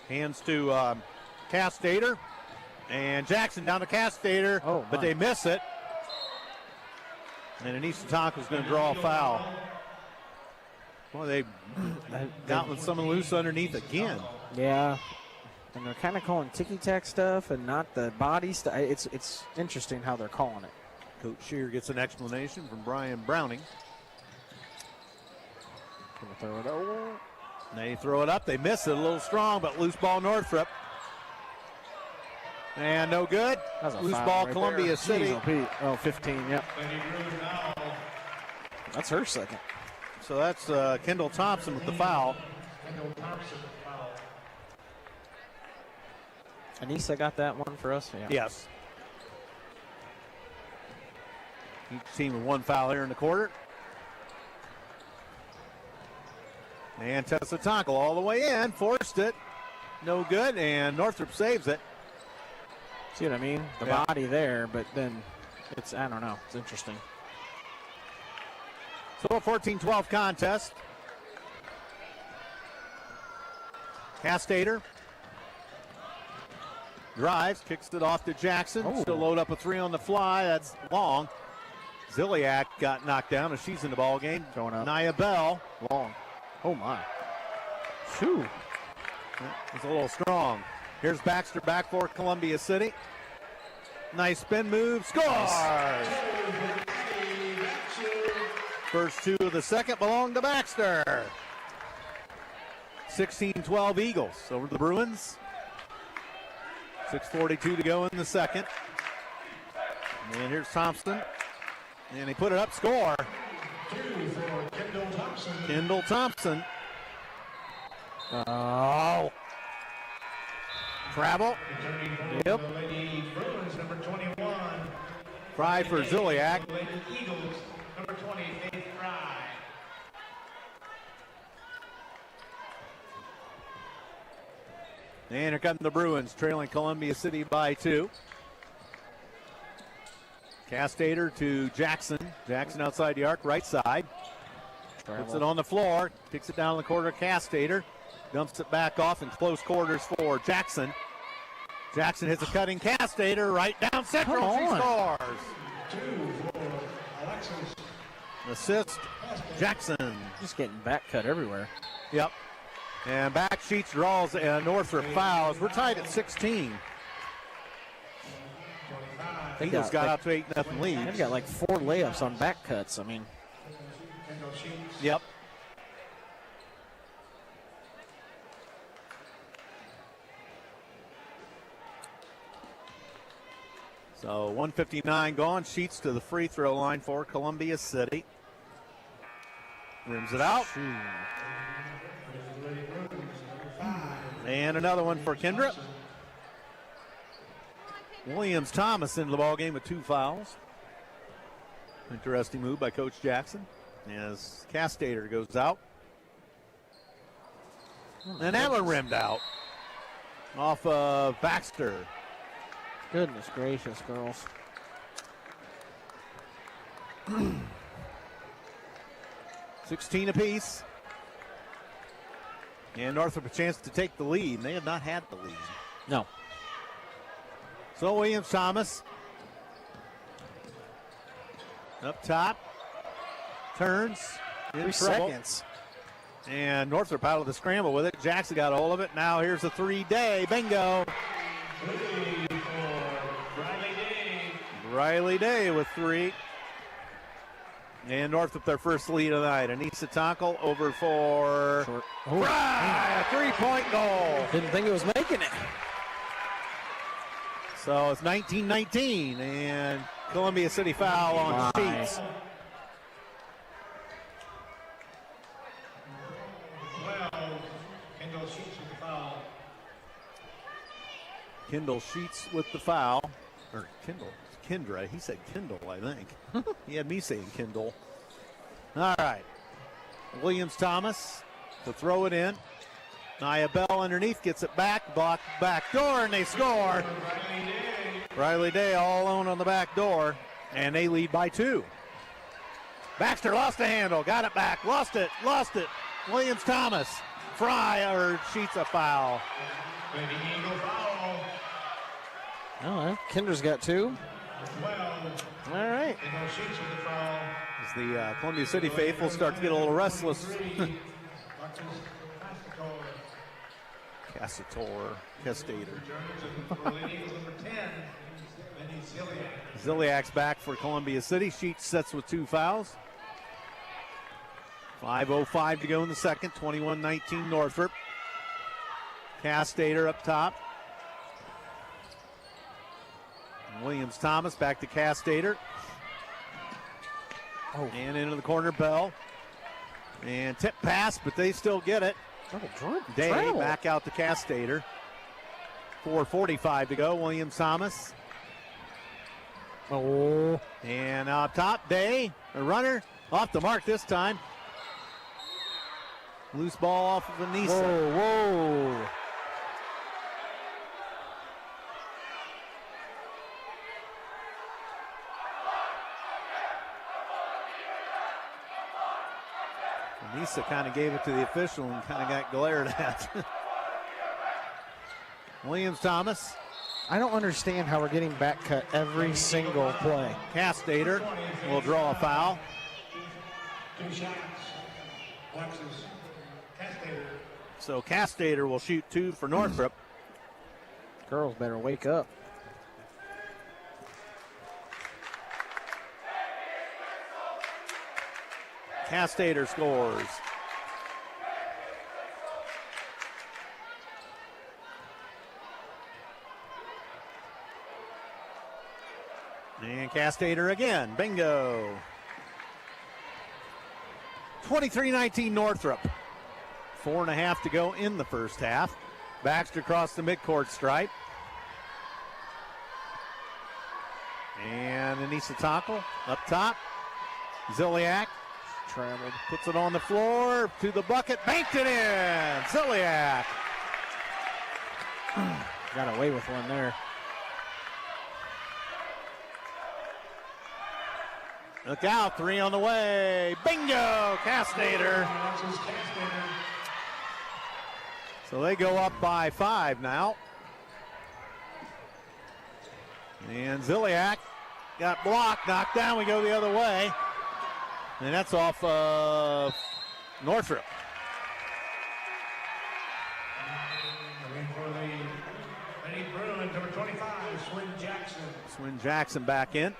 Hands to Castater. And Jackson down to Castater. But they miss it. And Anissa Tonka's going to draw a foul. Well, they've gotten someone loose underneath again. Yeah. And they're kind of calling ticky-tack stuff and not the body stuff. It's interesting how they're calling it. Coach Shear gets an explanation from Brian Browning. Gonna throw it over. They throw it up. They miss it a little strong, but loose ball Northrop. And no good. Loose ball right Columbia there. City. Jeez, oh, 15, yep. That's her second. So that's Kendall Thompson with the foul. Anissa got that one for us? Yeah. Yes. Each team with one foul here in the quarter. And Tessa Tonkel all the way in. Forced it. No good. And Northrop saves it. See what I mean? The body there, but then it's, I don't know. It's interesting. So a 14-12 contest. Castater drives, kicks it off to Jackson. Still load up a 3 on the fly. That's long. Ziliak got knocked down as she's in the ball game. Going up. Nia Bell. Long. Oh, my. Phew. It's a little strong. Here's Baxter back for Columbia City. Nice spin move. Scores! First 2 of the second belong to Baxter. 16-12 Eagles over the Bruins. 6:42 to go in the second. And here's Thompson. And he put it up, score. 2 for Kendall Thompson. Kendall Thompson. Oh. Travel. Returning for Yep. the Lady Bruins, number number 21. Fry for Ziliak. Eagles, number 20, Faith Fry. And here come the Bruins, trailing Columbia City by 2. Castater to Jackson. Jackson outside the arc, right side. Puts it on the floor, kicks it down the corner. Castater dumps it back off in close quarters for Jackson. Jackson hits a cutting Castater right down central. She scores. 2 for Alexis. Assist Jackson. Just getting back cut everywhere. Yep. And back Sheets draws and Northrop fouls. We're tied at 16. Eagles got out to 8-0 lead. They've got like 4 layups on back cuts. I mean, yep. So 1:59 gone. Sheets to the free throw line for Columbia City. Rims it out. And another one for Kendra. Williams Thomas into the ball game with 2 fouls. Interesting move by Coach Jackson as Castater goes out. And that one rimmed out off of Baxter. goodness gracious, girls. 16 apiece. And Northrop a chance to take the lead. They have not had the lead. No. So Williams Thomas up top, turns, in 3 trouble. seconds. And Northrop out of the scramble with it. Jackson got a hold of it. Now here's a 3-day. Bingo. Riley Day with 3. And Northrop their first lead of the night. Anissa Tonkel over for Fry, a 3-point goal. Didn't think it was making it. So it's 19-19 and Columbia City foul on Sheets. Kendall Sheets with the foul. Kendall Sheets with the foul. Or Kendra. He said Kendall, I think. He had me saying Kendall. All right. Williams Thomas to throw it in. Nia Bell underneath, gets it back, blocked back door, and they score. Riley Day all alone on the back door, and they lead by 2. Baxter lost the handle, got it back, lost it. Williams Thomas, Fry, or Sheets a foul. Oh, Kinder's got 2. All right. As the Columbia City faithful start to get a little restless. Castater. Ziliak's back for Columbia City. Sheets sets with 2 fouls. 5:05 to go in the second. 21-19 Northrop. Castater up top. Williams Thomas back to Castater. And into the corner, Bell. And tip pass, but they still get it. Day back out to Castater. 4:45 to go. Williams Thomas. And up top, Day, a runner, off the mark this time. Loose ball off of Anissa. Whoa. Anissa kind of gave it to the official and kind of got glared at. Williams Thomas. I don't understand how we're getting back cut every single play. Castater will draw a foul. 2 shots. Alexis Castater. So Castater will shoot 2 for Northrop. Girls better wake up. Castater scores. And Castater again. Bingo. 23-19 Northrop. 4.5 to go in the first half. Baxter across the midcourt stripe. And Anissa Tonkel up top. Ziliak Traveled. puts it on the floor to the bucket, banked it in. Ziliak. Got away with one there. Look out, 3 on the way. Bingo, Castater. So they go up by 5 now. And Ziliak got blocked, knocked down. We go the other way. And that's off of Northrop. For the Lady Bruins, number 25, Swin Jackson. Swin Jackson back in.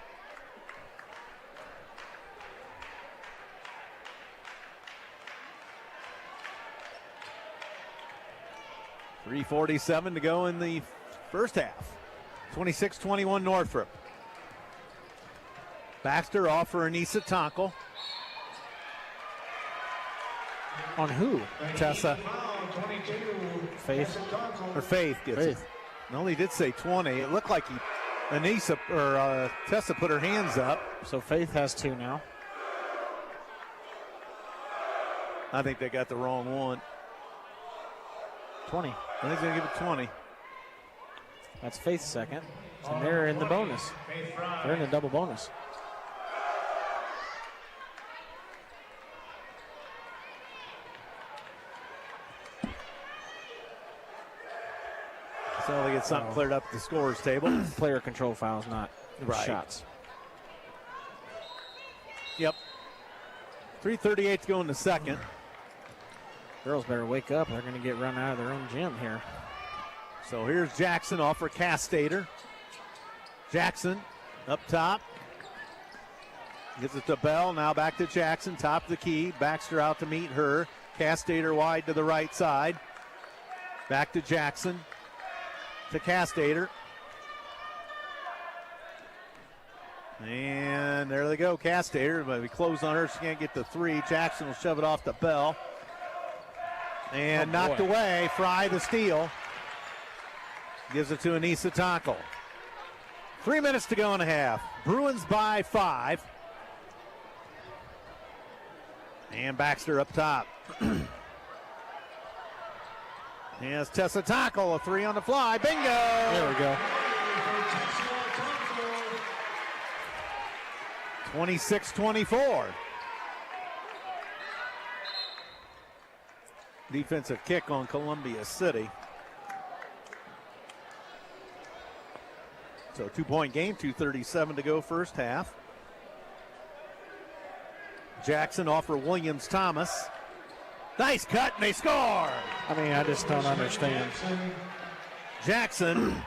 .347 to go in the first half. 26-21 Northrop. Baxter off for Anissa Tonkel. On who? Tessa. 22. Faith. Or Faith gets Faith. it. No, he did say 20. It looked like Anissa or Tessa put her hands up. So Faith has 2 now. I think they got the wrong one. 20. I think he's going to give it 20. That's Faith's second. And they're in the bonus. They're in the double bonus. So they get something cleared up at the scorers table. Player control fouls, not Right. shots. Yep. 3:38 to go in the second. Girls better wake up. They're going to get run out of their own gym here. So here's Jackson off for Castater. Jackson up top. Gives it to Bell. Now back to Jackson. Top of the key. Baxter out to meet her. Castater wide to the right side. Back to Jackson. To Castater. And there they go. Castater. But we close on her. She can't get the 3. Jackson will shove it off to Bell. And knocked away. Fry the steal. Gives it to Anissa Tonkel. 3 minutes to go in a half. Bruins by 5. And Baxter up top. Here's Tessa Tonkel, a 3 on the fly. Bingo! There we go. 26-24. Defensive kick on Columbia City. So 2-point game, 2:37 to go first half. Jackson off for Williams Thomas. Nice cut, and they score. I mean, I just don't understand. Jackson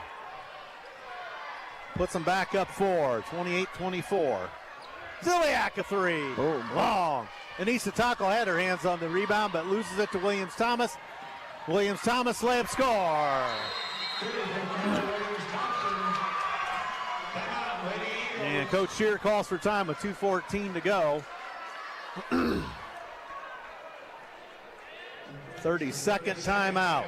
puts them back up 4, 28-24. Ziliak a 3. Boom. Long. Anissa Tonkel had her hands on the rebound, but loses it to Williams Thomas. Williams Thomas layup score. And Coach Shear calls for time with 2:14 to go. 32nd timeout.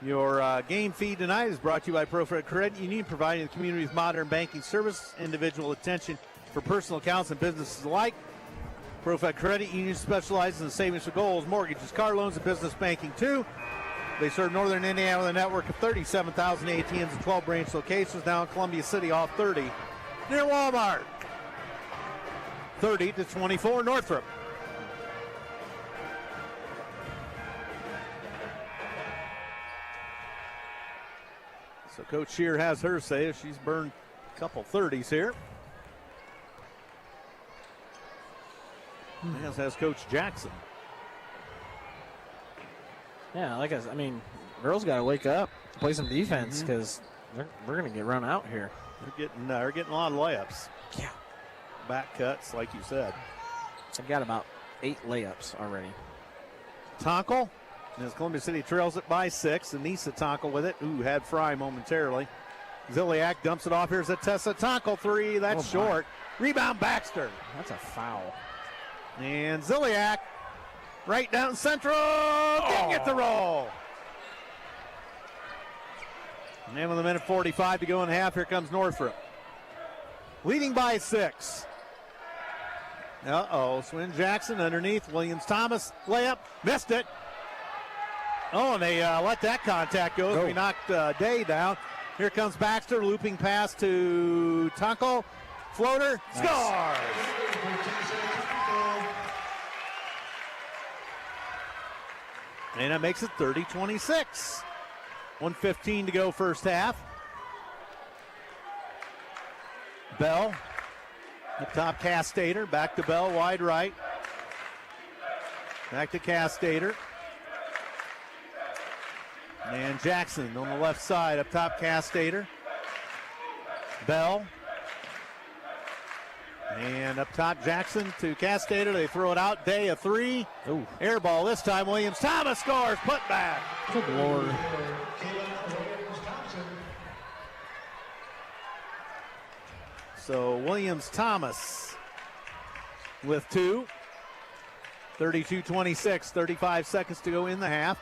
Your game feed tonight is brought to you by ProFed Credit Union, providing the community with modern banking service, individual attention for personal accounts and businesses alike. ProFed Credit Union specializes in savings for goals, mortgages, car loans, and business banking too. They serve northern Indiana with a network of 37,000 ATMs and 12 branch locations now in Columbia City off 30 near Walmart. 30-24 Northrop. So Coach Shear has her say she's burned a couple 30s here. As has Coach Jackson. Yeah, like I mean, girls got to wake up, play some defense, because we're going to get run out here. They're getting a lot of layups. Yeah. Back cuts, like you said. I've got about 8 layups already. Tonkel, as Columbia City trails it by 6. Anissa Tonkel with it. Ooh, had Fry momentarily. Ziliak dumps it off. Here's a Tessa Tonkel 3. That's short. Rebound Baxter. That's a foul. And Ziliak right down central. Didn't get the roll. And then with a minute 45 to go in the half, here comes Northrop. Leading by 6. Swin Jackson underneath. Williams-Thomas layup. Missed it. Oh, and they let that contact go. We knocked Day down. Here comes Baxter. Looping pass to Tunkel. Floater. Nice. Scores! And that makes it 30-26. 1:15 to go first half. Bell. Up top, Castater. Back to Bell, wide right. Back to Castater. And Jackson on the left side. Up top, Castater. Bell. And up top, Jackson to Castater. They throw it out. Day, a 3. Ooh. Air ball this time. Williams-Thomas scores. Put back. Good Lord. So Williams-Thomas with 2. 32-26. 35 seconds to go in the half.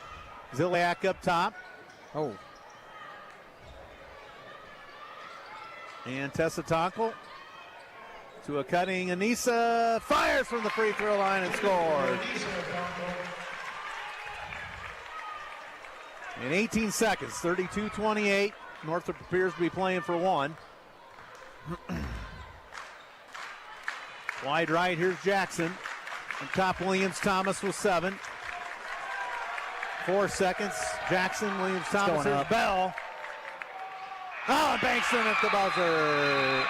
Ziliak up top. Oh. And Tessa Tonkel to a cutting Anissa. Fires from the free throw line and scores. In 18 seconds, 32-28. Northrop appears to be playing for 1. Wide right, here's Jackson. On top, Williams-Thomas with 7. 4 seconds. Jackson, Williams-Thomas, here's Bell. Oh, and banks in at the buzzer.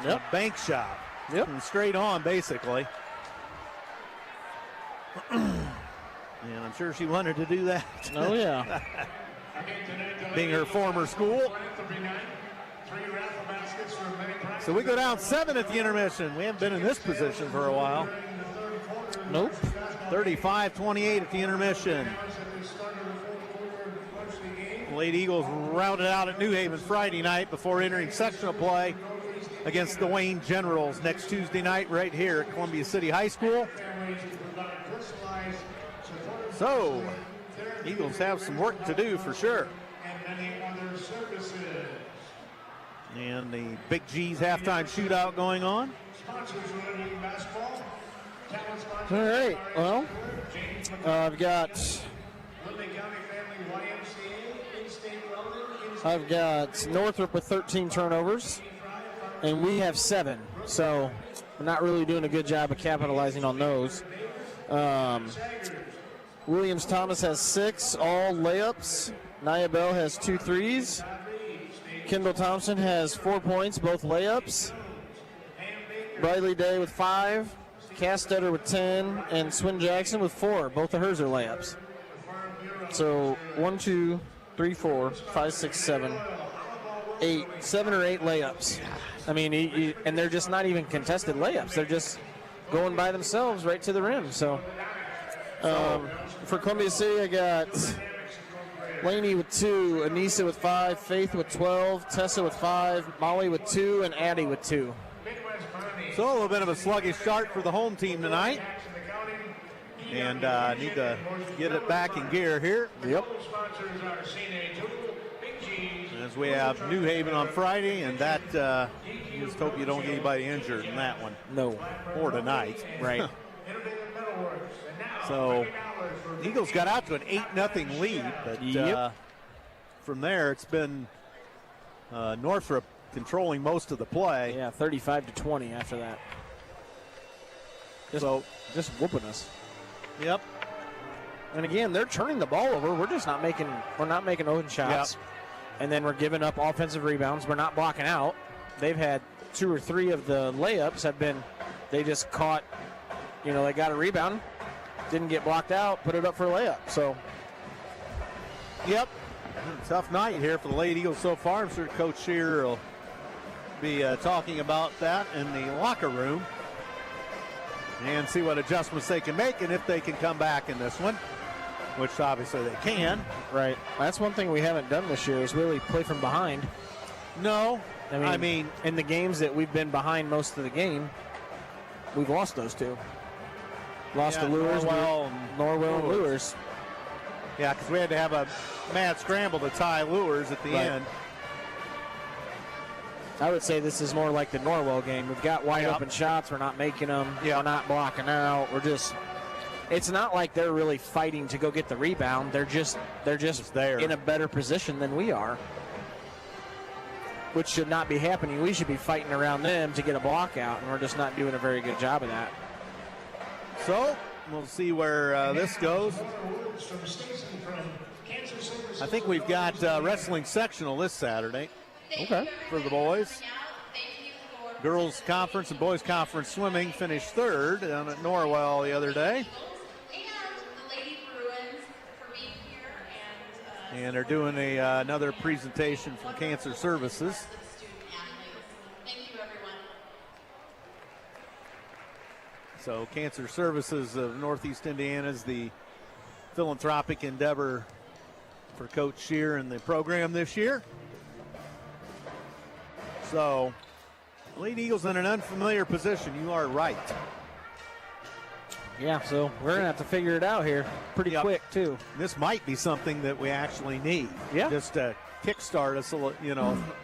Yep. A bank shot. Yep. And straight on, basically. And I'm sure she wanted to do that. Oh, yeah. Being her former school. So we go down 7 at the intermission. We haven't been in this position for a while. Nope. 35-28 at the intermission. Lady Eagles rounded out at New Haven Friday night before entering sectional play against the Wayne Generals next Tuesday night right here at Columbia City High School. So, Eagles have some work to do for sure. And the Big G's halftime shootout going on. All right, well, I've got Northrop with 13 turnovers, and we have 7. So we're not really doing a good job of capitalizing on those. Williams-Thomas has 6, all layups. Nia Bell has 2 threes. Kendall Thompson has 4 points, both layups. Briley Day with 5. Castetter with 10, and Swin Jackson with 4. Both of hers are layups. So 1, 2, 3, 4, 5, 6, 7, 8, 7 or 8 layups. I mean, and they're just not even contested layups. They're just going by themselves right to the rim. So for Columbia City, I got Laney with 2, Anissa with 5, Faith with 12, Tessa with 5, Molly with 2, and Addie with 2. So a little bit of a sluggish start for the home team tonight. And need to get it back in gear here. Yep. As we have New Haven on Friday, and that, you just hope you don't get anybody injured in that one. No. Or tonight. Right. So Eagles got out to an 8-0 lead, but from there it's been Northrop controlling most of the play. Yeah, 35-20 after that. Just whooping us. Yep. And again, they're turning the ball over. We're just not making open shots. Yep. And then we're giving up offensive rebounds. We're not blocking out. They've had 2 or 3 of the layups have been, they just caught, they got a rebound, didn't get blocked out, put it up for a layup. So, yep. Tough night here for the Lady Eagles so far. I'm sure Coach Shearer will be talking about that in the locker room and see what adjustments they can make and if they can come back in this one, which obviously they can. Right. That's one thing we haven't done this year is really play from behind. No. I mean, in the games that we've been behind most of the game, we've lost those 2. Lost to Lures. Norwell and Lures. Yeah, because we had to have a mad scramble to tie Lures at the end. I would say this is more like the Norwell game. We've got wide open shots. We're not making them. We're not blocking out. We're just. It's not like they're really fighting to go get the rebound. They're just there in a better position than we are, which should not be happening. We should be fighting around them to get a block out, and we're just not doing a very good job of that. So we'll see where this goes. I think we've got wrestling sectional this Saturday. Okay. For the boys. Girls conference and boys conference swimming finished third down at Norwell the other day. And they're doing another presentation from Cancer Services. So Cancer Services of Northeast Indiana is the philanthropic endeavor for Coach Shear and the program this year. So, Lady Eagles in an unfamiliar position. You are right. Yeah, so we're going to have to figure it out here pretty quick, too. This might be something that we actually need. Yeah. Just to kickstart us,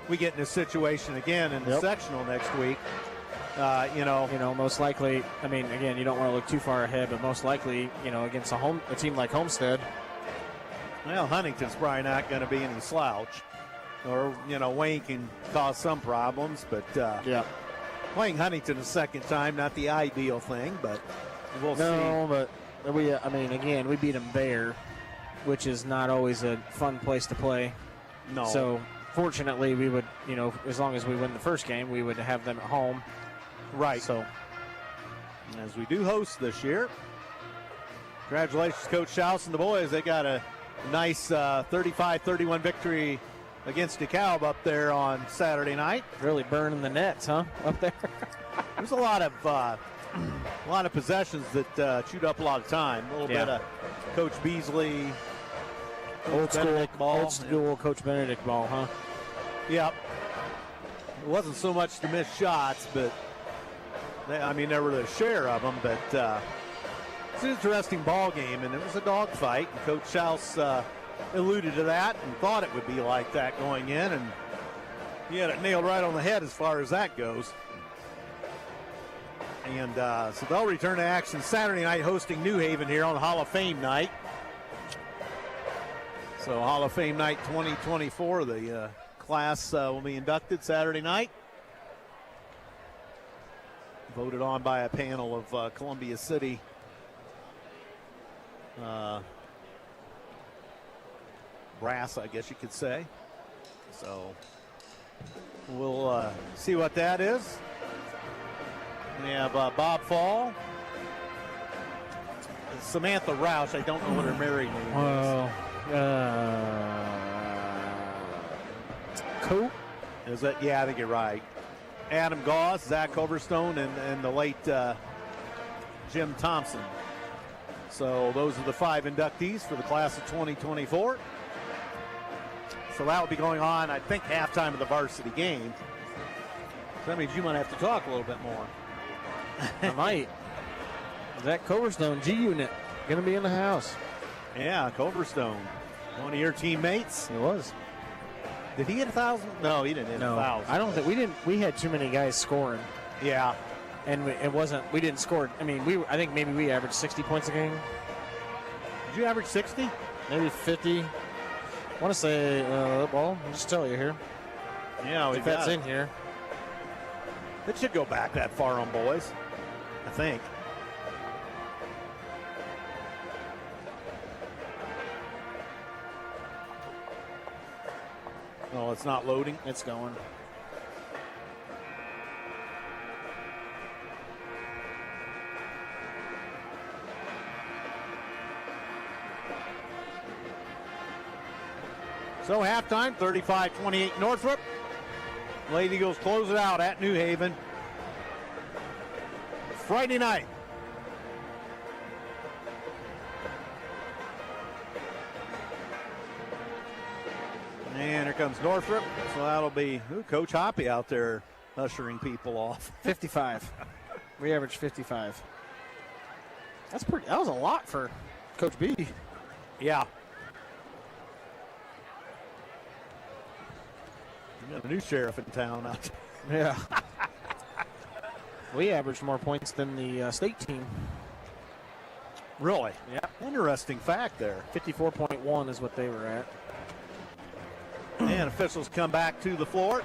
we get in a situation again in the sectional next week. Most likely, I mean, again, you don't want to look too far ahead, but most likely, against a team like Homestead. Well, Huntington's probably not going to be any slouch. Or, Wayne can cause some problems, but playing Huntington a second time, not the ideal thing, but we'll see. No, but we beat them there, which is not always a fun place to play. No. So, fortunately, we would, as long as we win the first game, we would have them at home. Right. So, as we do host this year, congratulations, Coach Schaus and the boys. They got a nice 35-31 victory against DeKalb up there on Saturday night. Really burning the nets, huh? Up there. There's a lot of possessions that chewed up a lot of time. A little bit of Coach Beasley, old school Coach Benedict ball, huh? Yep. It wasn't so much to miss shots, but there were a share of them. But it's an interesting ball game, and it was a dogfight. And Coach Schaus alluded to that and thought it would be like that going in, and he had it nailed right on the head as far as that goes. And so they'll return to action Saturday night, hosting New Haven here on Hall of Fame night. So Hall of Fame night 2024, the class will be inducted Saturday night. Voted on by a panel of Columbia City brass, I guess you could say. So we'll see what that is. We have Bob Fall, Samantha Roush. I don't know what her married name is. Coop? Is that? Yeah, I think you're right. Adam Goss, Zach Coverstone, and the late Jim Thompson. So those are the 5 inductees for the class of 2024. So that will be going on, I think, halftime of the varsity game. So that means you might have to talk a little bit more. I might. Zach Coverstone, G Unit, going to be in the house. Yeah, Coverstone, one of your teammates. It was. Did he hit 1,000? No, he didn't hit 1,000. I don't think we didn't. We had too many guys scoring. Yeah, and we didn't score. I mean, I think maybe we averaged 60 points a game. Did you average 60? Maybe 50. I want to say, I'll just tell you here. Yeah, if that's in here. It should go back that far on boys, I think. Oh, it's not loading. It's going. So halftime, 35-28 Northrop. Lady Eagles close it out at New Haven. Friday night. And here comes Northrop. So that'll be Coach Hoppy out there ushering people off. 55. We averaged 55. That was a lot for Coach B. Yeah. We got a new sheriff in town out there. Yeah. We averaged more points than the state team. Really? Yeah. Interesting fact there. 54.1 is what they were at. And officials come back to the floor.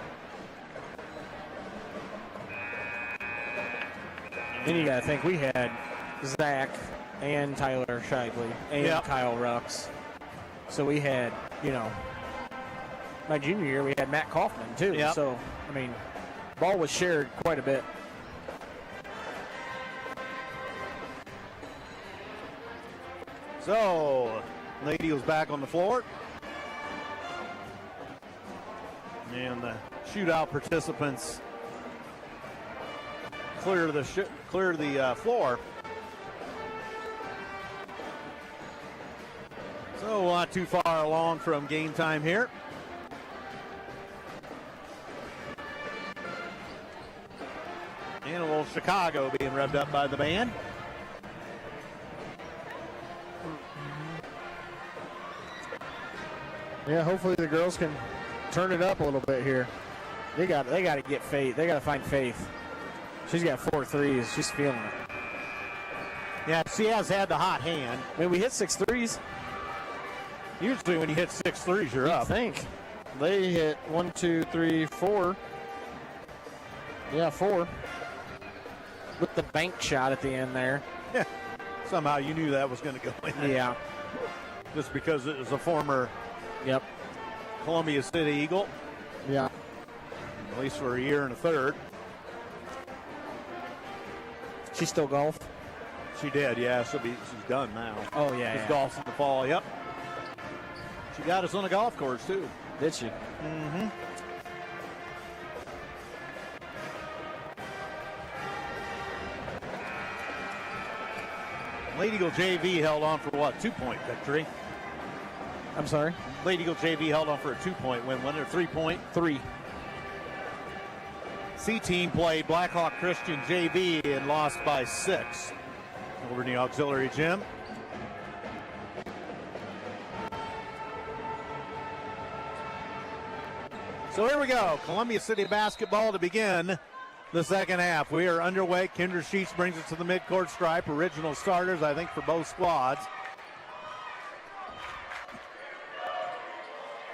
Then you got to think we had Zach and Tyler Scheidley and Yep. Kyle Rux. So we had, my junior year, we had Matt Kaufman too. Yep. So, I mean, ball was shared quite a bit. So, Lady Eagles back on the floor. And the shootout participants clear the floor. So not too far along from game time here. And a little Chicago being revved up by the band. Yeah, hopefully the girls can turn it up a little bit here. They got to get Faith. They got to find Faith. She's got 4 threes. She's feeling it. Yeah, she has had the hot hand. I mean, we hit 6 threes. Usually when you hit 6 threes, you're I up. think they hit 1, 2, 3, 4. Yeah, 4. With the bank shot at the end there. Yeah. Somehow you knew that was going to go in. Yeah. Just because it was a former Yep. Columbia City Eagle, Yeah. at least for a year and a third. She still golf? She did, yeah. She's done now. Oh, yeah. She's golfs in the fall, yep. She got us on a golf course, too. Did she? Mm-hmm. Lady Eagle JV held on for what, 2-point victory? I'm sorry? Lady Eagle JV held on for a 2-point win, wasn't it? 3-point? 3. C team played Blackhawk Christian JV and lost by 6 over in the auxiliary gym. So here we go, Columbia City basketball to begin the second half. We are underway. Kendra Sheets brings it to the midcourt stripe. Original starters, I think, for both squads.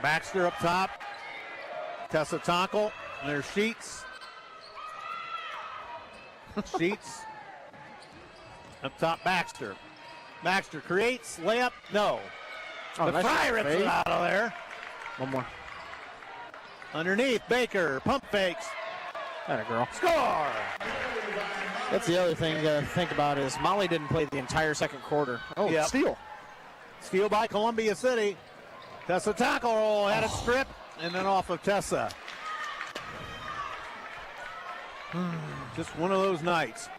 Baxter up top. Tessa Tonkel. There's Sheets. Sheets. Up top, Baxter. Baxter creates. Layup. No. Oh, the Fry rips it out of there. One more. Underneath, Baker. Pump fakes. That a girl. Score! That's the other thing to think about is Molly didn't play the entire second quarter. Oh, Yep. steal. Steal by Columbia City. Tessa Tonkel had it stripped, and then off of Tessa. Just one of those nights.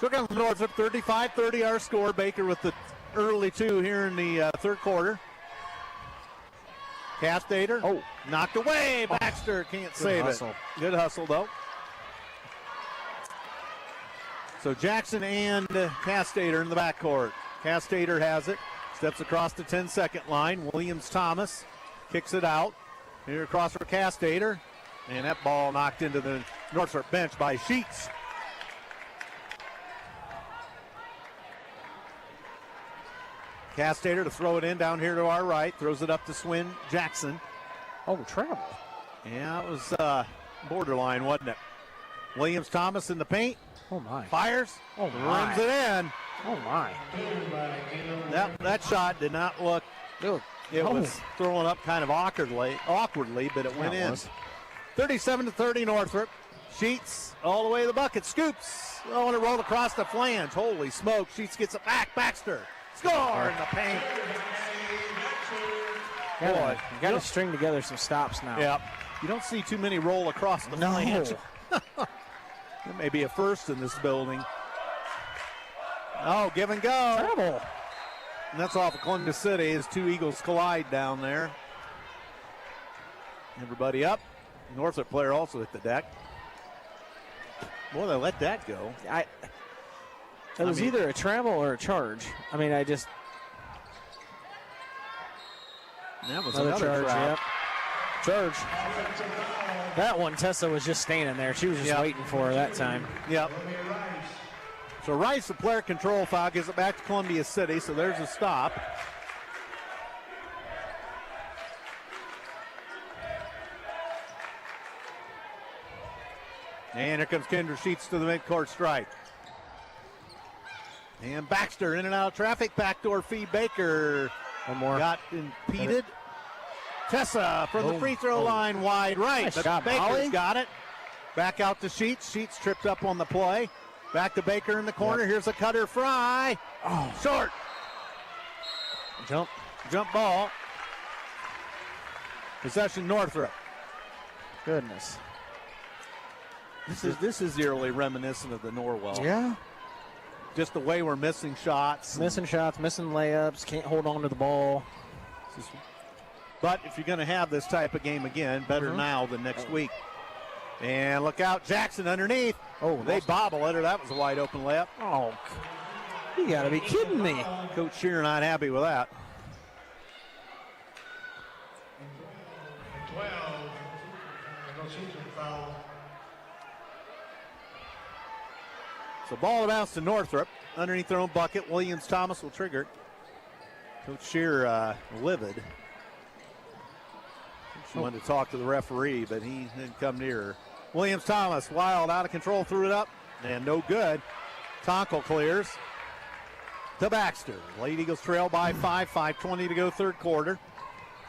So comes Northrop, 35-30 our score. Baker with the early 2 here in the third quarter. Castater. Oh. Knocked away. Baxter can't save hustle. it. Good hustle, though. So Jackson and Castater in the backcourt. Castater has it. Steps across the 10-second line. Williams-Thomas kicks it out. Here across for Castater. And that ball knocked into the Northrop bench by Sheets. Castater to throw it in down here to our right. Throws it up to Swin Jackson. Oh, travel. Yeah, it was borderline, wasn't it? Williams-Thomas in the paint. Oh, my. Fires. Oh, my. Runs it in. Oh, my. That shot did not look. Dude. It was thrown up kind of awkwardly, but it went in. 37-30 Northrop. Sheets all the way to the bucket. Scoops. Oh, and it rolled across the flange. Holy smoke. Sheets gets it back. Baxter. Score in the paint. Boy, you got to string together some stops now. Yep. You don't see too many roll across the flange. There may be a first in this building. Oh, give and go. Travel. And that's off of Columbia City as 2 Eagles collide down there. Everybody up. Northrop player also hit the deck. Boy, they let that go. It was either a travel or a charge. I mean, That was another charge. trap. Yep. Charge. That one, Tessa was just standing there. She was just waiting for her that time. Yep. So Rice, the player control foul, gives it back to Columbia City. So there's a stop. And here comes Kendra Sheets to the midcourt strike. And Baxter in and out of traffic. Backdoor feed Baker. One more. Got impeded. Tessa from the free throw line wide right. Nice But job, Baker's Molly. got it. Back out to Sheets. Sheets tripped up on the play. Back to Baker in the corner. Here's a cutter Fry. Oh, short. Jump ball. Possession Northrop. Goodness. This is eerily reminiscent of the Norwell. Yeah. Just the way we're missing shots. Missing shots, missing layups, can't hold on to the ball. But if you're going to have this type of game again, better now than next week. And look out, Jackson underneath. Oh, they bobble it, or that was a wide open layup. Oh, you got to be kidding me. Coach Shearer not happy with that. 12. Negotiation foul. So ball bounce to Northrop. Underneath their own bucket. Williams-Thomas will trigger it. Coach Shearer livid. She wanted to talk to the referee, but he didn't come near her. Williams-Thomas, wild, out of control, threw it up, and no good. Tonkel clears to Baxter. Lady Eagles trail by 5:20 to go third quarter.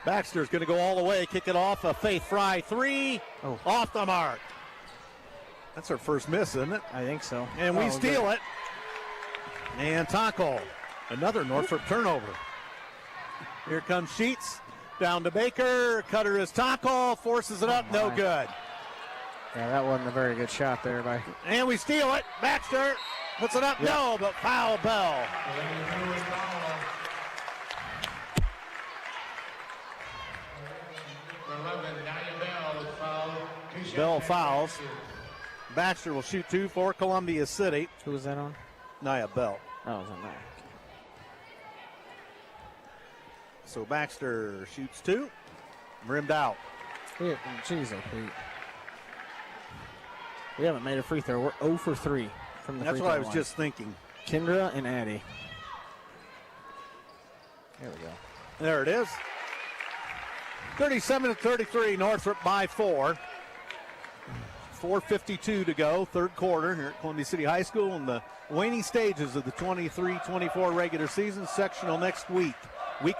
Baxter's going to go all the way, kick it off. A Faith Fry three, off the mark. That's her first miss, isn't it? I think so. And we steal it. And Tonkel, another Northrop turnover. Here comes Sheets. Down to Baker. Cutter is Tonkel. Forces it up. No good. Yeah, that wasn't a very good shot there by. And we steal it. Baxter puts it up. No, but foul Bell. Bell fouls. Baxter will shoot two for Columbia City. Who was that on? Nia Bell. Oh, it was on that. So Baxter shoots two. Rimmed out. Jeez, we haven't made a free throw. We're 0 for 3 from the free throw line. That's what I was just thinking. Kendra and Addie. There we go. There it is. 37-33, Northrop by 4. 4:52 to go, third quarter here at Columbia City High School in the waning stages of the 23-24 regular season. Sectional next week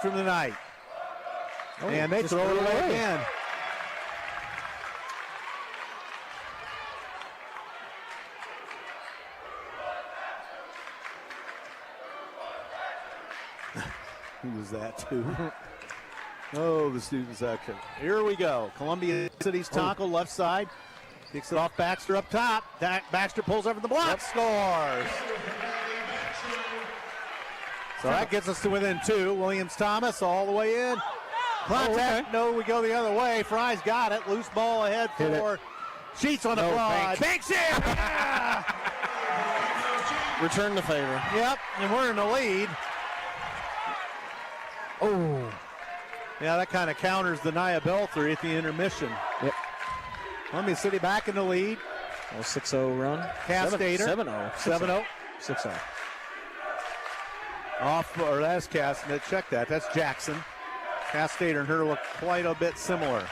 from tonight. And they throw it away again. Who was that too? Oh, the student section. Here we go. Columbia City's Tonkel left side. Kicks it off Baxter up top. Baxter pulls over the block. Scores. So that gets us to within 2. Williams-Thomas all the way in. Contact. No, we go the other way. Fry's got it. Loose ball ahead for Sheets on the broad. Banks it. Return the favor. Yep, and we're in the lead. Oh. Yeah, that kind of counters the Nia Bell three at the intermission. Yep. Columbia City back in the lead. 6-0 run. Castater. 7-0. 7-0. 6-0. Off, or that's check that. That's Jackson. Castater and her look quite a bit similar.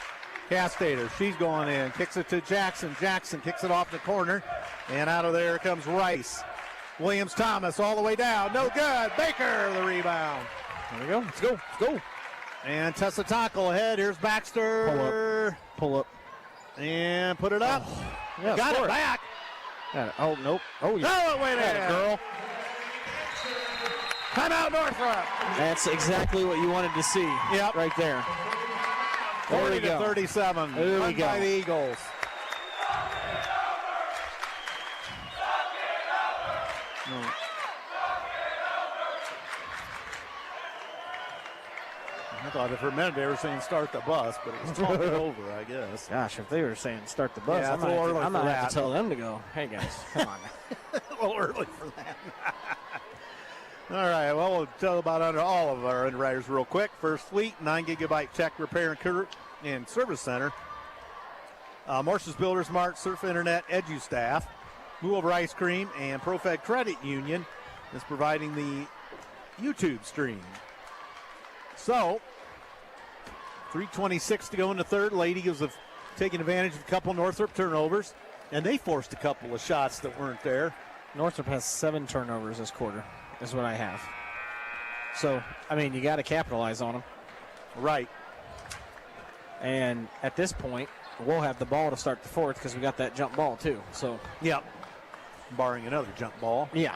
Castater, she's going in. Kicks it to Jackson. Jackson kicks it off the corner. And out of there comes Rice. Williams-Thomas all the way down. No good. Baker, the rebound. There we go. Let's go. Let's go. And Tessa Tonkel ahead. Here's Baxter. Pull up. And put it up. Yeah, got it back. Got it. Oh, nope. Oh, yeah. No, it went in. Girl. Timeout, Northrop. That's exactly what you wanted to see. Yep. Right there. 40-37. There we go. By the Eagles. I thought for a minute they were saying start the bus, but it was talking over, I guess. Gosh, if they were saying start the bus, Yeah, I it's a little early might for have that. to tell them to go. Hey, guys, come on. A little early for that. All right, well, we'll tell about all of our underwriters real quick. First Fleet, 9 gigabyte tech repair and service center. Morse's Builders Mart, Surf Internet, EduStaff, Move Over Ice Cream, and ProFed Credit Union is providing the YouTube stream. So, 3:26 to go in the third. Lady Eagles have taken advantage of a couple Northrop turnovers, and they forced a couple of shots that weren't there. Northrop has 7 turnovers this quarter, is what I have. So, I mean, you got to capitalize on them. Right. And at this point, we'll have the ball to start the fourth because we got that jump ball, too. So, Yep. Barring another jump ball. yeah.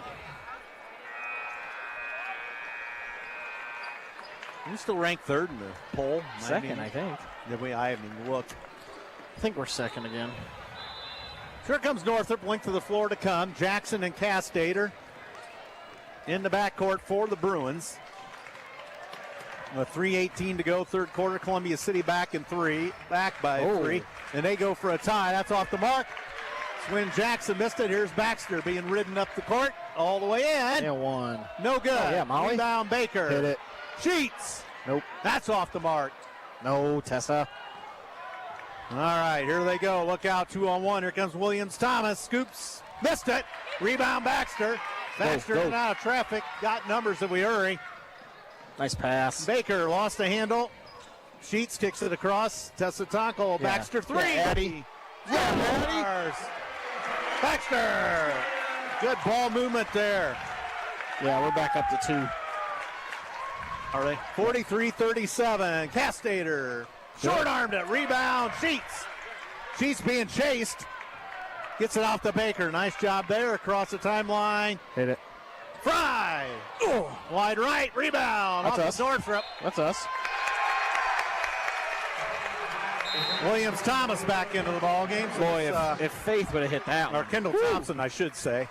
We still ranked third in the poll. Second, I think. I haven't even looked. I think we're second again. Here comes Northrop, length of the floor to come. Jackson and Castater in the backcourt for the Bruins. With 3:18 to go, third quarter. Columbia City back by 3. And they go for a tie. That's off the mark. When Jackson missed it, here's Baxter being ridden up the court all the way in. Yeah, 1. No good. Oh, yeah, Molly. Rebound Baker. Hit it. Sheets. Nope. That's off the mark. No, Tessa. All right, here they go. Look out, 2-on-1. Here comes Williams Thomas. Scoops. Missed it. Rebound Baxter. Baxter in and out of traffic. Got numbers if we hurry. Nice pass. Baker lost the handle. Sheets kicks it across. Tessa Tonko. Yeah. Baxter 3. Yeah, Eddie. Yeah, Baxter. Good ball movement there. Yeah, we're back up to 2. Are they? 43-37. Castater. Short-armed it. Rebound. Sheets. Sheets being chased. Gets it off the Baker. Nice job there across the timeline. Hit it. Fry. Wide right. Rebound. That's off us. of Northrop. That's us. Williams Thomas back into the ball game. So Boy, it's, if Faith would have hit that or one. Kendall Thompson, I should say.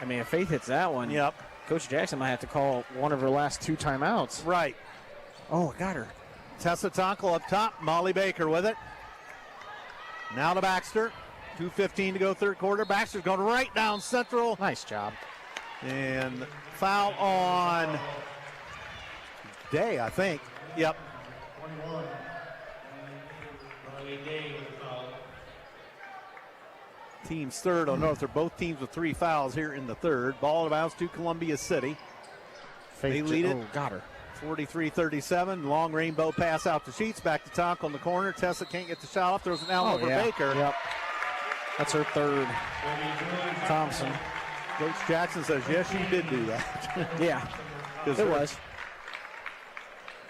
I mean, if Faith hits that one, Yep. Coach Jackson might have to call one of her last 2 timeouts. Right. Oh, got her. Tessa Tonkel up top. Molly Baker with it. Now to Baxter. 2:15 to go, third quarter. Baxter's going right down central. Nice job. And foul on Day, I think. Yep. 21. Riley Day with the foul. Team's third on Northrop. Both teams with 3 fouls here in the third. Ball out of bounds to Columbia City. Faith They lead it. Oh, got her. 43-37. Long rainbow pass out to Sheets. Back to Tonk on the corner. Tessa can't get the shot off. Throws it down over Baker. Yep. That's her third. Thompson. Coach Jackson says, yes, you did do that. Yeah, it was.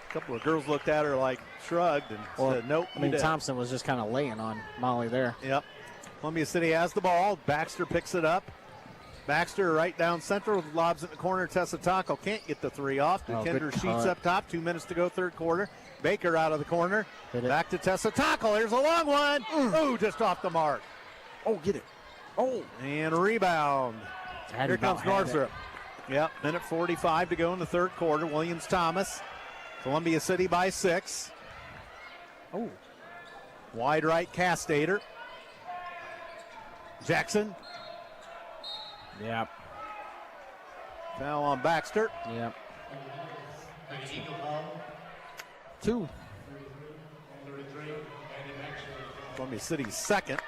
A couple of girls looked at her like shrugged and said, nope. I mean, you didn't." Thompson was just kind of laying on Molly there. Yep. Columbia City has the ball. Baxter picks it up. Baxter right down central, lobs in the corner. Tessa Tonko can't get the 3 off. Oh, Kinder good Sheets cut. up top. 2 minutes to go, third quarter. Baker out of the corner. Hit it. Back to Tessa Tonko. Here's a long one. Ooh, just off the mark. Oh, get it. Oh. And a rebound. Here comes Northrop. Yep, minute 45 to go in the third quarter. Williams Thomas. Columbia City by 6. Oh. Wide right, Castater. Jackson. Yep. Foul on Baxter. Yep. Eagle ball. 2. 33. Andy Baxter. Columbia City's second.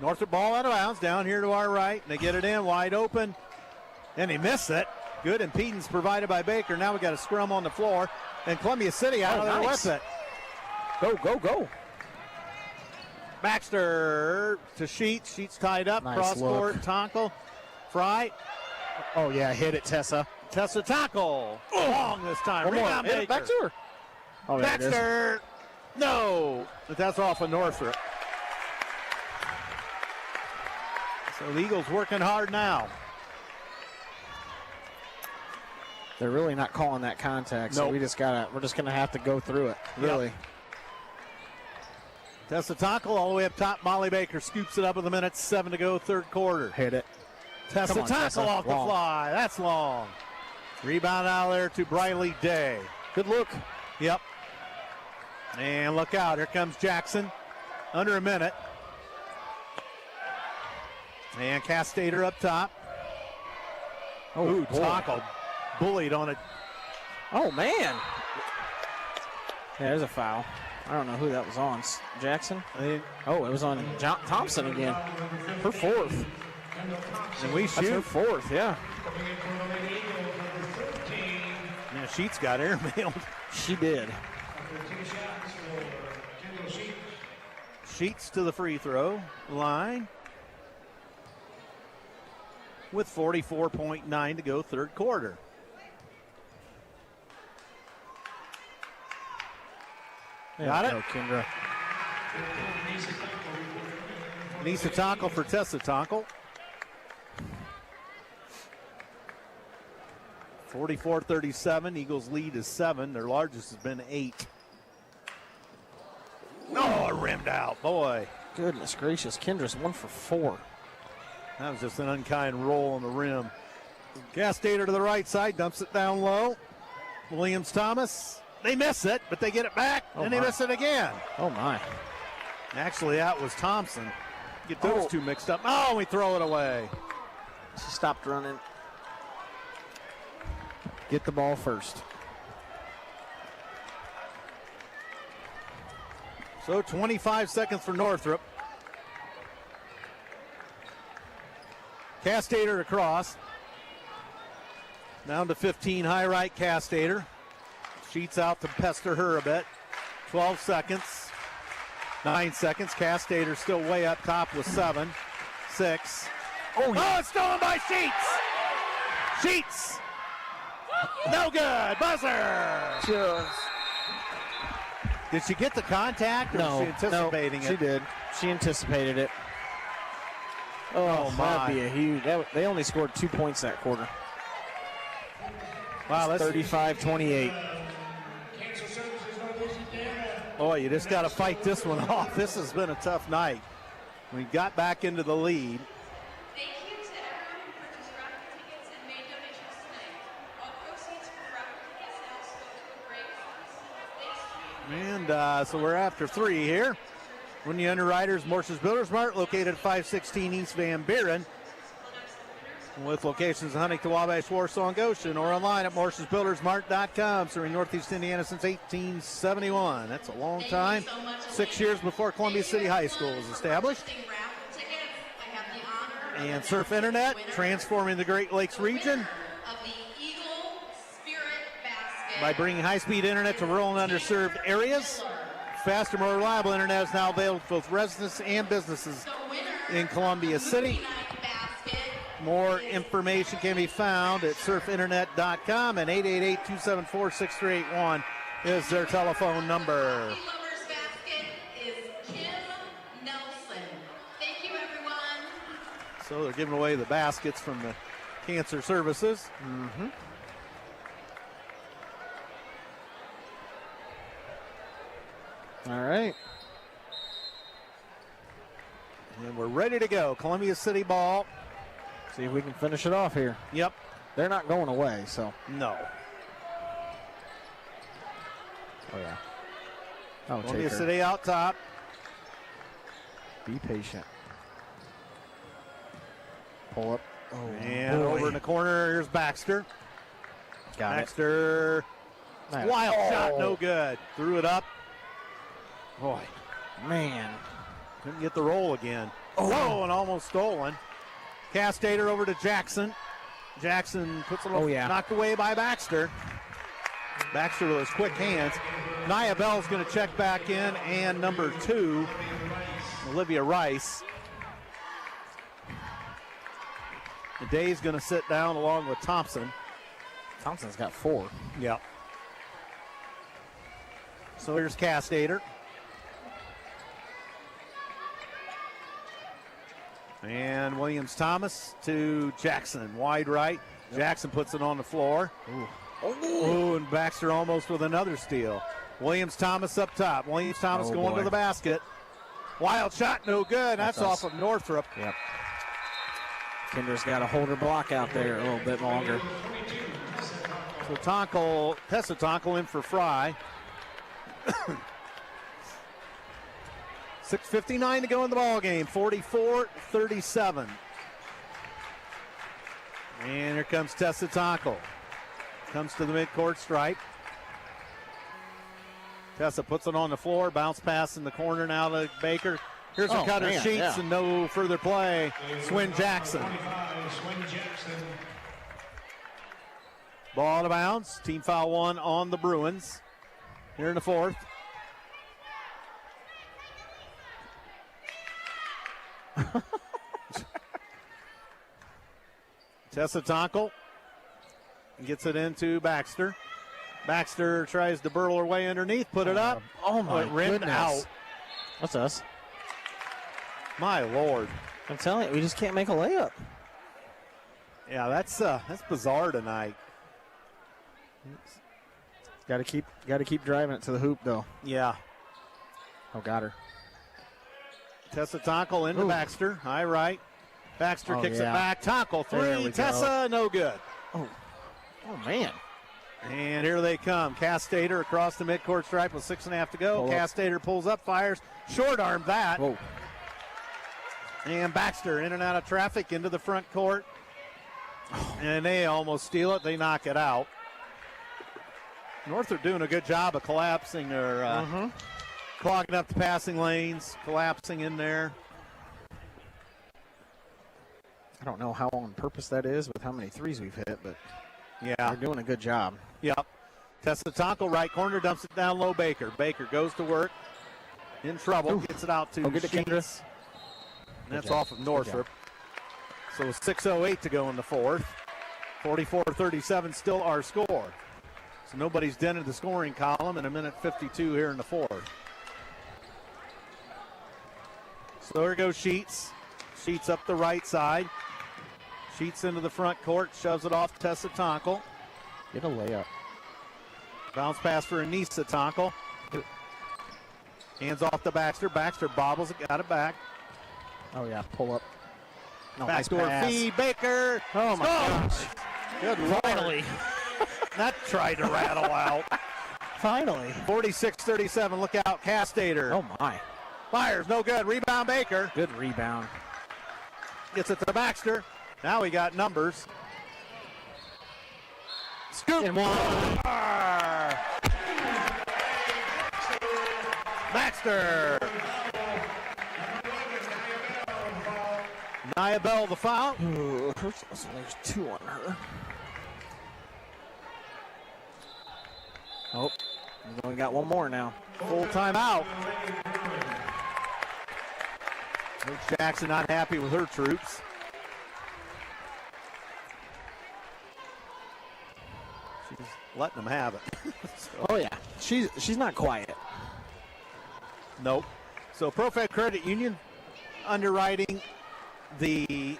Northrop ball out of bounds down here to our right. And they get it in wide open. And he missed it. Good impedance provided by Baker. Now we got a scrum on the floor. And Columbia City out of there with it. Go, go, go. Baxter to Sheets. Sheets tied up. Nice Cross look. court. Tonkel. Fry. Oh, yeah, hit it, Tessa. Tessa Tonkel. Long this time. One more. Rebound Hit it Baker. back to her. Oh, there it is. Baxter. No. But that's off of Northrop. So the Eagles working hard now. They're really not calling that contact, so Nope. we're just gonna have to go through it. Really. Tessa Tonkel all the way up top. Molly Baker scoops it up with a minute 7 to go, third quarter. Hit it. Tessa on, tackle Tessa. off the Long. fly. That's long. Rebound out there to Briley Day. Good look. Yep. And look out. Here comes Jackson. Under a minute. And Castater up top. Oh, boy. tackle. Bullied on it. Oh, man. Yeah, there's a foul. I don't know who that was on. Jackson? Oh, it was on Thompson again. Her fourth. And we That's shoot. her fourth, yeah. Yeah, Sheets got airmailed. She did. Sheets to the free throw line with 44.9 to go, third quarter. Got it? No, Kendra. Nisa tackle for Tessa tackle. 44-37. Eagles lead is 7. Their largest has been 8. Oh, it rimmed out, boy. Goodness gracious. Kendra's 1 for 4. That was just an unkind roll on the rim. Castater to the right side, dumps it down low. Williams Thomas. They miss it, but they get it back, and they miss it again. Oh, my. Actually, that was Thompson. Get those two mixed up. Oh, we throw it away. She stopped running. Get the ball first. So 25 seconds for Northrop. Castater across. Down to 15, high right Castater. Sheets out to pester her a bit. 12 seconds. 9 seconds. Castater still way up top with 7. 6. Oh, it's stolen by Sheets. Sheets. No good. Buzzer. Did she get the contact, or was she anticipating it? She did. She anticipated it. Oh, my. that'd be a huge. They only scored 2 points that quarter. Wow, that's 35-28. Boy, you just got to fight this one off. This has been a tough night. We got back into the lead. Thank you to everyone who purchased raffle tickets and made donations tonight. All proceeds from raffle ticket sales go to a great cause. Thanks. And so we're after 3 here. When the Underwriters, Morse's Builders Mart, located at 516 East Van Buren, with locations in Huntington, Wabash, Warsaw, and Goshen, or online at morsesbuildersmart.com. Serving Northeast Indiana since 1871. That's a long time. 6 years before Columbia City High School was established. And Surf Internet, transforming the Great Lakes region by bringing high-speed internet to rural and underserved areas. Faster, more reliable internet is now available to both residents and businesses in Columbia City. More information can be found at surfinternet.com, and 888-274-6381 is their telephone number. Lucky Lovers Basket is Kim Nelson. Thank you, everyone. So they're giving away the baskets from the Cancer Services. Mm-hmm. All right. And we're ready to go. Columbia City ball. See if we can finish it off here. Yep. They're not going away, so. No. Oh, yeah. Oh, Columbia take her. City out top. Be patient. Pull up. Oh, And boy. over in the corner, here's Baxter. Got Baxter. it. Wild Oh. shot, no good. Threw it up. Boy. Man. Couldn't get the roll again. Oh, and almost stolen. Castater over to Jackson. Jackson puts it knocked away by Baxter. Baxter with his quick hands. Nia Bell's going to check back in, and number 2, Olivia Rice. The Day's going to sit down along with Thompson. Thompson's got 4. Yep. So here's Castater. And Williams Thomas to Jackson, wide right. Yep. Jackson puts it on the floor. Ooh, and Baxter almost with another steal. Williams Thomas up top. Williams Thomas going to the basket. Wild shot, no good. That's off of Northrop. Yep. Kendra's got to hold her block out there a little bit longer. So Tessa Tonkel in for Fry. 6:59 to go in the ball game. 44-37. And here comes Tessa Tonkel. Comes to the midcourt stripe. Tessa puts it on the floor. Bounce pass in the corner now to Baker. Here's a cutter Sheets and no further play. Swin Jackson. Ball out of bounds. Team foul 1 on the Bruins. Here in the fourth. Tessa Tonkel gets it into Baxter. Baxter tries to burl her way underneath, put it up. Oh my it rimmed goodness. out. That's us. My Lord. I'm telling you, we just can't make a layup. Yeah, that's bizarre tonight. Got to keep driving it to the hoop though. Yeah. Oh, got her. Tessa Tonkel into Baxter. High right. Baxter kicks it back. Tonkel three. Tessa, no good. Oh man. And here they come. Castater across the midcourt stripe with 6.5 to go. Castater pulls up, fires. Short arm that. Whoa. And Baxter in and out of traffic into the front court. And they almost steal it. They knock it out. Northrop doing a good job of collapsing or clogging up the passing lanes, collapsing in there. I don't know how on purpose that is with how many threes we've hit, but yeah, they're doing a good job. Yep. Tessa Tonkel, right corner, dumps it down low. Baker. Baker goes to work. In trouble. Gets it out to Sheets. And that's off of Northrop. So 6:08 to go in the fourth. 44-37 still our score. So nobody's dented the scoring column in a minute 52 here in the fourth. So here goes Sheets. Sheets up the right side. Sheets into the front court, shoves it off Tessa Tonkel. Get a layup. Bounce pass for Anissa Tonkel. Hands off to Baxter. Baxter bobbles it, got it back. Oh yeah, pull up. No, Backdoor feed, Baker. Oh my gosh. Good Lord. Finally. That tried to rattle out. Finally. 46-37, look out, Castater. Oh my. Fires, no good. Rebound, Baker. Good rebound. Gets it to Baxter. Now we got numbers. Scoop. And one. Baxter. Nia Bell the foul. There's 2 on her. Oh, we've only got 1 more now. Full timeout. Coach Jackson not happy with her troops. She's letting them have it. So. Oh yeah, she's not quiet. Nope. So ProFed Credit Union underwriting the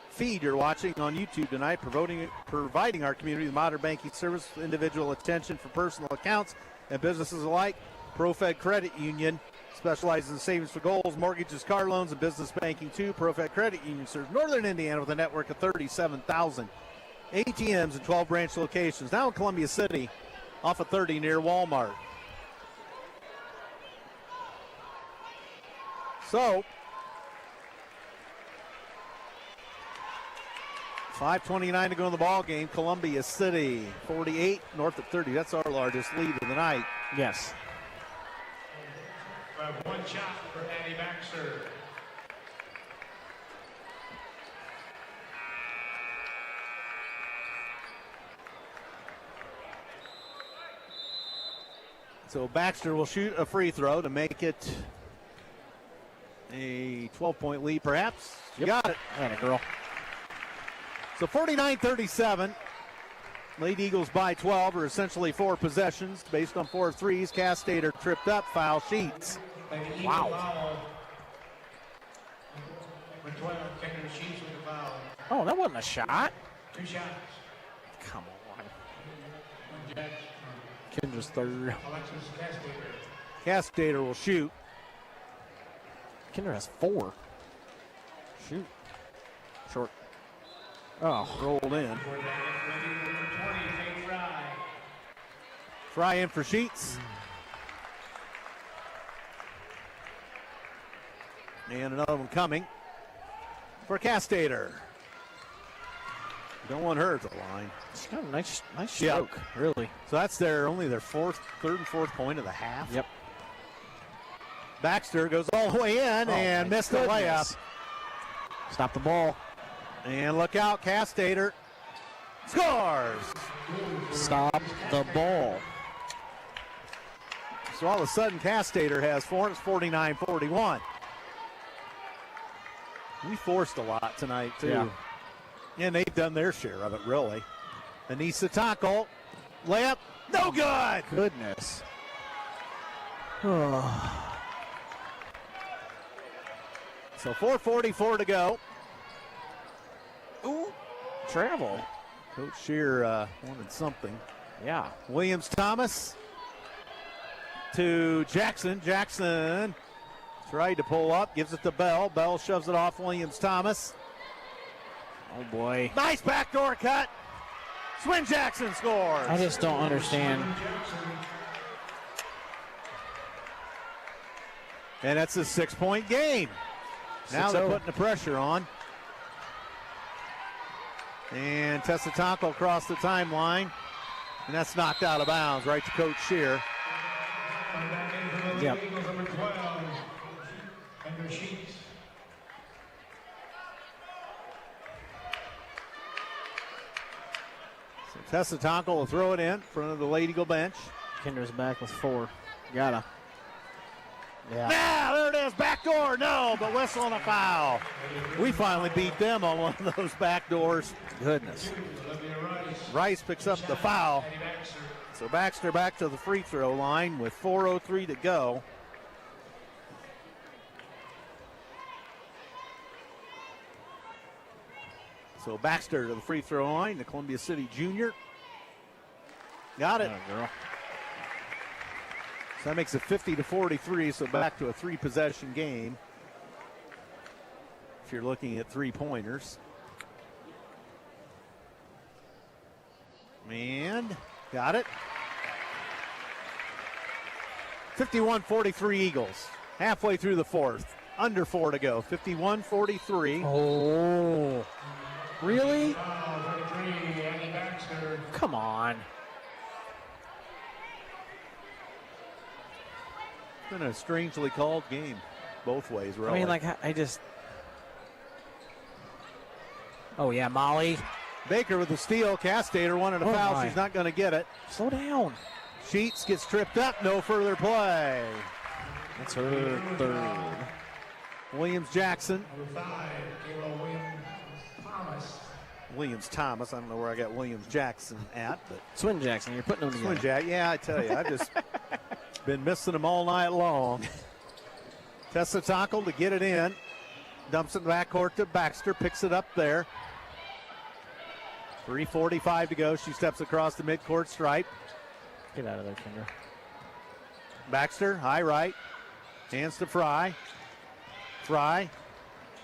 feed you're watching on YouTube tonight, providing our community with modern banking service with individual attention for personal accounts and businesses alike. ProFed Credit Union specializes in savings for goals, mortgages, car loans, and business banking too. ProFed Credit Union serves Northern Indiana with a network of 37,000 ATMs and 12 branch locations. Now in Columbia City, off of 30 near Walmart. So, 5:29 to go in the ball game. Columbia City 48, Northrop 30. That's our largest lead of the night. Yes. One shot for Annie Baxter. So Baxter will shoot a free throw to make it a 12-point lead, perhaps. You got it. Atta girl. So 49-37. Lead Eagles by 12, or essentially 4 possessions based on 4 threes. Castater tripped up, foul Sheets. Wow. Oh, that wasn't a shot. 2 shots. Come on. Kendra's third. Alexis Castater. Castater will shoot. Kendra has 4. Shoot. Short. Oh, rolled in. Fry in for Sheets. And another one coming for Castator. Don't want her at the line. She's got a nice stroke, really. So that's only their third and fourth point of the half. Yep. Baxter goes all the way in and missed the layup. Stop the ball. And look out, Castator scores. Stop the ball. So all of a sudden, Castator has 4. It's 49-41. We forced a lot tonight, too. Yeah. And they've done their share of it, really. Anissa Tackle. Layup. No good. Goodness. So 4:44 to go. Ooh. Travel. Coach Shear wanted something. Yeah. Williams Thomas to Jackson. Jackson tried to pull up, gives it to Bell. Bell shoves it off Williams Thomas. Oh, boy. Nice backdoor cut. Swin Jackson scores. I just don't understand. And that's a 6-point game. Now they're putting the pressure on. And Tessa Taco across the timeline. And that's knocked out of bounds right to Coach Shear. Yep. So Tessa Taco will throw it in front of the Lady Eagle bench. Kinder's back with 4. Gotta. Yeah. Now, there it is, backdoor, no, but whistle and a foul. We finally beat them on one of those back doors. Goodness. Rice picks up the foul. So Baxter back to the free throw line with 4:03 to go. So Baxter to the free throw line, the Columbia City junior. Got it. Girl. So that makes it 50-43, so back to a 3-possession game. If you're looking at 3-pointers. And got it. 51-43 Eagles. Halfway through the fourth. Under 4 to go. 51-43. Oh. Really? Come on. It's been a strangely called game both ways, really. I mean, like, I just. Oh, yeah, Molly. Baker with the steal. Castator wanted a foul. My. She's not going to get it. Slow down. Sheets gets tripped up. No further play. That's her third. Williams Jackson. Williams Thomas. I don't know where I got Williams Jackson at, but Swin Jackson, you're putting them together. Swin Jack. Yeah, I tell you, I've just been missing them all night long. Tessa Tackle to get it in. Dumps it in the backcourt to Baxter. Picks it up there. 3:45 to go. She steps across the midcourt stripe. Get out of there, Kinder. Baxter, high right. Hands to Fry. Fry.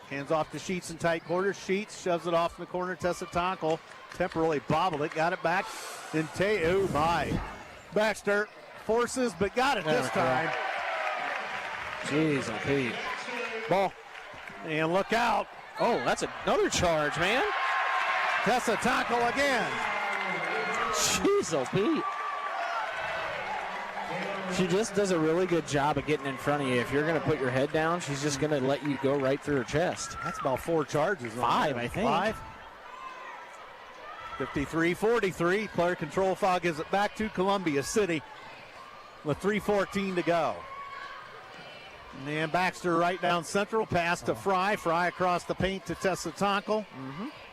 Hands off to Sheets in tight quarters. Sheets shoves it off in the corner. Tessa Tackle temporarily bobbled it. Got it back. And oh my. Baxter forces, but got it this time. Jeez, Pete. Ball. And look out. Oh, that's another charge, man. Tessa Tackle again. Jeez, Pete. She just does a really good job of getting in front of you. If you're going to put your head down, she's just going to let you go right through her chest. That's about 4 charges. 5, I think. 5. 53-43. Player control foul gives it back to Columbia City with 3:14 to go. And Baxter right down central. Pass to Fry. Fry across the paint to Tessa Tackle.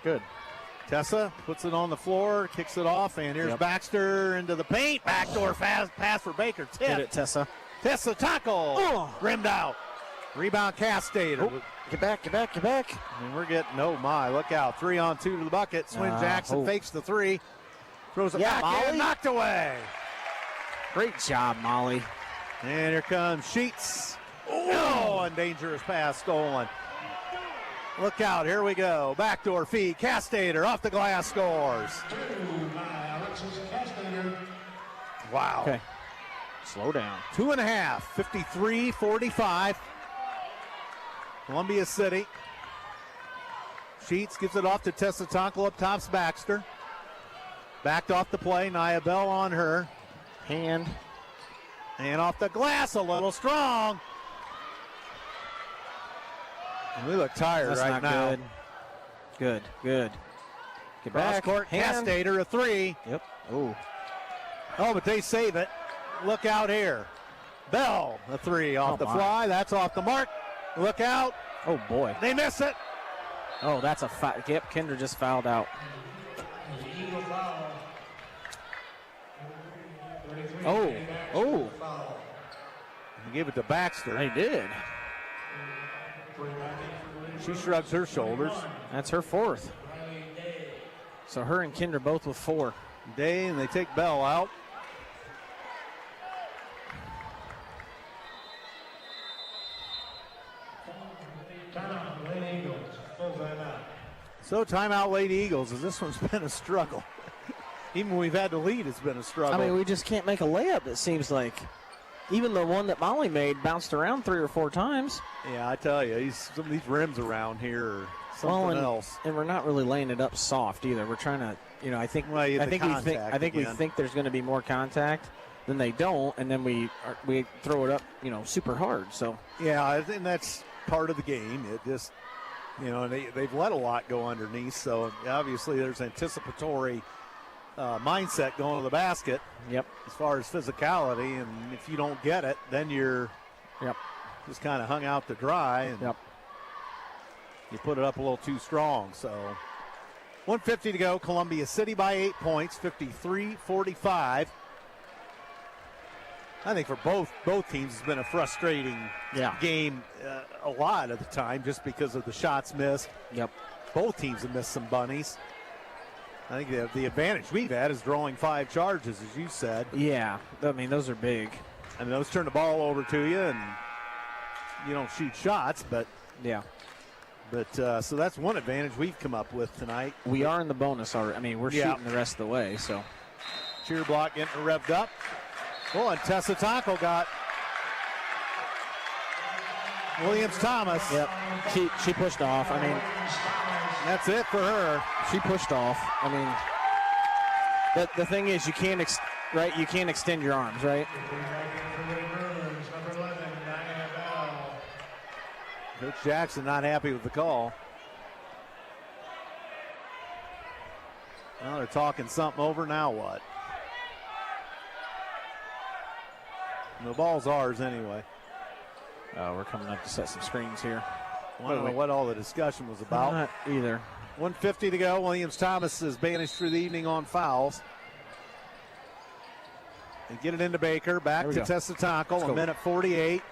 Good. Tessa puts it on the floor, kicks it off, and here's Baxter into the paint. Backdoor fast pass for Baker. Tip. Get it, Tessa. Tessa Tackle. Rimmed out. Rebound Castator. Oh, get back, get back, get back. And we're getting, oh my, look out. 3-on-2 to the bucket. Swin Jackson fakes the 3. Throws it back Molly. in, knocked away. Great job, Molly. And here comes Sheets. Oh, and dangerous pass stolen. Look out, here we go. Backdoor feed, Castater off the glass scores. Wow. Okay. Slow down. 2.5, 53-45. Columbia City. Sheets gives it off to Tessitonkle, up top's Baxter. Backed off the play, Nia Bell on her. Hand. And off the glass, a little strong. We look tired That's right not now. good. Good. Get Cross back. court, Hand. Castater, a three. Yep. Oh. Oh, but they save it. Look out here. Bell, a three off the fly. That's off the mark. Look out. Oh, boy. They miss it. Oh, that's a foul. Yep, Kinder just fouled out. Oh. Oh. He gave it to Baxter. They did. She shrugs her shoulders. That's her fourth. So her and Kinder both with 4. Day, and they take Bell out. So timeout, Lady Eagles, as this one's been a struggle. Even when we've had the lead, it's been a struggle. I mean, we just can't make a layup, it seems like. Even the one that Molly made bounced around 3 or 4 times. Yeah, I tell you, some of these rims around here are something else. And we're not really laying it up soft either. We're trying to, I think, Well, you have the I think we contact think there's going to be more contact. Then they don't, and then we throw it up, super hard. So Yeah, I think that's part of the game. It just, and they've let a lot go underneath, so obviously there's anticipatory mindset going to the basket. Yep. As far as physicality, and if you don't get it, then you're just kind of hung out to dry, and you put it up a little too strong. So 1:50 to go. Columbia City by 8 points, 53-45. I think for both teams it's been a frustrating game a lot of the time just because of the shots missed. Yep. Both teams have missed some bunnies. I think the advantage we've had is drawing 5 charges, as you said. Yeah, I mean, those are big. I mean, those turn the ball over to you, and you don't shoot shots, but yeah. But so that's one advantage we've come up with tonight. We are in the bonus already. I mean, we're shooting the rest of the way, so. Cheer block getting revved up. Oh, and Tessitonkle got Williams-Thomas. Yep. She pushed off. I mean, that's it for her. She pushed off. I mean, the thing is, you can't extend your arms, right? Coach Jackson not happy with the call. Now they're talking something over. Now what? The ball's ours anyway. We're coming up to set some screens here. I don't know what all the discussion was about. Not either. 1:50 to go. Williams-Thomas is banished for the evening on fouls. They get it into Baker. Back to Tessitonkle. A minute 48.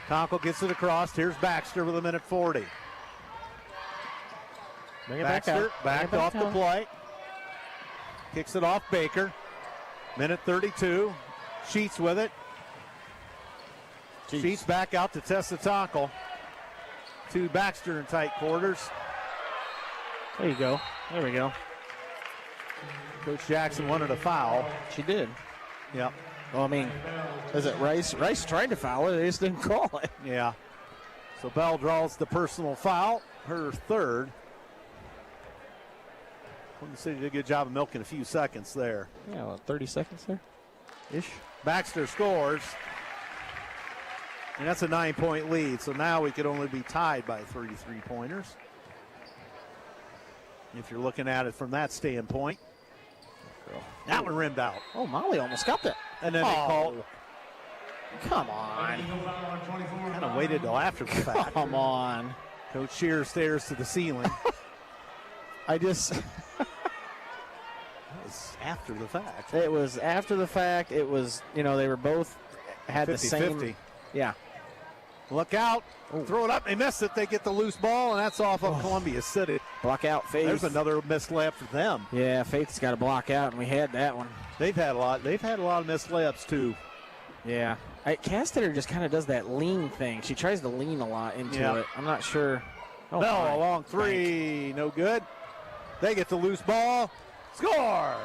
Tonkel gets it across. Here's Baxter with a minute 40. Bring it Baxter back backed off the play. Kicks it off Baker. Minute 32. Sheets with it. Sheets back out to Tessitonkle. To Baxter in tight quarters. There you go. There we go. Coach Jackson wanted a foul. She did. Yep. Well, I mean, is it Rice? Rice tried to foul it. They just didn't call it. Yeah. So Bell draws the personal foul, her third. Columbia City did a good job of milking a few seconds there. Yeah, what, 30 seconds there? Ish. Baxter scores. And that's a 9-point lead. So now we could only be tied by 33 pointers. If you're looking at it from that standpoint. That one rimmed out. Oh, Molly almost got that. And then they called. Come on. Kind of waited till after the fact. Come on. Coach Shear stares to the ceiling. I just. It was after the fact. It was after the fact. It was, they were both had 50-50. the same. Yeah. Look out. Throw it up. They missed it. They get the loose ball, and that's off of Columbia City. Block out, Faith. There's another missed layup for them. Yeah, Faith's got to block out, and we had that one. They've had a lot of missed layups too. Yeah. Castater just kind of does that lean thing. She tries to lean a lot into it. I'm not sure. Oh, Bell, a long three. No good. They get the loose ball. Score!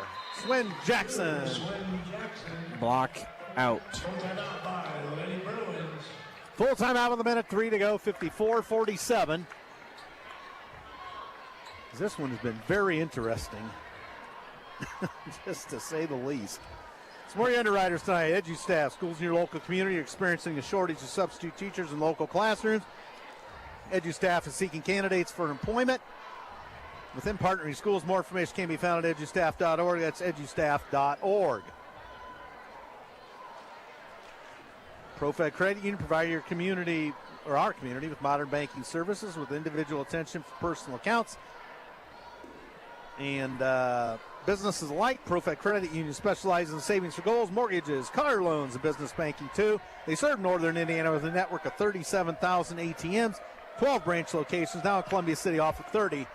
Swin Jackson. Block out. Full time out with a minute, 3 to go, 54-47. This one has been very interesting, just to say the least. Some more underwriters tonight. Edu staff, schools in your local community are experiencing a shortage of substitute teachers in local classrooms. Edu staff is seeking candidates for employment within partnering schools. More information can be found at edustaff.org. That's edustaff.org. ProFed Credit Union provide your community, or our community, with modern banking services with individual attention for personal accounts and businesses alike. ProFed Credit Union specializes in savings for goals, mortgages, car loans, and business banking too. They serve Northern Indiana with a network of 37,000 ATMs, 12 branch locations, now in Columbia City off of 30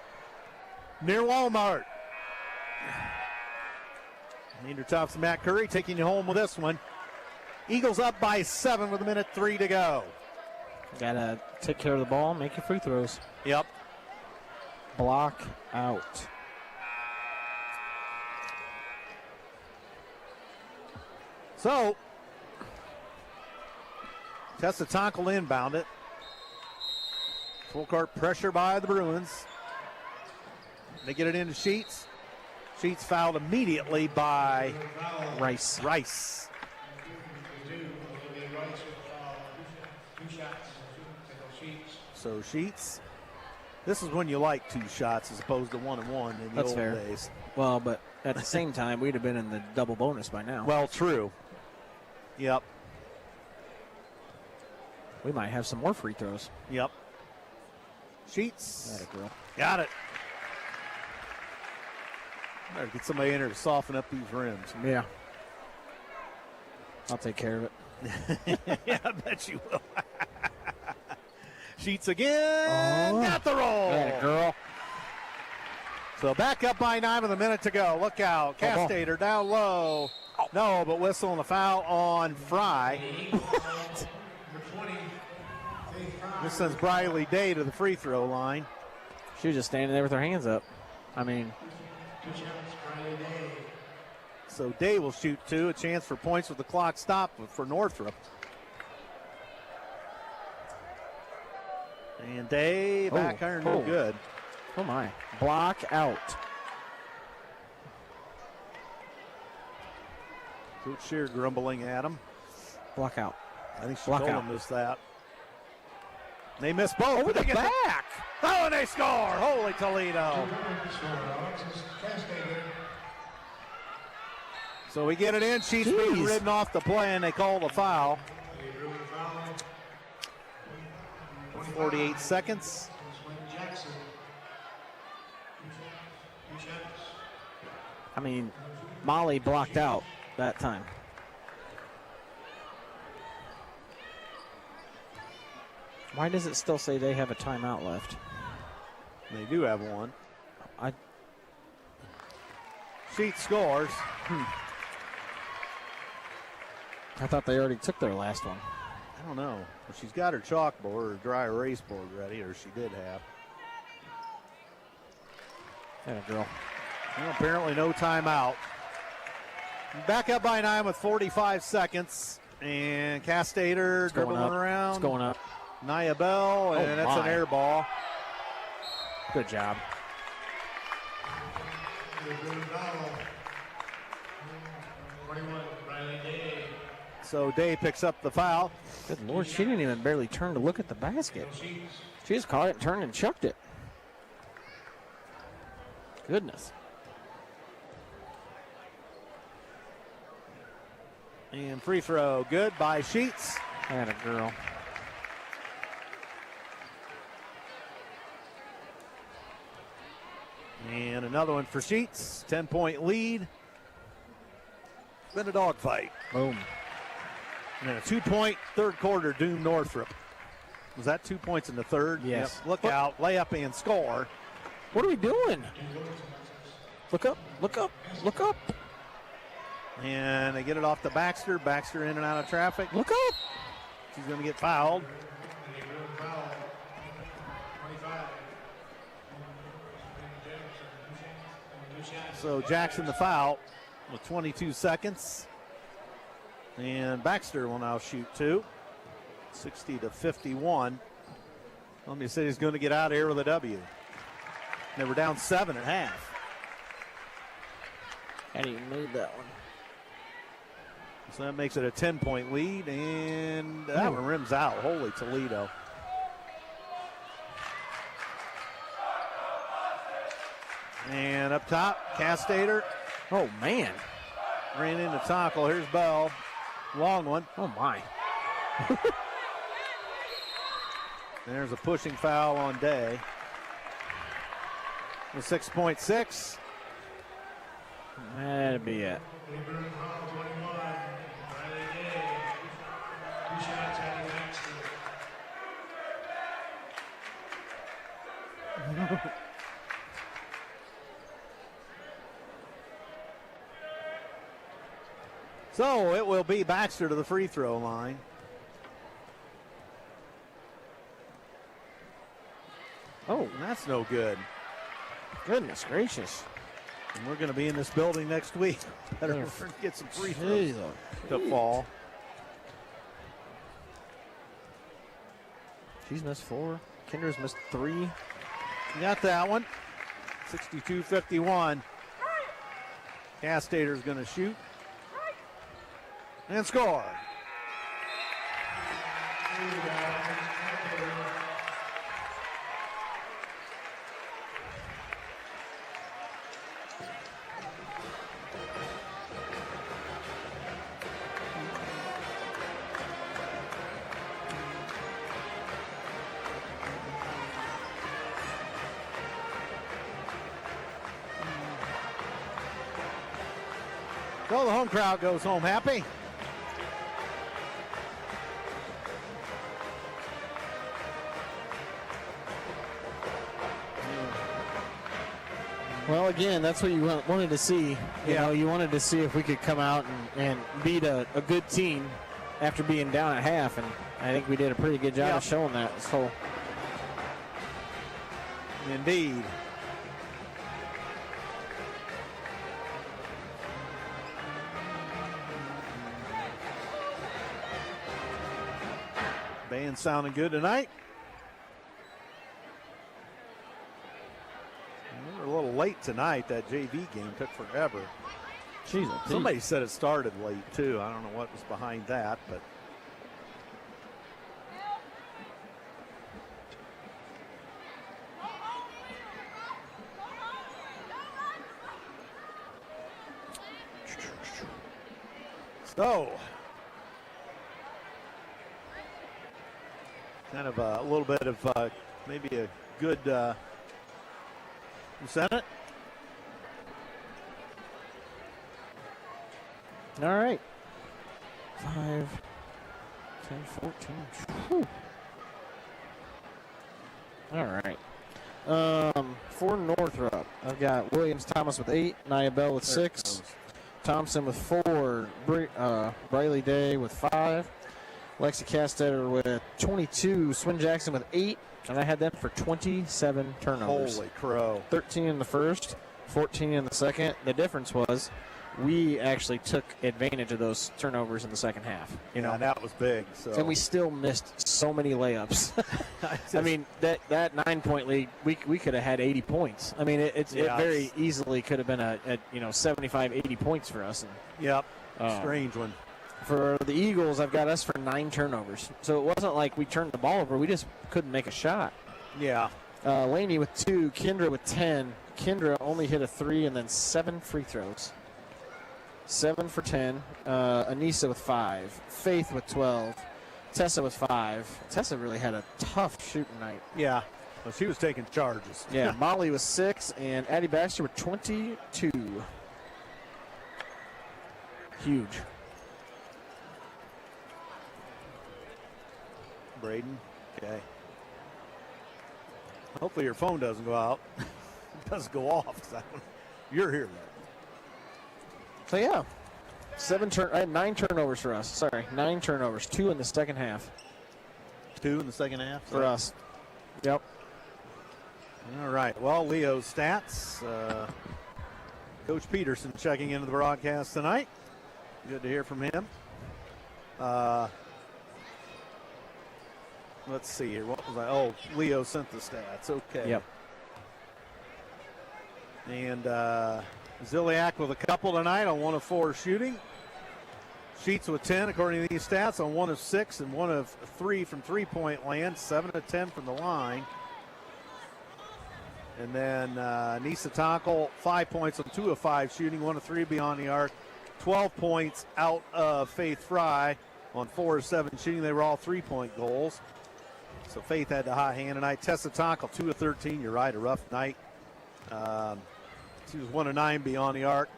near Walmart. Andrew Thompson, Matt Curry taking you home with this one. Eagles up by 7 with a minute 3 to go. Gotta take care of the ball, make your free throws. Yep. Block out. So, Tessa Tonkel inbound it. Full court pressure by the Bruins. They get it into Sheets. Sheets fouled immediately by Rice. So Sheets, this is when you like 2 shots as opposed to 1 and 1 in the old days. Well, but at the same time, we'd have been in the double bonus by now. Well, true. Yep. We might have some more free throws. Yep. Sheets. That a girl. Got it. Better get somebody in here to soften up these rims. Yeah. I'll take care of it. Yeah, I bet you will. Sheets again. Got the roll. That a girl. So back up by 9 with a minute to go. Look out. Castater down low. No, but whistle and a foul on Fry. This sends Briley Day to the free throw line. She was just standing there with her hands up. I mean. So Day will shoot 2. A chance for points with the clock stopped for Northrop. And Day back iron, no good. Oh my. Block out. Coach Shear grumbling at him. Block out. I think she Block told out. him this that. They miss both. Over the back. Oh, and they score. Holy Toledo. So we get it in. She's being ridden off the play, and they call the foul. 48 seconds. I mean, Molly blocked out that time. Why does it still say they have a timeout left? They do have one. I Sheet scores. I thought they already took their last one. I don't know. Well, she's got her chalkboard or dry erase board ready, or she did have. That a girl. Well, apparently no timeout. Back up by 9 with 45 seconds. And Castater dribbling around. It's going up. Nia Bell, and that's an air ball. Good job. So Day picks up the foul. Good Lord, she didn't even barely turn to look at the basket. She just caught it, turned, and chucked it. Goodness. And free throw, good by Sheets. That a girl. And another one for Sheets. 10-point lead. Been a dogfight. Boom. And then a 2-point third quarter doom Northrop. Was that 2 points in the third? Yes. Yep. Look out, layup and score. What are we doing? Look up, look up, look up. And they get it off to Baxter. Baxter in and out of traffic. Look up. She's going to get fouled. So Jackson the foul with 22 seconds. And Baxter will now shoot two. 60-51. Columbia City's going to get out of here with a W. They were down 7 at half. How do you move that one? So that makes it a 10-point lead, and that one rims out. Holy Toledo. And up top, Castater. Oh, man. Ran into tackle. Here's Bell. Long one. Oh, my. There's a pushing foul on Day. With 6.6. That'd be it. So it will be Baxter to the free throw line. Oh, that's no good. Goodness gracious. And we're going to be in this building next week. Better get some free throws to fall. She's missed 4. Kinder's missed 3. You got that one. 62-51. Castater's going to shoot. And score. So the home crowd goes home happy. Well, again, that's what you wanted to see. You know, you wanted to see if we could come out and beat a good team after being down at half, and I think we did a pretty good job of showing that. So, indeed. Band sounding good tonight. We were a little late tonight. That JV game took forever. Jeez, somebody said it started late too. I don't know what was behind that, but so kind of a little bit of maybe a good Senate. all right. 5, 10, 14. Whew. All right. For Northrop, I've got Williams Thomas with 8, Nia Bell with 6, Thompson with 4, Briley Day with 5, Lexi Castetter with 22, Swin Jackson with 8, and I had them for 27 turnovers. Holy crow. 13 in the first, 14 in the second. The difference was we actually took advantage of those turnovers in the second half. You know, that was big. So. And we still missed so many layups. I mean, that 9-point lead, we could have had 80 points. I mean, it very easily could have been a 75, 80 points for us. And, strange one. For the Eagles, I've got us for 9 turnovers. So it wasn't like we turned the ball over. We just couldn't make a shot. Yeah. Laney with 2, Kendra with 10. Kendra only hit a 3 and then 7 free throws. 7 for 10. Anissa with 5. Faith with 12. Tessa with 5. Tessa really had a tough shooting night. Yeah. Well, she was taking charges. Yeah. Molly with 6 and Addie Baxter with 22. Huge. Braden. Okay. Hopefully your phone doesn't go out. It doesn't go off. You're here. So, yeah. I had 9 turnovers for us. Sorry, 9 turnovers. 2 in the second half. 2 in the second half? For us. Yep. All right. Well, Leo's stats. Coach Peterson checking into the broadcast tonight. Good to hear from him. Let's see here. What was I? Oh, Leo sent the stats. Okay. Yep. And Ziliak with a couple tonight on 1 of 4 shooting. Sheets with 10 according to these stats on 1 of 6 and 1 of 3 from three-point land. 7 of 10 from the line. And then Nisa Tonkel, 5 points on 2 of 5 shooting, 1 of 3 beyond the arc. 12 points out of Faith Fry on 4 of 7 shooting. They were all 3-point goals. So Faith had the hot hand tonight. Tessa Tonkel, 2 of 13. You're right, a rough night. She was 1 of 9 beyond the arc.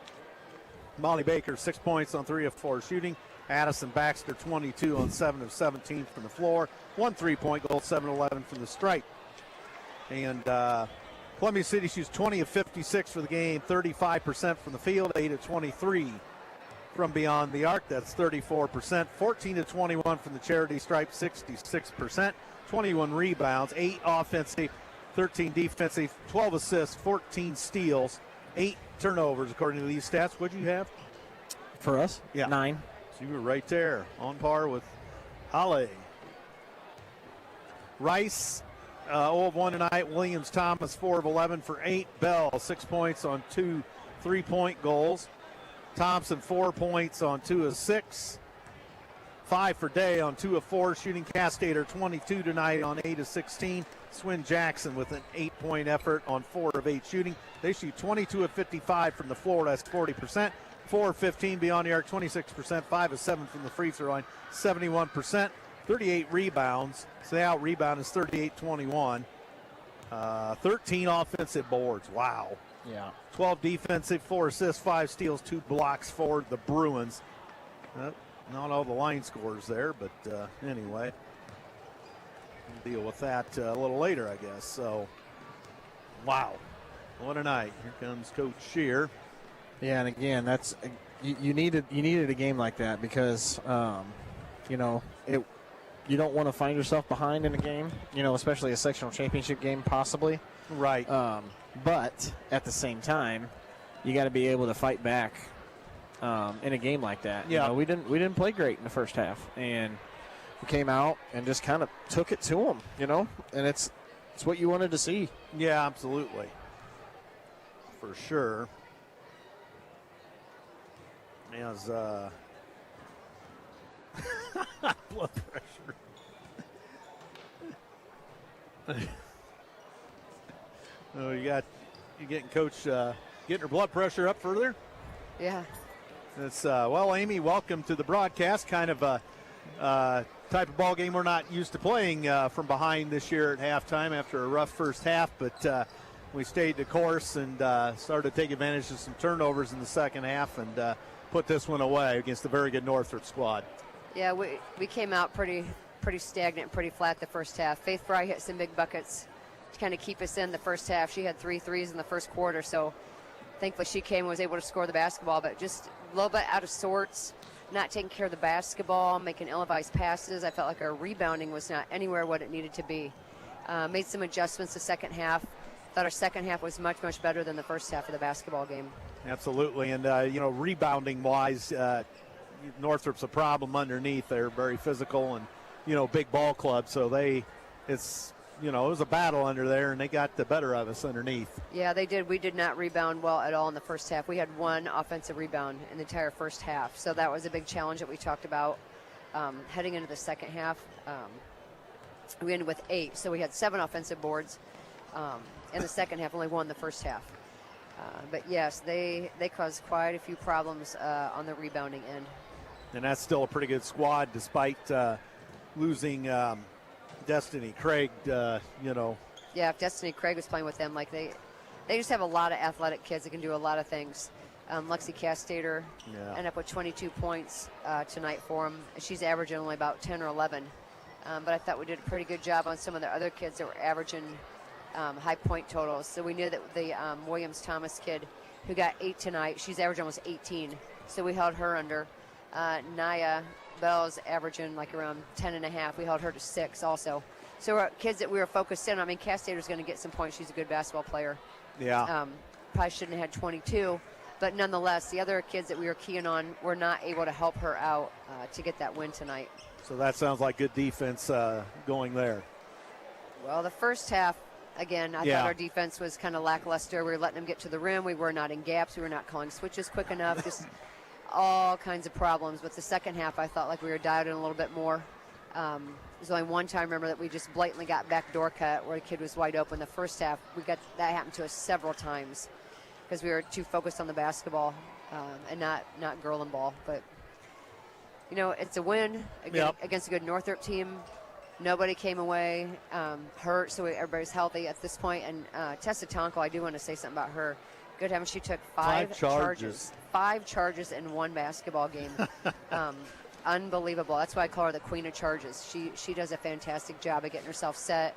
Molly Baker, 6 points on 3 of 4 shooting. Addison Baxter, 22 on 7 of 17 from the floor. 1 3-point goal, 7 of 11 from the stripe. And Columbia City shoots 20 of 56 for the game, 35% from the field, 8 of 23 from beyond the arc. That's 34%. 14 of 21 from the charity stripe, 66%. 21 rebounds, 8 offensive, 13 defensive, 12 assists, 14 steals, 8 turnovers according to these stats. What'd you have? For us? Yeah. 9. So you were right there, on par with Halle. Rice, 0 of 1 tonight. Williams Thomas, 4 of 11 for 8. Bell, 6 points on 2 3-point goals. Thompson, 4 points on 2 of 6. 5 for Day on 2 of 4 shooting. Castator, 22 tonight on 8 of 16. Swin Jackson with an 8-point effort on 4 of 8 shooting. They shoot 22 of 55 from the floor. That's 40%. 4 of 15 beyond the arc, 26%. 5 of 7 from the free throw line, 71%. 38 rebounds. So the out rebound is 38-21. 13 offensive boards. Wow. Yeah. 12 defensive, 4 assists, 5 steals, 2 blocks for the Bruins. Not all the line scores there, but anyway. We'll deal with that a little later, I guess. So, wow. What a night. Here comes Coach Shear. Yeah, and again, that's you needed a game like that because you don't want to find yourself behind in a game, especially a sectional championship game possibly. Right. But at the same time, you got to be able to fight back in a game like that. Yeah. We didn't play great in the first half, and we came out and just kind of took it to them, and it's what you wanted to see. Yeah, absolutely. For sure. As blood pressure. Oh, you getting Coach getting her blood pressure up further? Yeah. It's well, Amy, welcome to the broadcast. Kind of a type of ball game we're not used to playing from behind this year at halftime after a rough first half, but we stayed the course and started to take advantage of some turnovers in the second half and put this one away against a very good Northrop squad. Yeah, we came out pretty stagnant, pretty flat the first half. Faith Fry hit some big buckets to kind of keep us in the first half. She had 3 threes in the first quarter, so thankfully she came and was able to score the basketball, but just a little bit out of sorts, not taking care of the basketball, making ill-advised passes. I felt like our rebounding was not anywhere what it needed to be. Made some adjustments the second half. Thought our second half was much, much better than the first half of the basketball game. Absolutely, and rebounding-wise, Northrop's a problem underneath. They're very physical and, big ball club, so it was a battle under there, and they got the better of us underneath. Yeah, they did. We did not rebound well at all in the first half. We had 1 offensive rebound in the entire first half, so that was a big challenge that we talked about heading into the second half. We ended with 8, so we had 7 offensive boards in the second half, only 1 in the first half. But yes, they caused quite a few problems on the rebounding end. And that's still a pretty good squad despite losing Destiny Craig, Yeah, if Destiny Craig was playing with them, like they just have a lot of athletic kids that can do a lot of things. Lexi Castator ended up with 22 points tonight for him. She's averaging only about 10 or 11. But I thought we did a pretty good job on some of the other kids that were averaging high point totals. So we knew that the Williams Thomas kid who got 8 tonight, she's averaging almost 18 so we held her under. Naya Bell's averaging like around 10.5. We held her to 6 also. So our kids that we were focused in, I mean, Castator's going to get some points. She's a good basketball player. Yeah. Probably shouldn't have had 22. But nonetheless, the other kids that we were keying on were not able to help her out to get that win tonight. So that sounds like good defense going there. Well, the first half, again, I Yeah. thought our defense was kind of lackluster. We were letting them get to the rim. We were not in gaps. We were not calling switches quick enough. Just all kinds of problems. But the second half, I thought like we were dialed in a little bit more. There's only one time, remember, that we just blatantly got back door cut where the kid was wide open. The first half, that happened to us several times because we were too focused on the basketball and not girl and ball. But, you know, it's a win against a good Northrop team. Nobody came away hurt, so everybody's healthy at this point. And Tessa Tonko, I do want to say something about her. Good heavens, she took 5 charges. 5 charges in one basketball game. Unbelievable. That's why I call her the queen of charges. She does a fantastic job of getting herself set,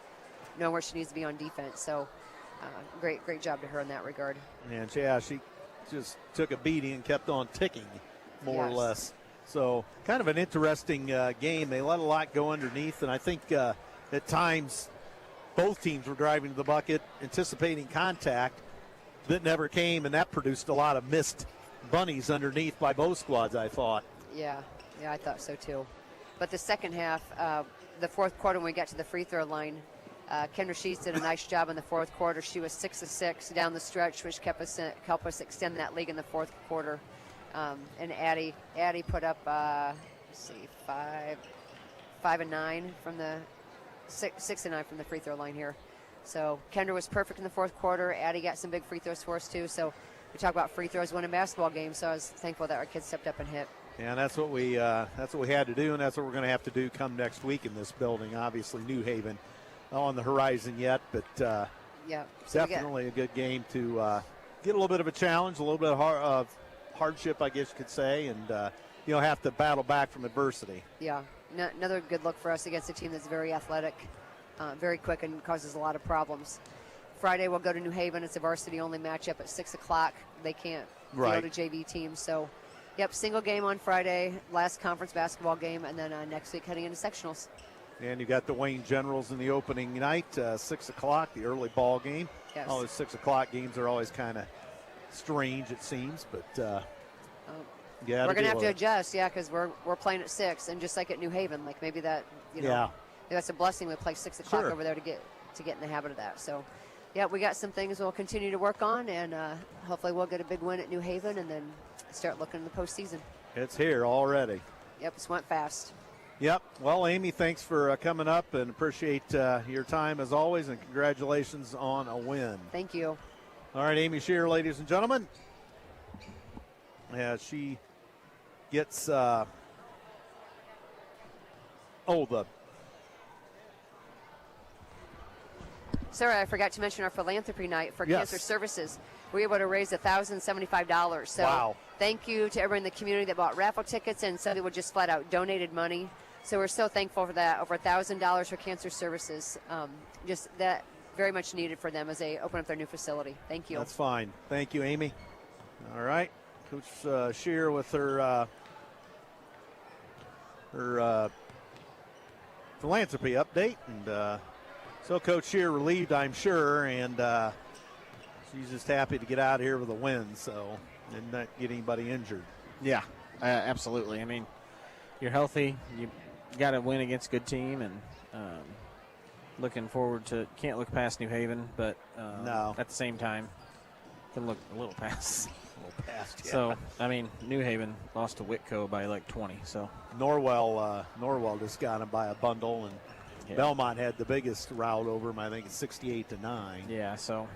knowing where she needs to be on defense. So great job to her in that regard. And she just took a beating and kept on ticking, more or less. So kind of an interesting game. They let a lot go underneath, and I think at times both teams were driving to the bucket, anticipating contact that never came, and that produced a lot of missed bunnies underneath by both squads, I thought. Yeah, I thought so too. But the second half, the fourth quarter when we got to the free throw line, Kendra Sheets did a nice job in the fourth quarter. She was 6 of 6 down the stretch, which helped us extend that lead in the fourth quarter. And Addie put up, 5 and 9 from the 6 and 9 from the free throw line here. So Kendra was perfect in the fourth quarter. Addie got some big free throws for us too. So we talk about free throws winning basketball games. So I was thankful that our kids stepped up and hit. Yeah, that's what we had to do, and that's what we're going to have to do come next week in this building. Obviously, New Haven on the horizon yet, but so definitely a good game to get a little bit of a challenge, a little bit of hardship, I guess you could say, and have to battle back from adversity. Yeah, another good look for us against a team that's very athletic, very quick, and causes a lot of problems. Friday we'll go to New Haven. It's a varsity-only matchup at 6 o'clock. They can't field a JV team, so. Yep, single game on Friday, last conference basketball game, and then next week heading into sectionals. And you got the Wayne Generals in the opening night, 6 o'clock, the early ball game. Yes. All those 6 o'clock games are always kind of strange, it seems, but we're going to have to adjust, because we're playing at 6, and just like at New Haven, like maybe that, that's a blessing. We play 6 o'clock over there to get in the habit of that. So, yeah, we got some things we'll continue to work on, and hopefully we'll get a big win at New Haven, and then start looking in the postseason. It's here already. Yep, it's went fast. Yep. Well, Amy, thanks for coming up, and appreciate your time as always, and congratulations on a win. Thank you. All right, Amy Shear, ladies and gentlemen. Yeah, she gets Sorry, I forgot to mention our philanthropy night for cancer services. We were able to raise $1,075. So wow. Thank you to everyone in the community that bought raffle tickets, and some people just flat out donated money. So we're so thankful for that. Over $1,000 for cancer services. Just that very much needed for them as they open up their new facility. Thank you. That's fine. Thank you, Amy. All right. Coach Shear with her philanthropy update. And so Coach Shear relieved, I'm sure, and she's just happy to get out of here with a win, and not get anybody injured. Yeah, absolutely. I mean, you're healthy. You got to win against a good team, and looking forward to – can't look past New Haven, but no. At the same time, can look a little past. Yeah. So, I mean, New Haven lost to Whitco by like 20. So Norwell just got him by a bundle, and Belmont had the biggest rout over him. I think it's 68-9. Yeah. So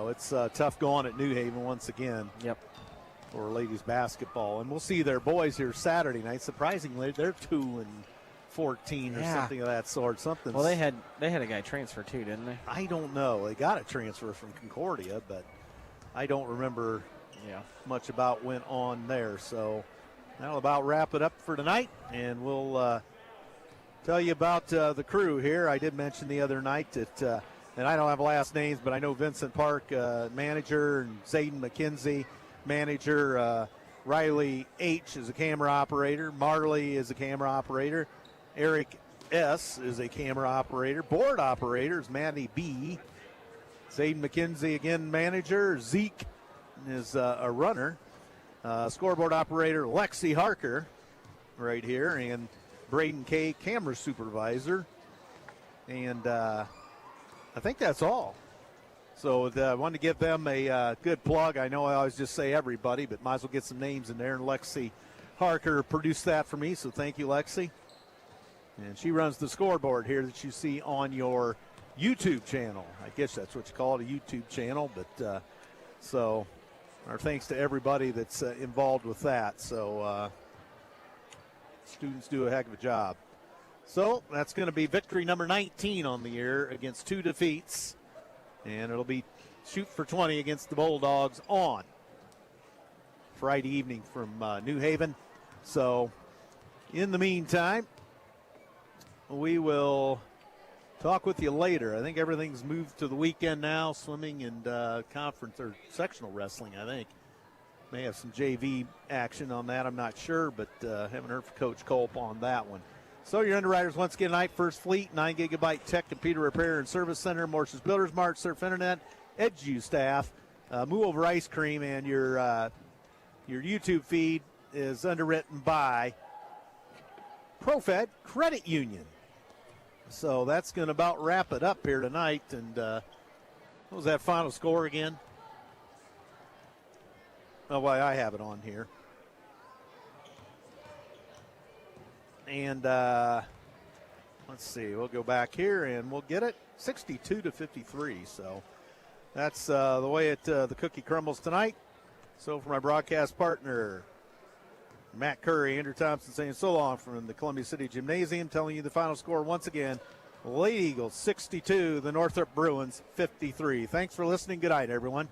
it's tough going at New Haven once again. Yep. For ladies basketball, and we'll see their boys here Saturday night. Surprisingly, they're 2-14 or something of that sort. Well, they had a guy transfer too, didn't they? I don't know. They got a transfer from Concordia, but I don't remember much about what went on there. So that'll about wrap it up for tonight, and we'll tell you about the crew here. I did mention the other night that, and I don't have last names, but I know Vincent Parke, manager, and Xaiden Mckinzie, manager, Riley H. is a camera operator. Marley is a camera operator. Eric S. is a camera operator. Board operator is Maddie B. Xaiden Mckinzie, again, manager. Zeke is a runner. Scoreboard operator Lexi Harker right here. And Braden K., camera supervisor. And I think that's all. So I wanted to give them a good plug. I know I always just say everybody, but might as well get some names in there. And Lexi Harker produced that for me, so thank you, Lexi. And she runs the scoreboard here that you see on your YouTube channel. I guess that's what you call it, a YouTube channel. But so our thanks to everybody that's involved with that. So students do a heck of a job. So that's going to be victory number 19 on the year against 2 defeats. And it'll be shoot for 20 against the Bulldogs on Friday evening from New Haven. So in the meantime, we will talk with you later. I think everything's moved to the weekend now, swimming and conference or sectional wrestling, I think. May have some JV action on that, I'm not sure, but haven't heard from Coach Culp on that one. So your underwriters once again tonight, First Fleet, 9 gigabyte tech computer repair and service center, Morse's Builders Mart, Surf Internet, Edu staff, Move Over Ice Cream, and your YouTube feed is underwritten by ProFed Credit Union. So that's going to about wrap it up here tonight. And what was that final score again? Oh, well, I have it on here. And let's see, we'll go back here and we'll get it 62-53. So that's the way the cookie crumbles tonight. So for my broadcast partner, Matt Curry, Andrew Thompson saying so long from the Columbia City Gymnasium, telling you the final score once again. Lady Eagles 62, the Northrop Bruins 53. Thanks for listening. Good night, everyone.